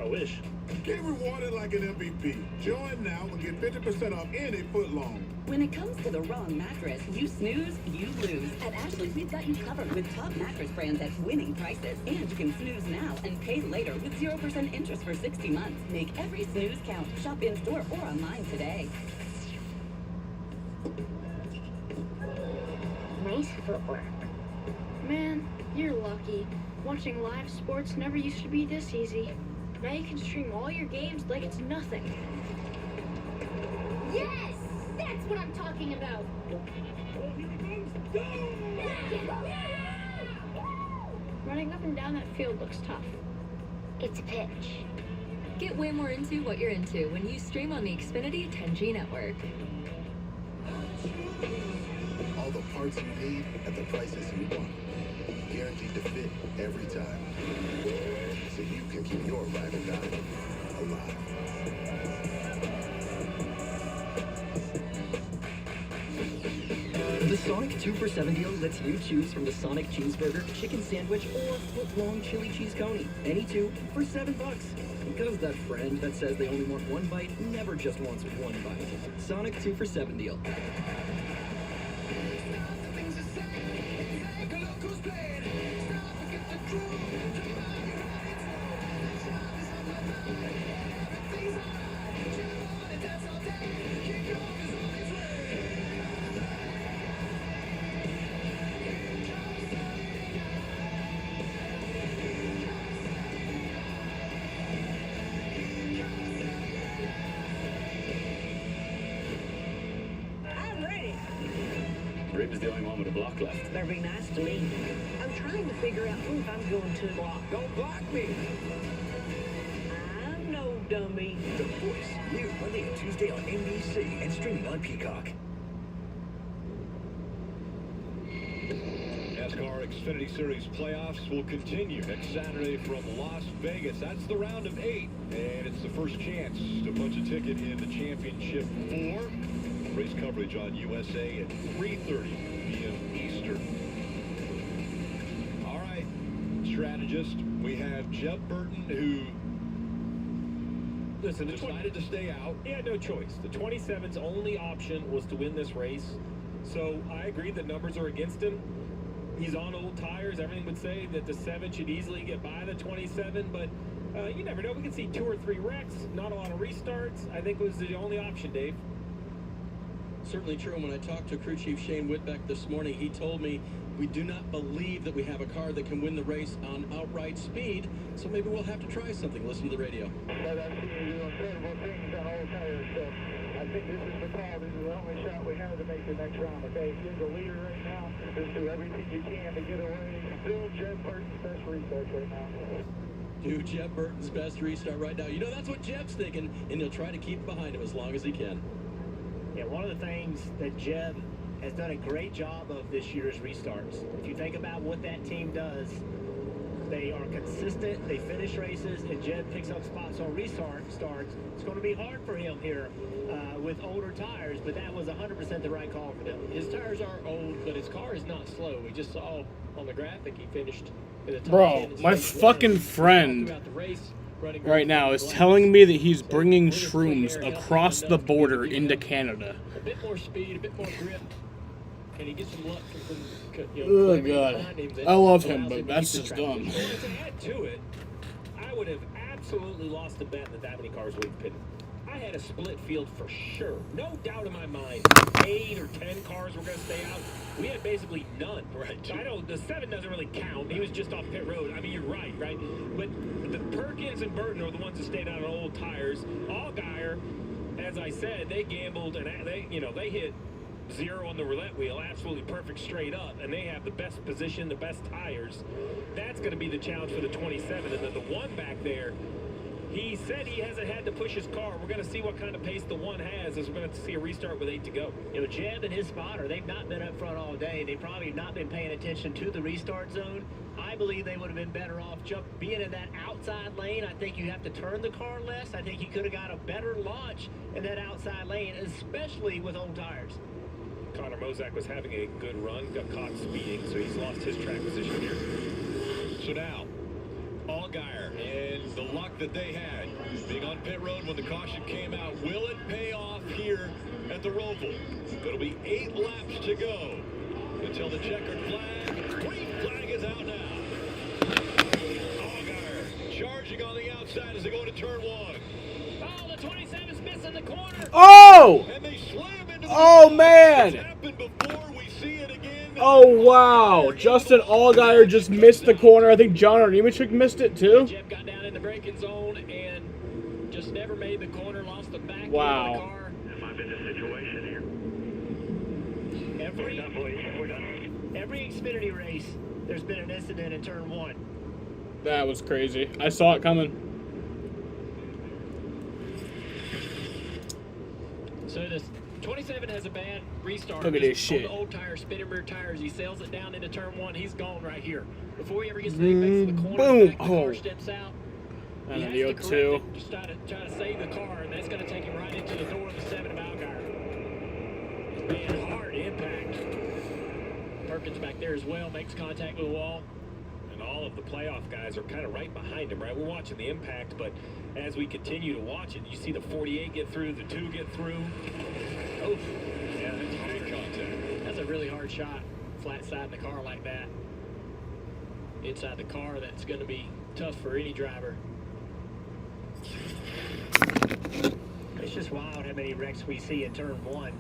I wish. Get rewarded like an MVP. Join now and get 50% off any footlong. When it comes to the wrong mattress, you snooze, you lose. At Ashley's, we've got you covered with top mattress brands at winning prices. And you can snooze now and pay later with 0% interest for 60 months. Make every snooze count. Shop in-store or online today. nice footwork. Man, you're lucky. Watching live sports never used to be this easy. Now you can stream all your games like it's nothing. Yes! That's what I'm talking about! Running up and down that field looks tough. It's a pitch. Get way more into what you're into when you stream on the Xfinity 10G network. All the parts you need at the prices you want. Guaranteed to fit every time. So you can keep your ride or die alive. The Sonic 2 for $7 deal lets you choose from the Sonic cheeseburger, chicken sandwich, or foot-long chili cheese coney. Any two for $7. Because that friend that says they only want one bite never just wants one bite. Sonic 2 for $7 deal. Rib is the only one with a block left. Better be nice to me. I'm trying to figure out who I'm going to block. Don't block me! I'm no dummy. The Voice, new Monday and Tuesday on NBC and streaming on Peacock. As NASCAR Xfinity Series playoffs will continue next Saturday from Las Vegas. That's the round of 8, and it's the first chance to punch a ticket in the championship 4. Race coverage on USA at 3:30 p.m. Eastern. All right, strategist, we have Jeb Burton, who decided to stay out. He had no choice. The 27's only option was to win this race. So I agree that numbers are against him. He's on old tires. Everything would say that the 7 should easily get by the 27, but you never know. We could see 2 or 3 wrecks, not a lot of restarts. I think was the only option, Dave. Certainly true. When I talked to crew chief Shane Whitbeck this morning, he told me we do not believe that we have a car that can win the race on outright speed, so maybe we'll have to try something. Listen to the radio. But I've seen you do incredible things on old tires, so I think this is the call. This is the only shot we have to make the next round, okay? You're the leader right now. Just do everything you can to get away. Still Jeb Burton's best restart right now. Do Jeb Burton's best restart right now. You know, that's what Jeb's thinking, and he'll try to keep behind him as long as he can. Yeah, one of the things that Jeb has done a great job of this year is restarts. If you think about what that team does, they are consistent, they finish races, and Jeb picks up spots on restarts. It's going to be hard for him here with older tires, but that was 100% the right call for them. His tires are old, but his car is not slow. We just saw on the graphic he finished in the top 10 Bro, in my stage fucking one. friend Throughout the race, running right now is glass. telling me that he's bringing shrooms across the border into Canada. A bit more speed, a bit more grip. Can he get some luck from Oh god, I love him, but that's just dumb. To add to it, I would have absolutely lost the bet that many cars would have pitted. I had a split field for sure. No doubt in my mind. 8 or 10 cars were going to stay out. We had basically none. Right. I know the 7 doesn't really count. He was just off pit road. I mean, you're right? But the Perkins and Burton are the ones that stayed out on old tires. Allgaier, as I said, they gambled and they hit 0 on the roulette wheel, absolutely perfect straight up, and they have the best position, the best tires. That's going to be the challenge for the 27. And then the 1 back there, he said he hasn't had to push his car. We're going to see what kind of pace the 1 has as we're going to see a restart with 8 to go. Jeb and his spotter, they've not been up front all day. They've probably not been paying attention to the restart zone. I believe they would have been better off being in that outside lane. I think you have to turn the car less. I think you could have got a better launch in that outside lane, especially with old tires. Connor Mozak was having a good run, got caught speeding, so he's lost his track position here. So now, Allgaier and the luck that they had being on pit road when the caution came out, will it pay off here at the Roval? It'll be 8 laps to go until the checkered flag. Green flag is out now. Allgaier charging on the outside as they go into turn 1. Oh, the 27's missing the corner. Oh! And they slam into the Oh man! happened before, we see it again. Oh wow! Justin Allgaier just missed the corner. I think John Arnemechuk missed it too. Jeb got down in the braking zone and just never made the corner, lost the back end of the car. That might be the situation here. Every Xfinity race, there's been an incident in turn 1. That was crazy. I saw it coming. So this 27 has a bad restart. Look at this shit. On the old tires, spinning rear tires. He sails it down into turn 1. He's gone right here. Before he ever gets to the apex of the corner, Boom. the car steps out. And He then has the to 02. correct it, just try to save the car, and that's going to take him right into the door of the 7 of Allgaier. Man, hard impact. Perkins back there as well, makes contact with the wall. And all of the playoff guys are kind of right behind him, right? We're watching the impact, but as we continue to watch it, you see the 48 get through, the 2 get through. Oh, yeah, that's hard contact. That's a really hard shot, flat side in the car like that. Inside the car, that's going to be tough for any driver. It's just wild how many wrecks we see in turn 1.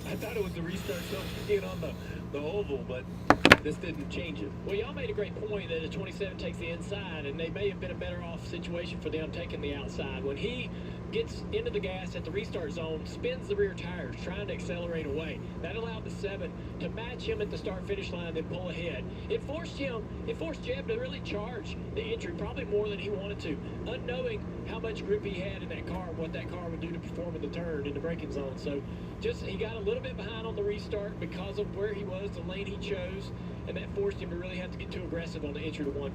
I thought it was the restart getting on the oval, but this didn't change it. Well, y'all made a great point that the 27 takes the inside, and they may have been a better off situation for them taking the outside. When he gets into the gas at the restart zone, spins the rear tires, trying to accelerate away. That allowed the 7 to match him at the start-finish line, then pull ahead. It forced Jeb to really charge the entry, probably more than he wanted to, unknowing how much grip he had in that car and what that car would do to perform in the turn, in the braking zone. So he got a little bit behind on the restart because of where he was, the lane he chose, and that forced him to really have to get too aggressive on the entry to one.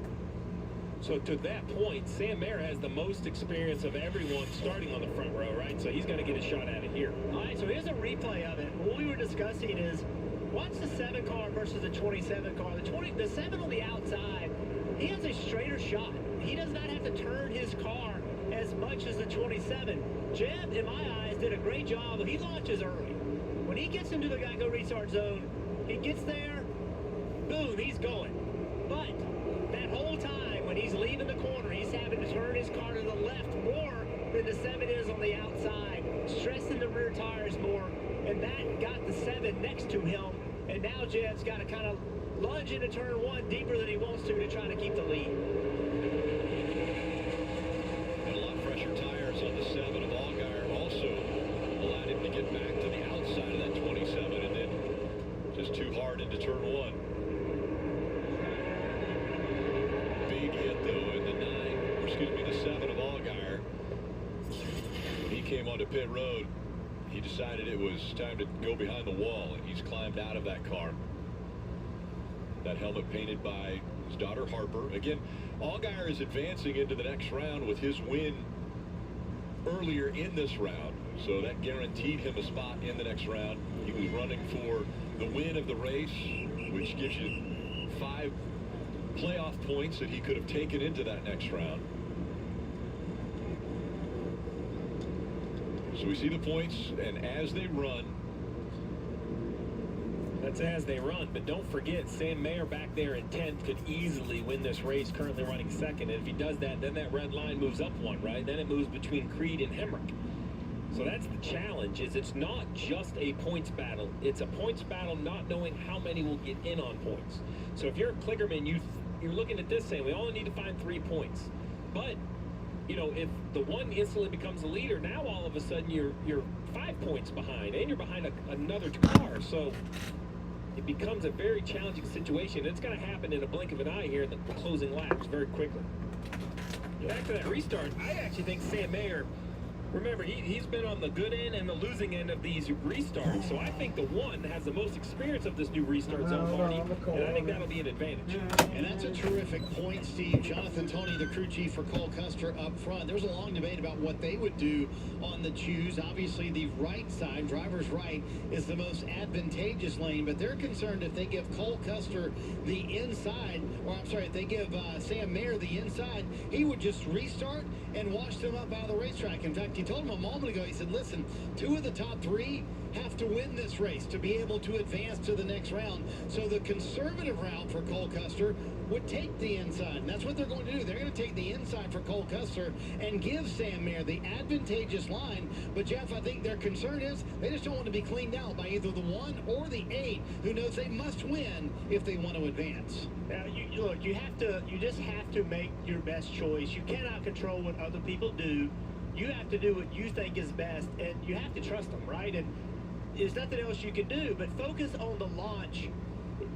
So to that point, Sam Mayer has the most experience of everyone starting on the front row, right? So he's going to get a shot at it here. All right, so here's a replay of it. What we were discussing is, watch the 7 car versus the 27 car. The 7 on the outside, he has a straighter shot. He does not have to turn his car as much as the 27. Jeb, in my eyes, did a great job. He launches early. When he gets into the Geico restart zone, he gets there, boom, he's going. But that whole time, when he's leaving the corner, he's having to turn his car to the left more than the 7 is on the outside, stressing the rear tires more, and that got the 7 next to him, and now Jeb's got to kind of lunge into turn 1 deeper than he wants to try to keep the lead. And a lot fresher tires on the 7 of Allgaier also allowed him to get back to the outside of that 27, and then just too hard into turn 1. Big hit, though, in the 7 of Allgaier. When he came onto pit road, he decided it was time to go behind the wall, and he's climbed out of that car. That helmet painted by his daughter Harper. Again, Allgaier is advancing into the next round with his win earlier in this round, so that guaranteed him a spot in the next round. He was running for the win of the race, which gives you 5 playoff points that he could have taken into that next round. So we see the points, and as they run. That's as they run, but don't forget, Sam Mayer back there in 10th could easily win this race, currently running 2nd. And if he does that, then that red line moves up 1, right? Then it moves between Creed and Hemrick. So that's the challenge, is it's not just a points battle. It's a points battle not knowing how many will get in on points. So if you're a Klickerman, you're looking at this saying, we only need to find 3 points. But, you know, if the one instantly becomes a leader, now all of a sudden you're 5 points behind, and you're behind another car. So it becomes a very challenging situation. It's going to happen in a blink of an eye here in the closing laps very quickly. Back to that restart, I actually think Sam Mayer, remember, he's been on the good end and the losing end of these restarts, so I think the 1 has the most experience of this new restart zone, Marty, and I think that'll be an advantage. And that's a terrific point, Steve. Jonathan Toney, the crew chief for Cole Custer up front. There's a long debate about what they would do on the choose. Obviously, the right side, driver's right, is the most advantageous lane, but they're concerned if they give Cole Custer the inside, or I'm sorry, if they give Sam Mayer the inside, he would just restart and wash them up out of the racetrack. In fact, he told him a moment ago, he said, listen, 2 of the top 3 have to win this race to be able to advance to the next round. So the conservative route for Cole Custer would take the inside, and that's what they're going to do. They're going to take the inside for Cole Custer and give Sam Mayer the advantageous line. But Jeff, I think their concern is they just don't want to be cleaned out by either the 1 or the 8, who knows they must win if they want to advance. Now, you just have to make your best choice. You cannot control what other people do. You have to do what you think is best, and you have to trust them, right? And there's nothing else you can do but focus on the launch.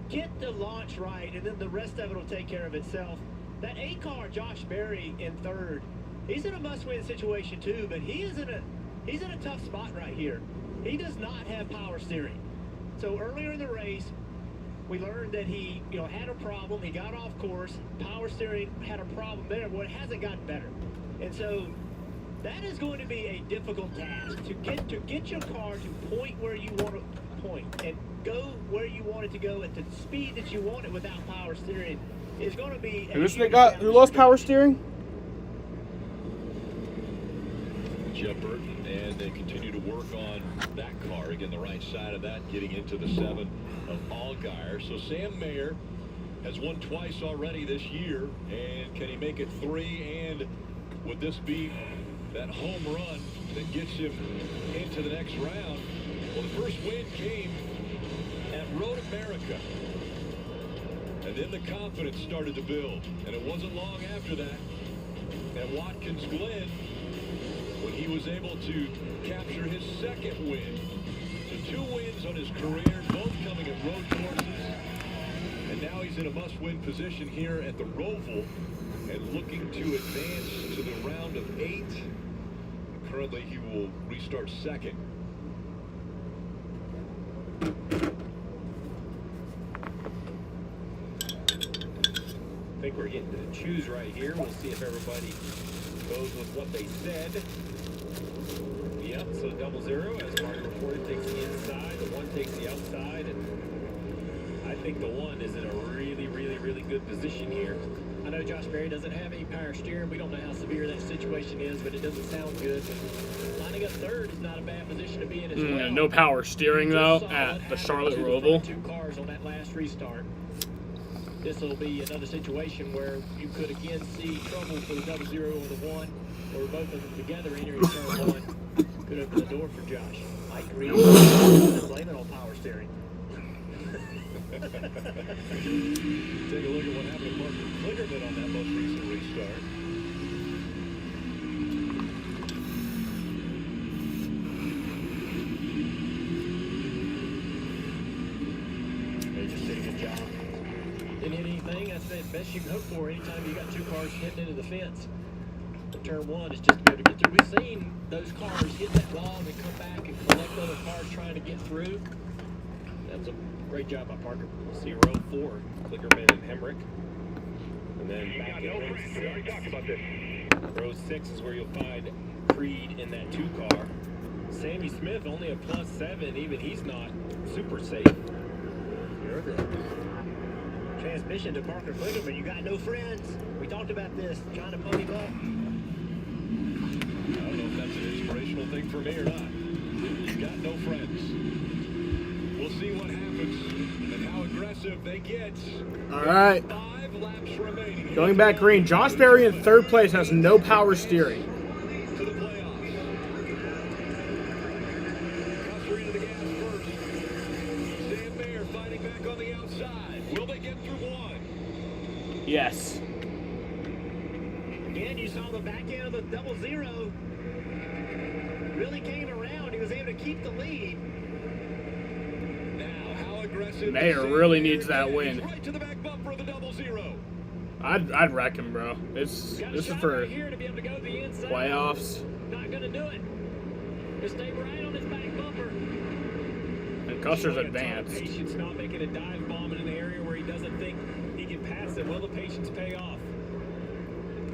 Get the launch right, and then the rest of it will take care of itself. That 8 car, Josh Berry in 3rd, he's in a must-win situation too, but he's in a tough spot right here. He does not have power steering. So earlier in the race, we learned that he had a problem. He got off course. Power steering had a problem there. Well, it hasn't gotten better. And so that is going to be a difficult task to get your car to point where you want to point and go where you want it to go at the speed that you want it without power steering is going to be who lost power steering? Jeff Burton, and they continue to work on that car. Again, the right side of that, getting into the 7 of Allgaier. So Sam Mayer has won twice already this year, and can he make it 3? And would this be that home run that gets him into the next round? Well, the first win came at Road America, and then the confidence started to build, and it wasn't long after that at Watkins Glen when he was able to capture his 2nd win. So 2 wins on his career, both coming at road courses, and now he's in a must-win position here at the Roval and looking to advance to the round of 8. Currently, he will restart 2nd. think we're getting to the choose right here. We'll see if everybody goes with what they said. Yep, so 00, as Marty reported, takes the inside. The 1 takes the outside. And I think the 1 is in a really, really, really good position here. I know Josh Berry doesn't have any power steering. We don't know how severe that situation is, but it doesn't sound good. But lining up third is not a bad position to be in as well. No power steering, though, at the Charlotte Roval. 2 cars on that last restart. This will be another situation where you could again see trouble for the 00 or the 1, or both of them together entering turn 1. Could open the door for Josh. Mike Green blame it on power steering. Take a look at what happened to Mark Kligerman on that most recent restart. They just did a good job. Didn't hit anything. That's the best you can hope for anytime you got 2 cars hitting into the fence. But turn 1 is just to be able to get through. We've seen those cars hit that wall and come back and collect other cars trying to get through. That was a great job by Parker. We'll see row 4, Kligerman and Hemrick. And then back in row 6. We already talked about this. Row 6 is where you'll find Creed in that 2 car. Sammy Smith only a +7, even he's not super safe. Transmission to Parker Kligerman. You got no friends. We talked about this. Trying to pony up. I don't know if that's an inspirational thing for me or not. You got no friends. We'll see what happens and how aggressive they get. All right. 5 laps remaining. Going back green. Josh Berry in 3rd place has no power steering. To the playoffs. Custer into the gas first. Sam Mayer fighting back on the outside. Will they get through 1? Yes. Again, you saw the back end of the 00. Really came around. He was able to keep the lead. Now, how aggressive? Mayer really needs that win. Right to the back bumper of the 00. I'd wreck him, bro. This is for here to be able to go to the inside. playoffs. Not going to do it. Just stay right on his back bumper. And Custer's advanced. Patience not making a dive bomb in an area where he doesn't think he can pass it. Will the patience pay off?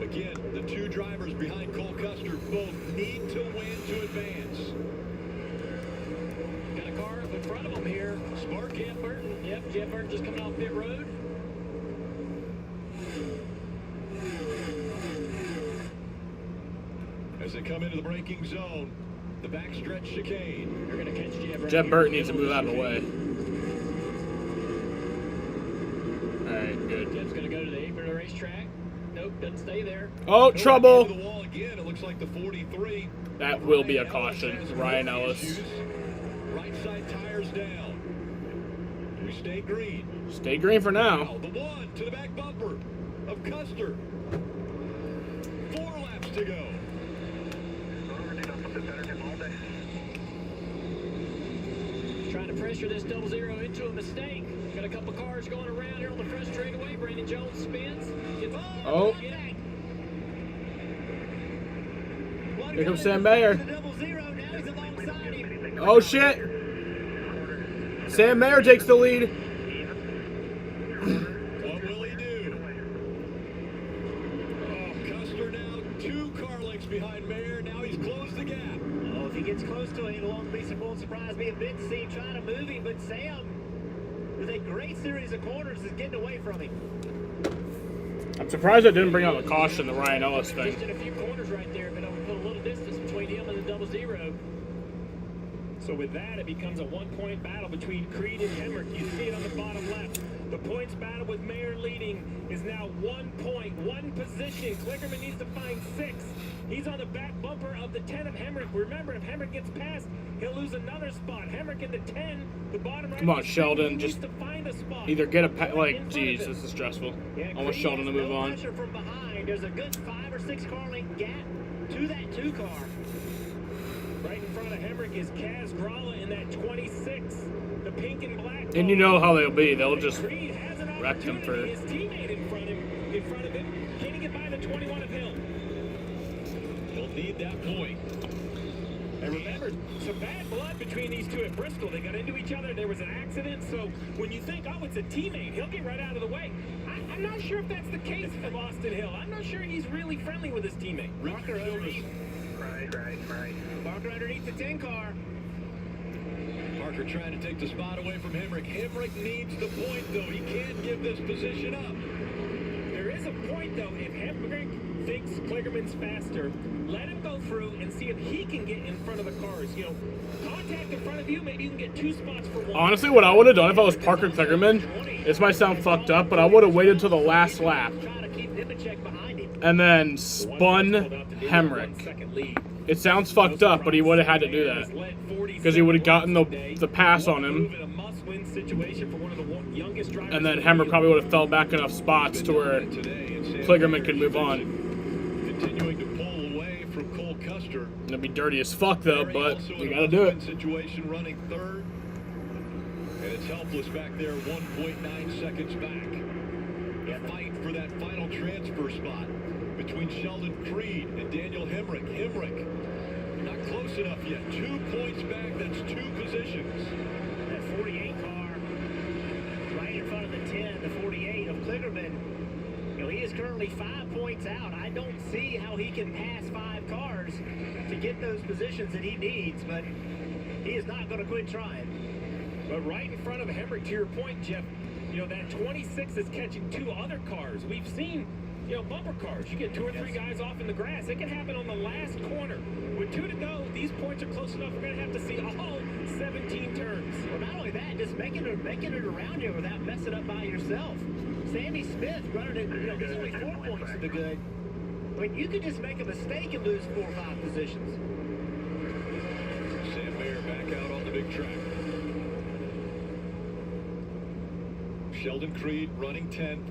Again, the 2 drivers behind Cole Custer both need to win to advance. Got a car up in front of him here. Smart. Jeff Burton. Yep, Jeff Burton just coming off pit road. As they come into the braking zone, the backstretch chicane. They're going to catch Jeff Burton. Jeff Burton needs to move out of the way. All right, good. Jeff's going to go to the apron of the racetrack. Nope, doesn't stay there. Oh, trouble. The wall again. It looks like the 43. That will be a caution. Ryan Ellis. Right side tires down. We stay green. Stay green for now. The 1 to the back bumper of Custer. 4 laps to go. Trying to pressure this 00 into a mistake. Got a couple cars going around here on the front straightaway. Brandon Jones spins. Oh. Here comes Sam Mayer. Oh, shit. Sam Mayer takes the lead. What will he do? Oh, Custer now 2 car lengths behind Mayer. Now he's closed the gap. Oh, if he gets close to it, it won't surprise me a bit to see him trying to move him. But Sam, with a great series of corners, is getting away from him. I'm surprised I didn't bring out the caution, the Ryan Ellis thing. Just in a few corners right there, but put a little distance between him and the 00. So with that, it becomes a 1-point battle between Creed and Hemrick. You see it on the bottom left. The points battle with Mayer leading is now 1 point, 1 position. Kligerman needs to find 6. He's on the back bumper of the 10 of Hemrick. Remember, if Hemrick gets past, he'll lose another spot. Hemrick in the 10, the bottom right. Come on, Sheldon. Just to find a spot. either get a geez, this is stressful. Almost Sheldon to move on. Pressure from behind. There's a good 5 or 6 car length gap to that 2 car. Right in front of Hemrick is Kaz Gralla in that 26. The pink and black. And you know how they'll be. They'll just wreck them for. His teammate in front of him. Can he get by the 21 of Hill? He'll need that point. And remember, some bad blood between these two at Bristol. They got into each other. There was an accident. So when you think, oh, it's a teammate, he'll get right out of the way. I'm not sure if that's the case of Austin Hill. I'm not sure he's really friendly with his teammate. Parker underneath. Right. Parker underneath the 10 car. Parker trying to take the spot away from Hemrick. Hemrick needs the point, though. He can't give this position up. There is a point, though. If Hemrick thinks Kligerman's faster, let him go through and see if he can get in front of the cars. You know, contact in front of you, maybe you can get 2 spots for one. Honestly, what I would have done if I was Parker Kligerman, this might sound fucked up, but I would have waited till the last lap and then spun Hemrick. It sounds fucked up, but he would have had to do that because he would have gotten the pass on him, and then Hemrick probably would have fell back enough spots to where Kligerman could move on. Continuing to pull away from Cole Custer. It'll be dirty as fuck though, but you gotta do it. Situation running third, and it's helpless back there, 1.9 seconds back. The fight for that final transfer spot between Sheldon Creed and Daniel Hemrick. Hemrick not close enough yet. 2 points back. That's 2 positions. That 48 car right in front of the 10, the 48 of Kligerman. You know, he is currently 5 points out. I don't see how he can pass 5 cars to get those positions that he needs, but he is not going to quit trying. But right in front of Hemrick, to your point, Jeff, you know, that 26 is catching 2 other cars. We've seen, you know, bumper cars. You get 2 or 3 guys off in the grass. It can happen on the last corner. With 2 to go, these points are close enough. We're going to have to see all 17 turns. Well, not only that, just making it around here without messing up by yourself. Sammy Smith running it, you know, he's only 4 points to the good. I mean, you could just make a mistake and lose 4 or 5 positions. Sam Mayer back out on the big track. Sheldon Creed running 10th.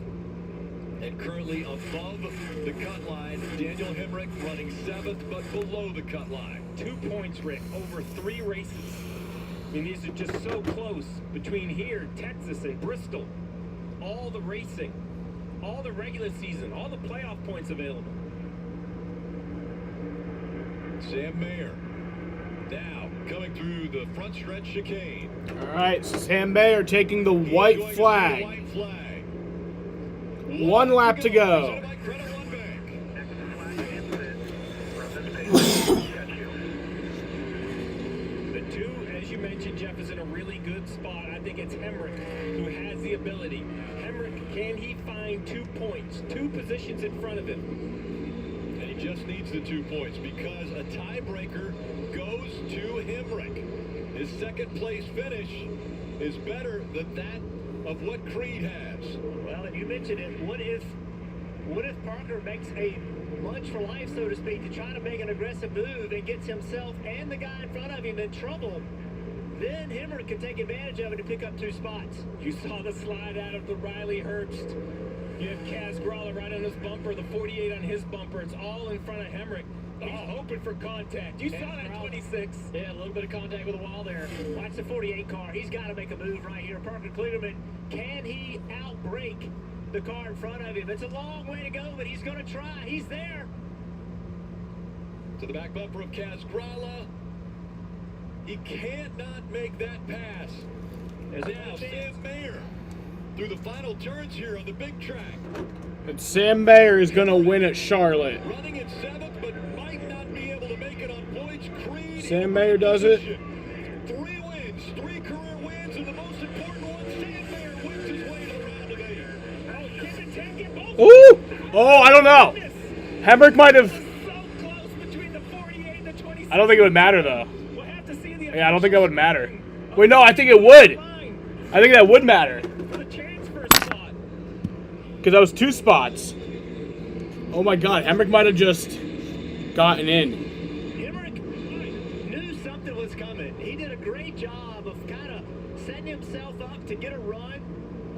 And currently above the cut line, Daniel Hemrick running 7th, but below the cut line. 2 points, Rick, over 3 races. I mean, these are just so close between here, Texas, and Bristol. All the racing, all the regular season, all the playoff points available. Sam Mayer now coming through the front stretch chicane. All right, Sam Mayer taking the white flag. 1 lap to go. The 2, as you mentioned, Jeff, is in a really good spot. I think it's Hemrick who has the ability. Hemrick, can he find 2 points, 2 positions in front of him? And he just needs the 2 points because a tiebreaker goes to Hemrick. His second place finish is better than that of what Creed has. Well, and you mentioned it. What if Parker makes a lunge for life, so to speak, to try to make an aggressive move and gets himself and the guy in front of him in trouble? Then Hemrick can take advantage of it to pick up 2 spots. You saw the slide out of the Riley Herbst. You have Kaz Gralla right on his bumper, the 48 on his bumper. It's all in front of Hemrick. He's hoping for contact. You saw that 26. Yeah, a little bit of contact with the wall there. Watch the 48 car. He's got to make a move right here. Parker Kligerman, can he outbrake the car in front of him? It's a long way to go, but he's going to try. He's there. To the back bumper of Kaz Gralla. He can't not make that pass. As now Sam Mayer through the final turns here on the big track. And Sam Mayer is going to win at Charlotte. Running at 7th, but might not be able to make it on points. Creed Sam Mayer does it. 3 wins, 3 career wins, and the most important one, Sam Mayer wins his way to the round of 8. Ooh! Oh, I don't know. Hemrick might have. I don't think it would matter though. Yeah, I don't think that would matter. Wait, no, I think it would. I think that would matter. Because that was 2 spots. Oh my God, Hemrick might have just gotten in. Hemrick knew something was coming. He did a great job of kind of setting himself up to get a run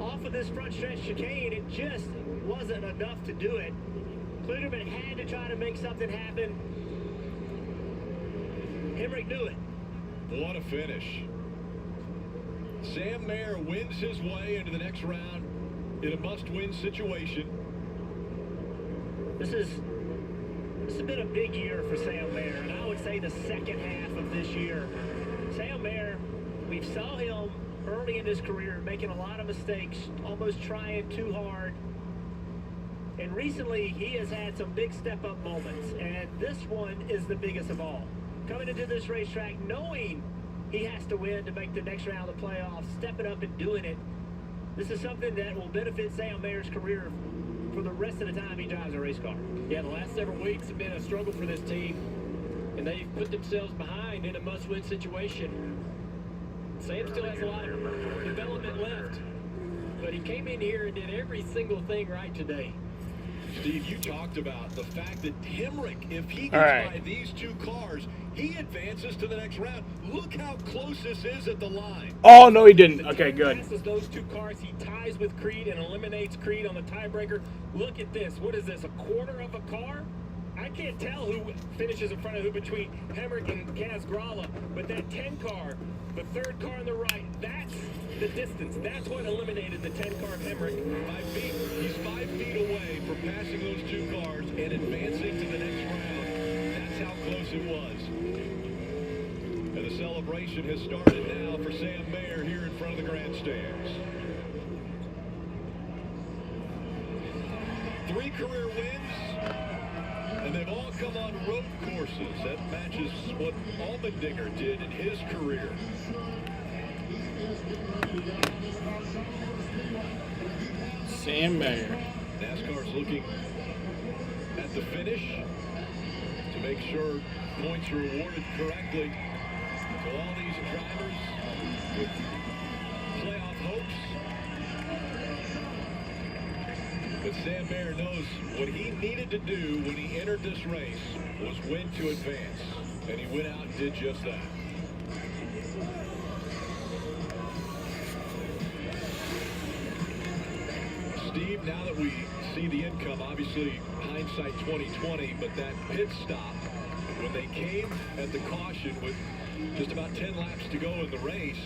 off of this front stretch chicane. It just wasn't enough to do it. Kligerman had to try to make something happen. Hemrick knew it. What a finish. Sam Mayer wins his way into the next round in a must-win situation. This is This has been a big year for Sam Mayer, and I would say the second half of this year. Sam Mayer, we saw him early in his career making a lot of mistakes, almost trying too hard. And recently, he has had some big step-up moments, and this one is the biggest of all. Coming into this racetrack, knowing he has to win to make the next round of the playoffs, stepping up and doing it. This is something that will benefit Sam Mayer's career for the rest of the time he drives a race car. Yeah, the last several weeks have been a struggle for this team, and they've put themselves behind in a must-win situation. Sam still has a lot of development left, but he came in here and did every single thing right today. Steve, you talked about the fact that Hemrick, if he gets by these two cars, he advances to the next round. Look how close this is at the line. Oh, no, he didn't. Okay, good. Passes those two cars, he ties with Creed and eliminates Creed on the tiebreaker. Look at this. What is this, a quarter of a car? I can't tell who finishes in front of who between Hemrick and Kaz Grala, but that 10 car, the third car on the right, that's the distance. That's what eliminated the 10 car of Hemrick. 5 feet. He's 5 feet away from passing those two cars and advancing to the next round. That's how close it was. And the celebration has started now for Sam Mayer here in front of the grandstands. 3 career wins, and they've all come on road courses. That matches what Allmendinger did in his career. Sam Mayer. NASCAR's looking at the finish to make sure points are awarded correctly to all these drivers with playoff hopes. But Sam Mayer knows what he needed to do when he entered this race was win to advance, and he went out and did just that. Steve, now that we see the income, obviously hindsight 2020, but that pit stop, when they came at the caution with just about 10 laps to go in the race,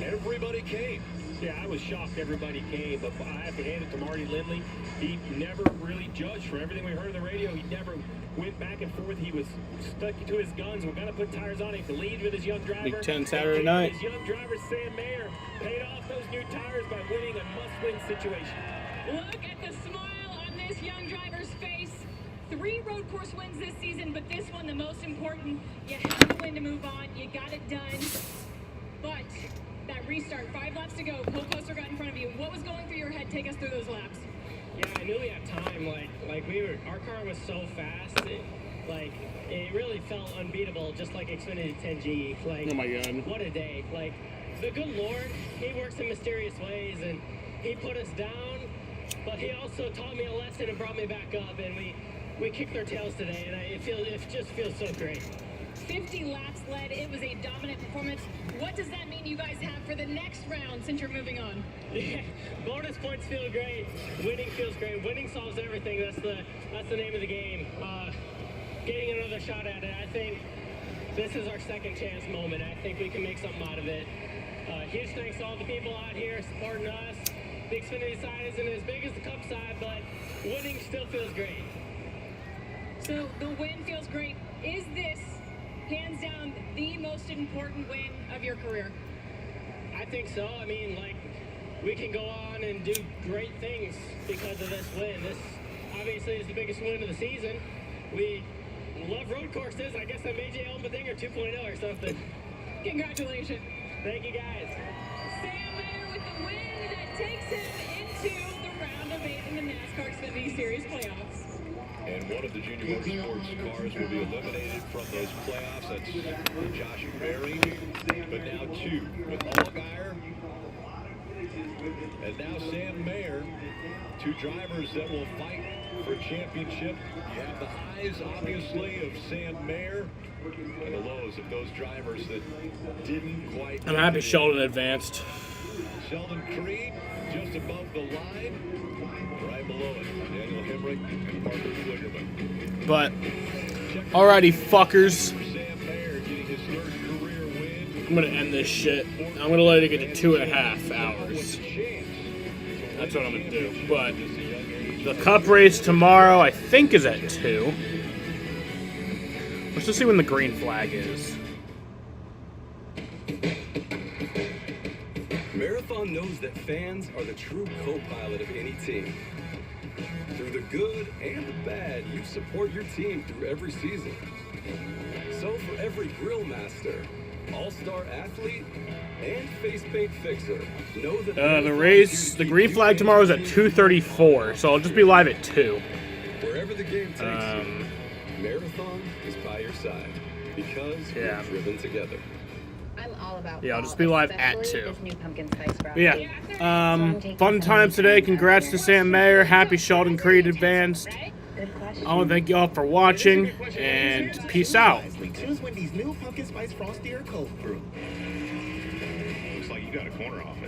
everybody came. Yeah, I was shocked everybody came, but I have to hand it to Marty Lindley. He never really judged. For everything we heard on the radio, he never went back and forth. He was stuck to his guns. We're going to put tires on him to lead with his young driver. Big 10 Saturday night. His young driver, Sam Mayer, paid off those new tires by winning a must-win situation. Look at the smile on this young driver's face. 3 road course wins this season, but this one the most important. You have to win to move on. You got it done. But that restart, 5 laps to go. Pole Poster got in front of you. What was going through your head? Take us through those laps. Yeah, I knew we had time. Our car was so fast. It really felt unbeatable, just like Xfinity 10G. Oh my God. What a day. The good Lord, he works in mysterious ways, and he put us down, but he also taught me a lesson and brought me back up, and we kicked our tails today, and it just feels so great. 50 laps led. It was a dominant performance. What does that mean you guys have for the next round since you're moving on? Yeah, bonus points feel great. Winning feels great. Winning solves everything. That's the name of the game. Getting another shot at it. I think this is our second chance moment. I think we can make something out of it. Huge thanks to all the people out here supporting us. The Xfinity side isn't as big as the Cup side, but winning still feels great. So the win feels great. Is this hands down the most important win of your career? I think so. I mean, we can go on and do great things because of this win. This obviously is the biggest win of the season. We love road courses. I guess I made you Allmendinger 2.0 or something. Congratulations. Thank you, guys. Sam Mayer with the win that takes him into the round of 8 in the NASCAR Xfinity Series playoffs. And one of the Junior Motorsports cars will be eliminated from those playoffs. That's Josh Berry. But now 2 with Allgaier. And now Sam Mayer. 2 drivers that will fight for championship. You have the highs, obviously, of Sam Mayer. And the lows of those drivers that didn't quite. I'm happy Sheldon advanced. Sheldon Creed just above the line. Right below it, Daniel Hemrick and Parker Kligerman. But, alrighty, fuckers. Sam Mayer getting his 3rd career win. I'm gonna end this shit. I'm gonna let it get to 2.5 hours. That's what I'm gonna do. But the Cup race tomorrow, I think, is at 2. Let's just see when the green flag is. Marathon knows that fans are the true co-pilot of any team. Through the good and the bad, you support your team through every season. So for every grill master, all-star athlete, and face paint fixer, know that The race, the green flag tomorrow is at 2:34, so I'll just be live at 2. wherever the game takes you, Marathon is by your side because we're driven together. I'm all about Yeah, I'll just be live at especially 2. this new pumpkin spice But yeah, fun times today. Congrats to Sam Mayer. Happy Sheldon Creed advanced. I want to thank you all for watching, and peace out. Choose Wendy's new pumpkin spice frosty or cold brew. Looks like you got a corner office.